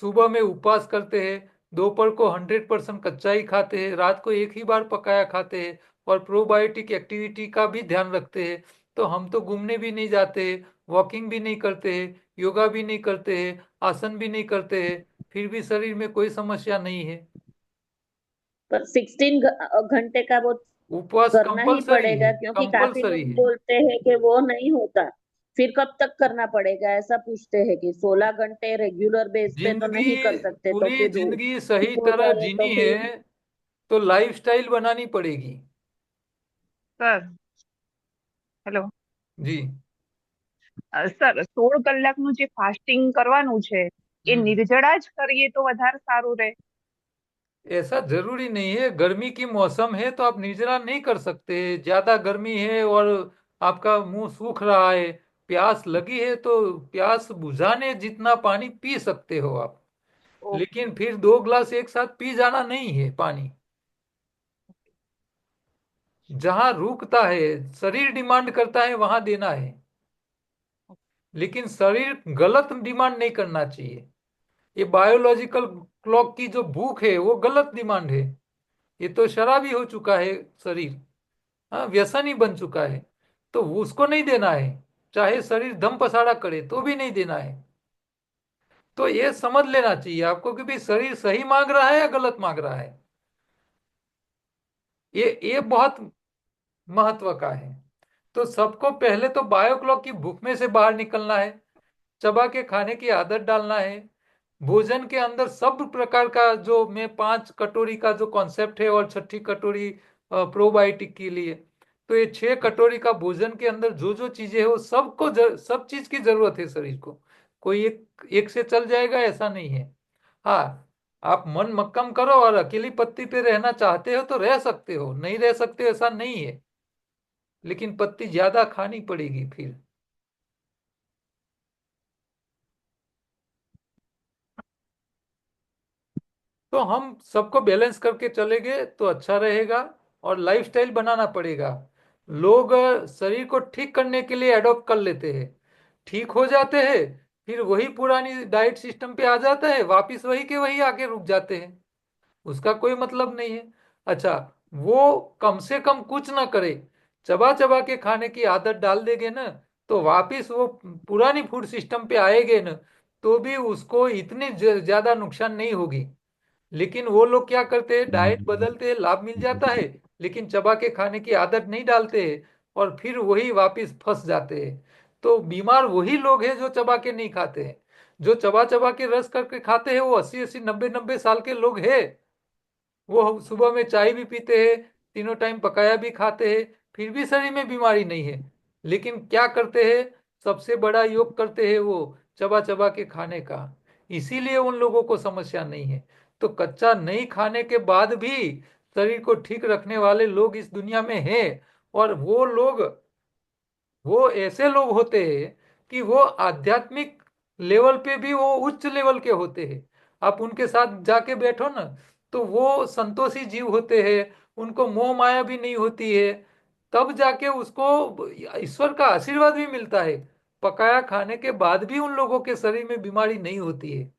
सुबह में उपवास करते हैं, दोपहर को 100% कच्चा ही खाते हैं, रात को एक ही बार पकाया खाते हैं, और प्रोबायोटिक एक्टिविटी का भी ध्यान रखते हैं। तो हम तो घूमने भी नहीं जाते हैं, वॉकिंग भी नहीं करते हैं, योगा भी नहीं करते हैं, आसन भी नहीं करते हैं, फिर भी शरीर में कोई समस्या नहीं है। पर 16 घंटे का वो उपवास करना ही कंपलसरी है, पड़ेगा, क्योंकि काफी कंपलसरी लोग है। बोलते हैं कि वो नहीं होता। फिर कब तक करना पड़ेगा ऐसा पूछते हैं कि 16 घंटे रेगुलर बेस पे तो जिंदगी, नहीं कर सकते, तो पूरी फिर जिंदगी सही हो तरह जाए तो जीनी फिर? है तो लाइफस्टाइल बनानी पड़ेगी। સર હેલો जी। સર 16 કલાકનું જે ફાસ્ટિંગ કરવાનું છે એ નિર્જળા જ કરીએ તો વધારે સારું રહે? ऐसा जरूरी नहीं है, गर्मी की मौसम है तो आप निर्जला नहीं कर सकते। ज्यादा गर्मी है और आपका मुंह सूख रहा है, प्यास लगी है, तो प्यास बुझाने जितना पानी पी सकते हो आप। लेकिन फिर 2 ग्लास एक साथ पी जाना नहीं है पानी। जहां रुकता है, शरीर डिमांड करता है वहां देना है, लेकिन शरीर गलत डिमांड नहीं करना चाहिए। ये बायोलॉजिकल क्लॉक की जो भूख है वो गलत डिमांड है। ये तो शराबी हो चुका है शरीर, हाँ, व्यसनी बन चुका है, तो उसको नहीं देना है। चाहे शरीर दम पसाड़ा करे तो भी नहीं देना है। तो ये समझ लेना चाहिए आपको कि भाई शरीर सही मांग रहा है या गलत मांग रहा है। ये बहुत महत्व का है। तो सबको पहले तो बायो क्लॉक की भूख में से बाहर निकलना है, चबा के खाने की आदत डालना है। भोजन के अंदर सब प्रकार का जो मैं 5 कटोरी का जो कॉन्सेप्ट है और छठी कटोरी प्रोबायोटिक के लिए, तो ये 6 कटोरी का भोजन के अंदर जो जो चीजें है वो सब चीज की जरूरत है शरीर को। कोई एक से चल जाएगा ऐसा नहीं है। हाँ, आप मन मक्कम करो और अकेली पत्ती पे रहना चाहते हो तो रह सकते हो, नहीं रह सकते ऐसा नहीं है, लेकिन पत्ती ज्यादा खानी पड़ेगी फिर। तो हम सबको बैलेंस करके चलेंगे तो अच्छा रहेगा। और लाइफस्टाइल बनाना पड़ेगा। लोग शरीर को ठीक करने के लिए एडॉप्ट कर लेते हैं, ठीक हो जाते हैं, फिर वही पुरानी डाइट सिस्टम पे आ जाता है, वापिस वही के वही आके रुक जाते हैं। उसका कोई मतलब नहीं है। अच्छा, वो कम से कम कुछ ना करे, चबा चबा के खाने की आदत डाल देंगे ना, तो वापिस वो पुरानी फूड सिस्टम पे आएंगे ना, तो भी उसको इतनी ज्यादा नुकसान नहीं होगी। लेकिन वो लोग क्या करते हैं, डाइट बदलते हैं, लाभ मिल जाता है, लेकिन चबा के खाने की आदत नहीं डालते हैं, और फिर वही वापिस फंस जाते हैं। तो बीमार वही लोग हैं जो चबा के नहीं खाते हैं। जो चबा चबा के रस करके खाते हैं वो 80-80 90-90 साल के लोग हैं। वो सुबह में चाय भी पीते हैं, तीनों टाइम पकाया भी खाते हैं, फिर भी शरीर में बीमारी नहीं है। लेकिन क्या करते हैं, सबसे बड़ा योग करते हैं वो चबा चबा के खाने का। इसीलिए उन लोगों को समस्या नहीं है। तो कच्चा नहीं खाने के बाद भी शरीर को ठीक रखने वाले लोग इस दुनिया में हैं। और वो ऐसे लोग होते हैं कि वो आध्यात्मिक लेवल पे भी वो उच्च लेवल के होते हैं। आप उनके साथ जाके बैठो ना, तो वो संतोषी जीव होते हैं, उनको मोह माया भी नहीं होती है। तब जाके उसको ईश्वर का आशीर्वाद भी मिलता है। पकाया खाने के बाद भी उन लोगों के शरीर में बीमारी नहीं होती है।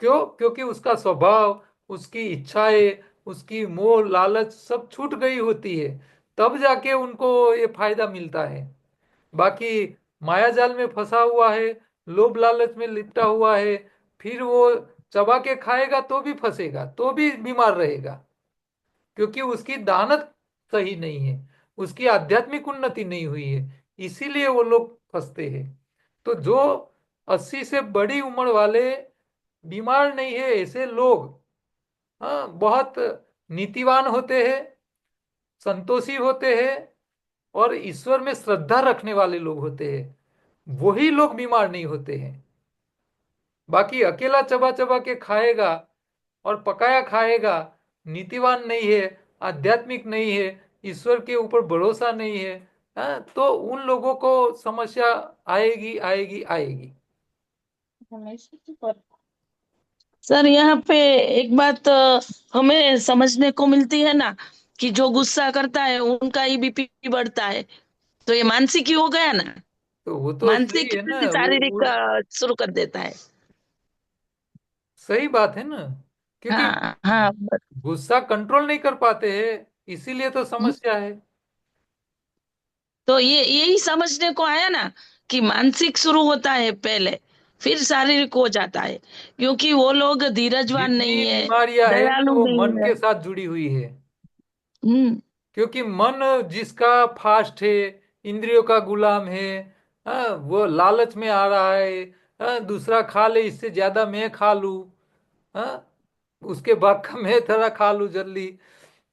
क्यों? क्योंकि उसका स्वभाव, उसकी इच्छाएं, उसकी मोह लालच सब छूट गई होती है। तब जाके उनको ये फायदा मिलता है। बाकी माया जाल में फंसा हुआ है, लोभ लालच में लिपटा हुआ है, फिर वो चबा के खाएगा तो भी फंसेगा, तो भी बीमार रहेगा। क्योंकि उसकी दानत सही नहीं है, उसकी आध्यात्मिक उन्नति नहीं हुई है, इसीलिए वो लोग फंसते हैं। तो जो 80 से बड़ी उम्र वाले बीमार नहीं है ऐसे लोग, हाँ, बहुत नीतिवान होते हैं, संतोषी होते हैं, और ईश्वर में श्रद्धा रखने वाले लोग होते हैं, वही लोग बीमार नहीं होते हैं। बाकी अकेला चबा चबा के खाएगा और पकाया खाएगा, नीतिवान नहीं है, आध्यात्मिक नहीं है, ईश्वर के ऊपर भरोसा नहीं है, हाँ, तो उन लोगों को समस्या आएगी आएगी आएगी। सर यहाँ पे एक बात हमें समझने को मिलती है ना, कि जो गुस्सा करता है उनका ही बीपी बढ़ता है। तो ये मानसिक ही हो गया ना, तो वो तो सही मानसिक है ना, ही शारीरिक शुरू कर देता है। सही बात है ना, क्योंकि हाँ हाँ। गुस्सा कंट्रोल नहीं कर पाते हैं, इसीलिए तो समस्या है। तो ये यही समझने को आया ना, कि मानसिक शुरू होता है पहले, फिर शारीरिक हो जाता है। क्योंकि वो लोग धीरजवान जितनी नहीं है, बीमारियां है ना दयालु वो नहीं मन है। के साथ जुड़ी हुई है। हम्म। क्योंकि मन जिसका फास्ट है, इंद्रियों का गुलाम है, हाँ, वो लालच में आ रहा है, हाँ, दूसरा खा ले इससे ज्यादा मैं खा लूं, हाँ, उसके बाद का मैं थोड़ा खा लूं जल्दी।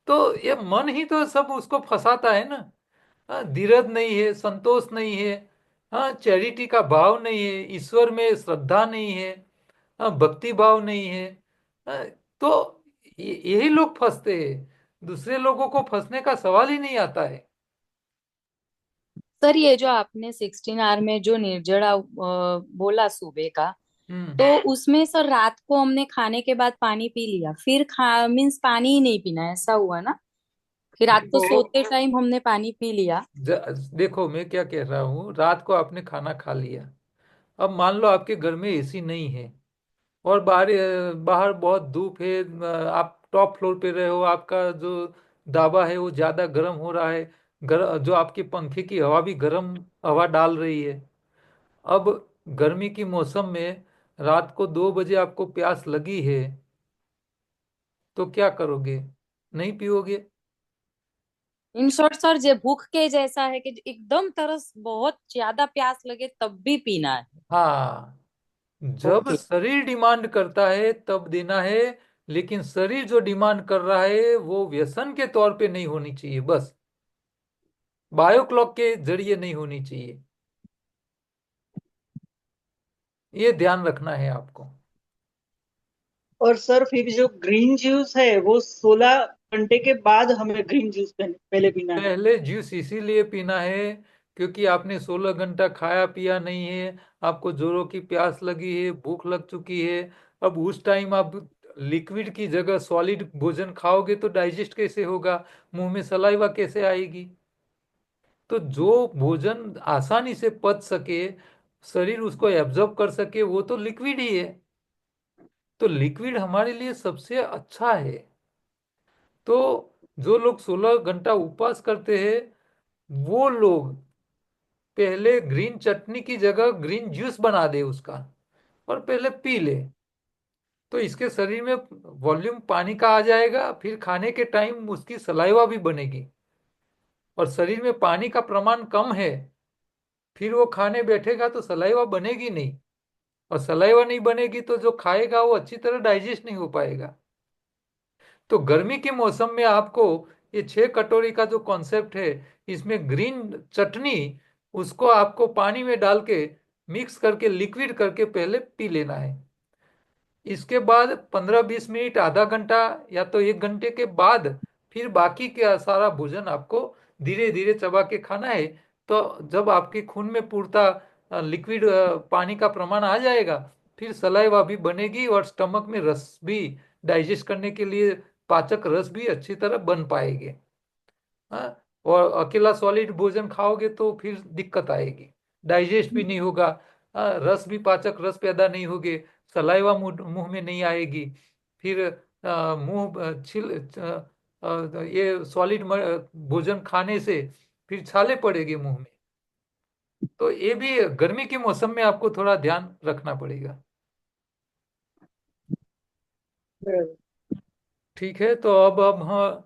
तो ये मन ही तो सब उसको फंसाता है ना। हाँ, धीरज नहीं है, संतोष नहीं है, हाँ, चैरिटी का भाव नहीं है, ईश्वर में श्रद्धा नहीं है, हाँ, भक्ति भाव नहीं है, हाँ, तो यही लोग फंसते हैं। दूसरे लोगों को फंसने का सवाल ही नहीं आता है। सर, ये जो आपने 16 आवर में जो निर्जला बोला सुबह का, तो उसमें सर रात को हमने खाने के बाद पानी पी लिया, फिर खा मीन्स पानी ही नहीं पीना, ऐसा हुआ ना? फिर रात को देखो, सोते टाइम हमने पानी पी लिया। देखो मैं क्या कह रहा हूँ, रात को आपने खाना खा लिया, अब मान लो आपके घर में एसी नहीं है और बाहर बाहर बहुत धूप है, आप टॉप फ्लोर पे रहे हो, आपका जो दाबा है वो ज़्यादा गर्म हो रहा है, जो आपके पंखे की हवा भी गर्म हवा डाल रही है। अब गर्मी की मौसम में रात को 2 बजे आपको प्यास लगी है, तो क्या करोगे? नहीं पियोगे। इन शॉर्ट सर, जे भूख के जैसा है कि एकदम तरस बहुत ज्यादा प्यास लगे तब भी पीना है। हाँ, जब ओके। शरीर डिमांड करता है तब देना है, लेकिन शरीर जो डिमांड कर रहा है वो व्यसन के तौर पे नहीं होनी चाहिए, बस बायो क्लॉक के जरिए नहीं होनी चाहिए। ये ध्यान रखना है आपको। और सर फिर जो ग्रीन जूस है वो 16 घंटे के बाद हमें ग्रीन जूस पहले पीना है। पहले जूस इसीलिए पीना है क्योंकि आपने 16 घंटा खाया पिया नहीं है, आपको जोरों की प्यास लगी है, भूख लग चुकी है। अब उस टाइम आप लिक्विड की जगह सॉलिड भोजन खाओगे तो डाइजेस्ट कैसे होगा, मुंह में सलाइवा कैसे आएगी? तो जो भोजन आसानी से पच सके, शरीर उसको एब्जॉर्ब कर सके, वो तो लिक्विड ही है। तो लिक्विड हमारे लिए सबसे अच्छा है। तो जो लोग 16 घंटा उपवास करते हैं वो लोग पहले ग्रीन चटनी की जगह ग्रीन जूस बना दे उसका, और पहले पी ले। तो इसके शरीर में वॉल्यूम पानी का आ जाएगा, फिर खाने के टाइम उसकी सलाइवा भी बनेगी। और शरीर में पानी का प्रमाण कम है, फिर वो खाने बैठेगा तो सलाइवा बनेगी नहीं, और सलाइवा नहीं बनेगी तो जो खाएगा वो अच्छी तरह डाइजेस्ट नहीं हो पाएगा। तो गर्मी के मौसम में आपको ये 6 कटोरी का जो कॉन्सेप्ट है, इसमें ग्रीन चटनी उसको आपको पानी में डाल के मिक्स करके लिक्विड करके पहले पी लेना है। इसके बाद 15-20 मिनट, आधा घंटा या तो 1 घंटे के बाद फिर बाकी का सारा भोजन आपको धीरे धीरे चबा के खाना है। तो जब आपके खून में पूर्णतः लिक्विड पानी का प्रमाण आ जाएगा, फिर सलाइवा भी बनेगी और स्टमक में रस भी, डाइजेस्ट करने के लिए पाचक रस भी अच्छी तरह बन पाएंगे। हाँ, और अकेला सॉलिड भोजन खाओगे तो फिर दिक्कत आएगी, डाइजेस्ट भी नहीं होगा। रस भी, पाचक रस पैदा नहीं होगे, सलाइवा मुंह में नहीं आएगी। फिर मुंह छिल ये सॉलिड भोजन खाने से फिर छाले पड़ेगी मुंह में। तो ये भी गर्मी के मौसम में आपको थोड़ा ध्यान रखना पड़ेगा। ठीक है, तो अब हम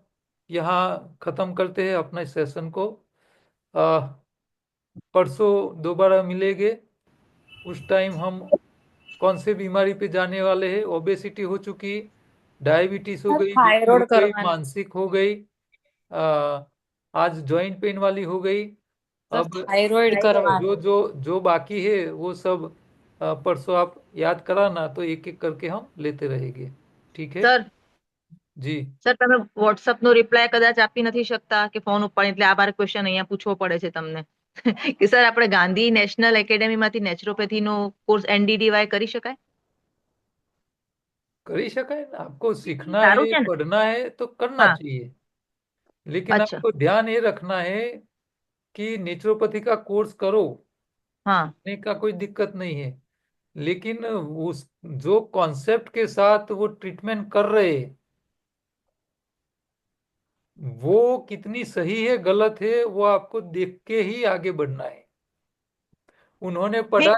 यहाँ खत्म करते हैं अपना इस सेशन को। आ, परसों दोबारा मिलेंगे। उस टाइम हम कौन से बीमारी पे जाने वाले हैं? ओबेसिटी हो चुकी, डायबिटीज हो सर गई, बीपी हो थायराइड गई, करवाना। मानसिक हो गई, आ, आज जॉइंट पेन वाली हो गई। सर अब थायराइड करवाना। जो जो जो बाकी है वो सब परसों आप याद कराना, तो एक एक करके हम लेते रहेंगे। ठीक है સર जी। સર તમે વોટ્સઅપ નો રિપ્લાય કદાચ આપી નથી શકતા કે ફોન ઉપર, એટલે આ મારે ક્વેશ્ચન અહીંયા પૂછવો પડે છે તમને કે સર આપણે ગાંધી નેશનલ એકેડેમી માંથી નેચરોપેથી નો કોર્સ એનડીડીવાય કરી શકાય? कर ही शकाय ना, आपको सीखना સારું है છે ને? पढ़ना है तो करना हाँ। चाहिए। लेकिन अच्छा। आपको ध्यान ये रखना है कि नेचुरोपैथी का कोर्स करो, हाँ। ने का कोई दिक्कत नहीं है, लेकिन उस जो कॉन्सेप्ट के साथ वो ट्रीटमेंट कर रहे हैं वो कितनी सही है गलत है वो आपको देख के ही आगे बढ़ना है। उन्होंने पढ़ा,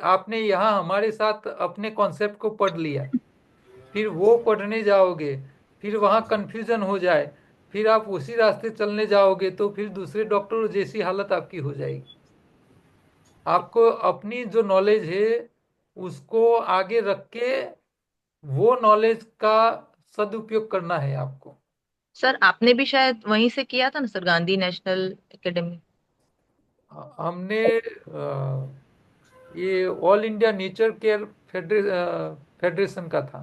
आपने यहाँ हमारे साथ अपने कॉन्सेप्ट को पढ़ लिया, फिर वो पढ़ने जाओगे, फिर वहाँ कंफ्यूजन हो जाए, फिर आप उसी रास्ते चलने जाओगे तो फिर दूसरे डॉक्टर जैसी हालत आपकी हो जाएगी। आपको अपनी जो नॉलेज है उसको आगे रख के वो नॉलेज का सदुपयोग करना है आपको। सर आपने भी शायद वहीं से किया था ना सर, गांधी नेशनल एकेडमी? हमने ये all India nature care federation का था,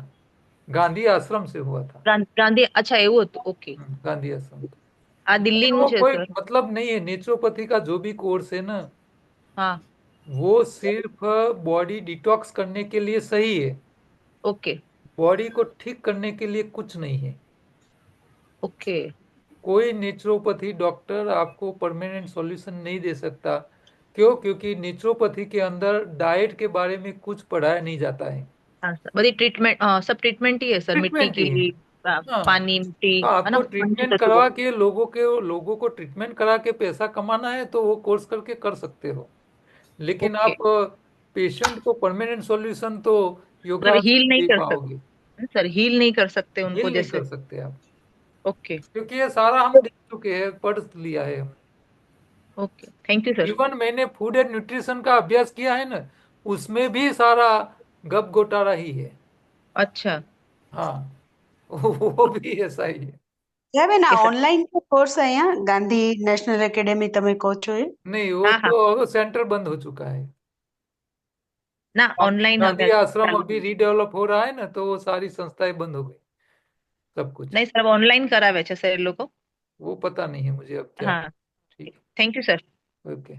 गांधी आश्रम से हुआ था। ગાંધી, અચ્છા એવું હતું, ઓકે। गांधी आश्रम। આ लेकिन દિલ્હીનું वो છે कोई સર। मतलब नहीं है, नेचुरोपैथी का जो भी कोर्स है ना हाँ। वो सिर्फ बॉडी डिटॉक्स करने के लिए सही है, ओके। बॉडी को ठीक करने के लिए कुछ नहीं है। ओके। कोई नेचुरोपैथी डॉक्टर आपको परमानेंट सॉल्यूशन नहीं दे सकता। क्यों? क्योंकि नेचुरोपैथी के अंदर डाइट के बारे में कुछ पढ़ाया नहीं जाता है। हाँ सर, बड़ी ट्रीटमेंट सब ट्रीटमेंट ही है सर, मिट्टी ट्रीटमेंट ही है। की हाँ, पानी मिट्टी तो है ना, आपको मंजू ट्रीटमेंट तत्व। करवा के लोगों को ट्रीटमेंट करा के पैसा कमाना है तो वो कोर्स करके कर सकते हो, लेकिन ओके, आप पेशेंट को परमानेंट सॉल्यूशन तो मतलब योगा से हील नहीं नहीं दे कर पाओगे। सकते सर, हील नहीं कर सकते उनको हील नहीं जैसे। कर सकते आप, ओके। क्योंकि ये सारा हम देख चुके हैं, पढ़ लिया है। Okay, thank you sir. Even मैंने फूड एंड न्यूट्रिशन का अभ्यास किया है ना, उसमें भी सारा गप गोटारा ही है। अच्छा। हाँ, वो भी ऐसा ही है। બેન આ ઓકે સર। ઓનલાઈન કોર્સ અહીંયા ગાંધી નેશનલ એકેડેમી તમે કહો છો એ? नहीं, वो हाँ हाँ, तो सेंटर बंद हो चुका है। ना ऑनलाइन गांधी आश्रम चालू। अभी रीडेवलप हो रहा है ना, तो वो सारी संस्थाएं बंद हो गई, सब कुछ। नहीं सर, अब ऑनलाइन करावे છે સર એ લોકો। वो पता नहीं है मुझे अब क्या है। हाँ, ठीक थैंक यू सर। है, ओके।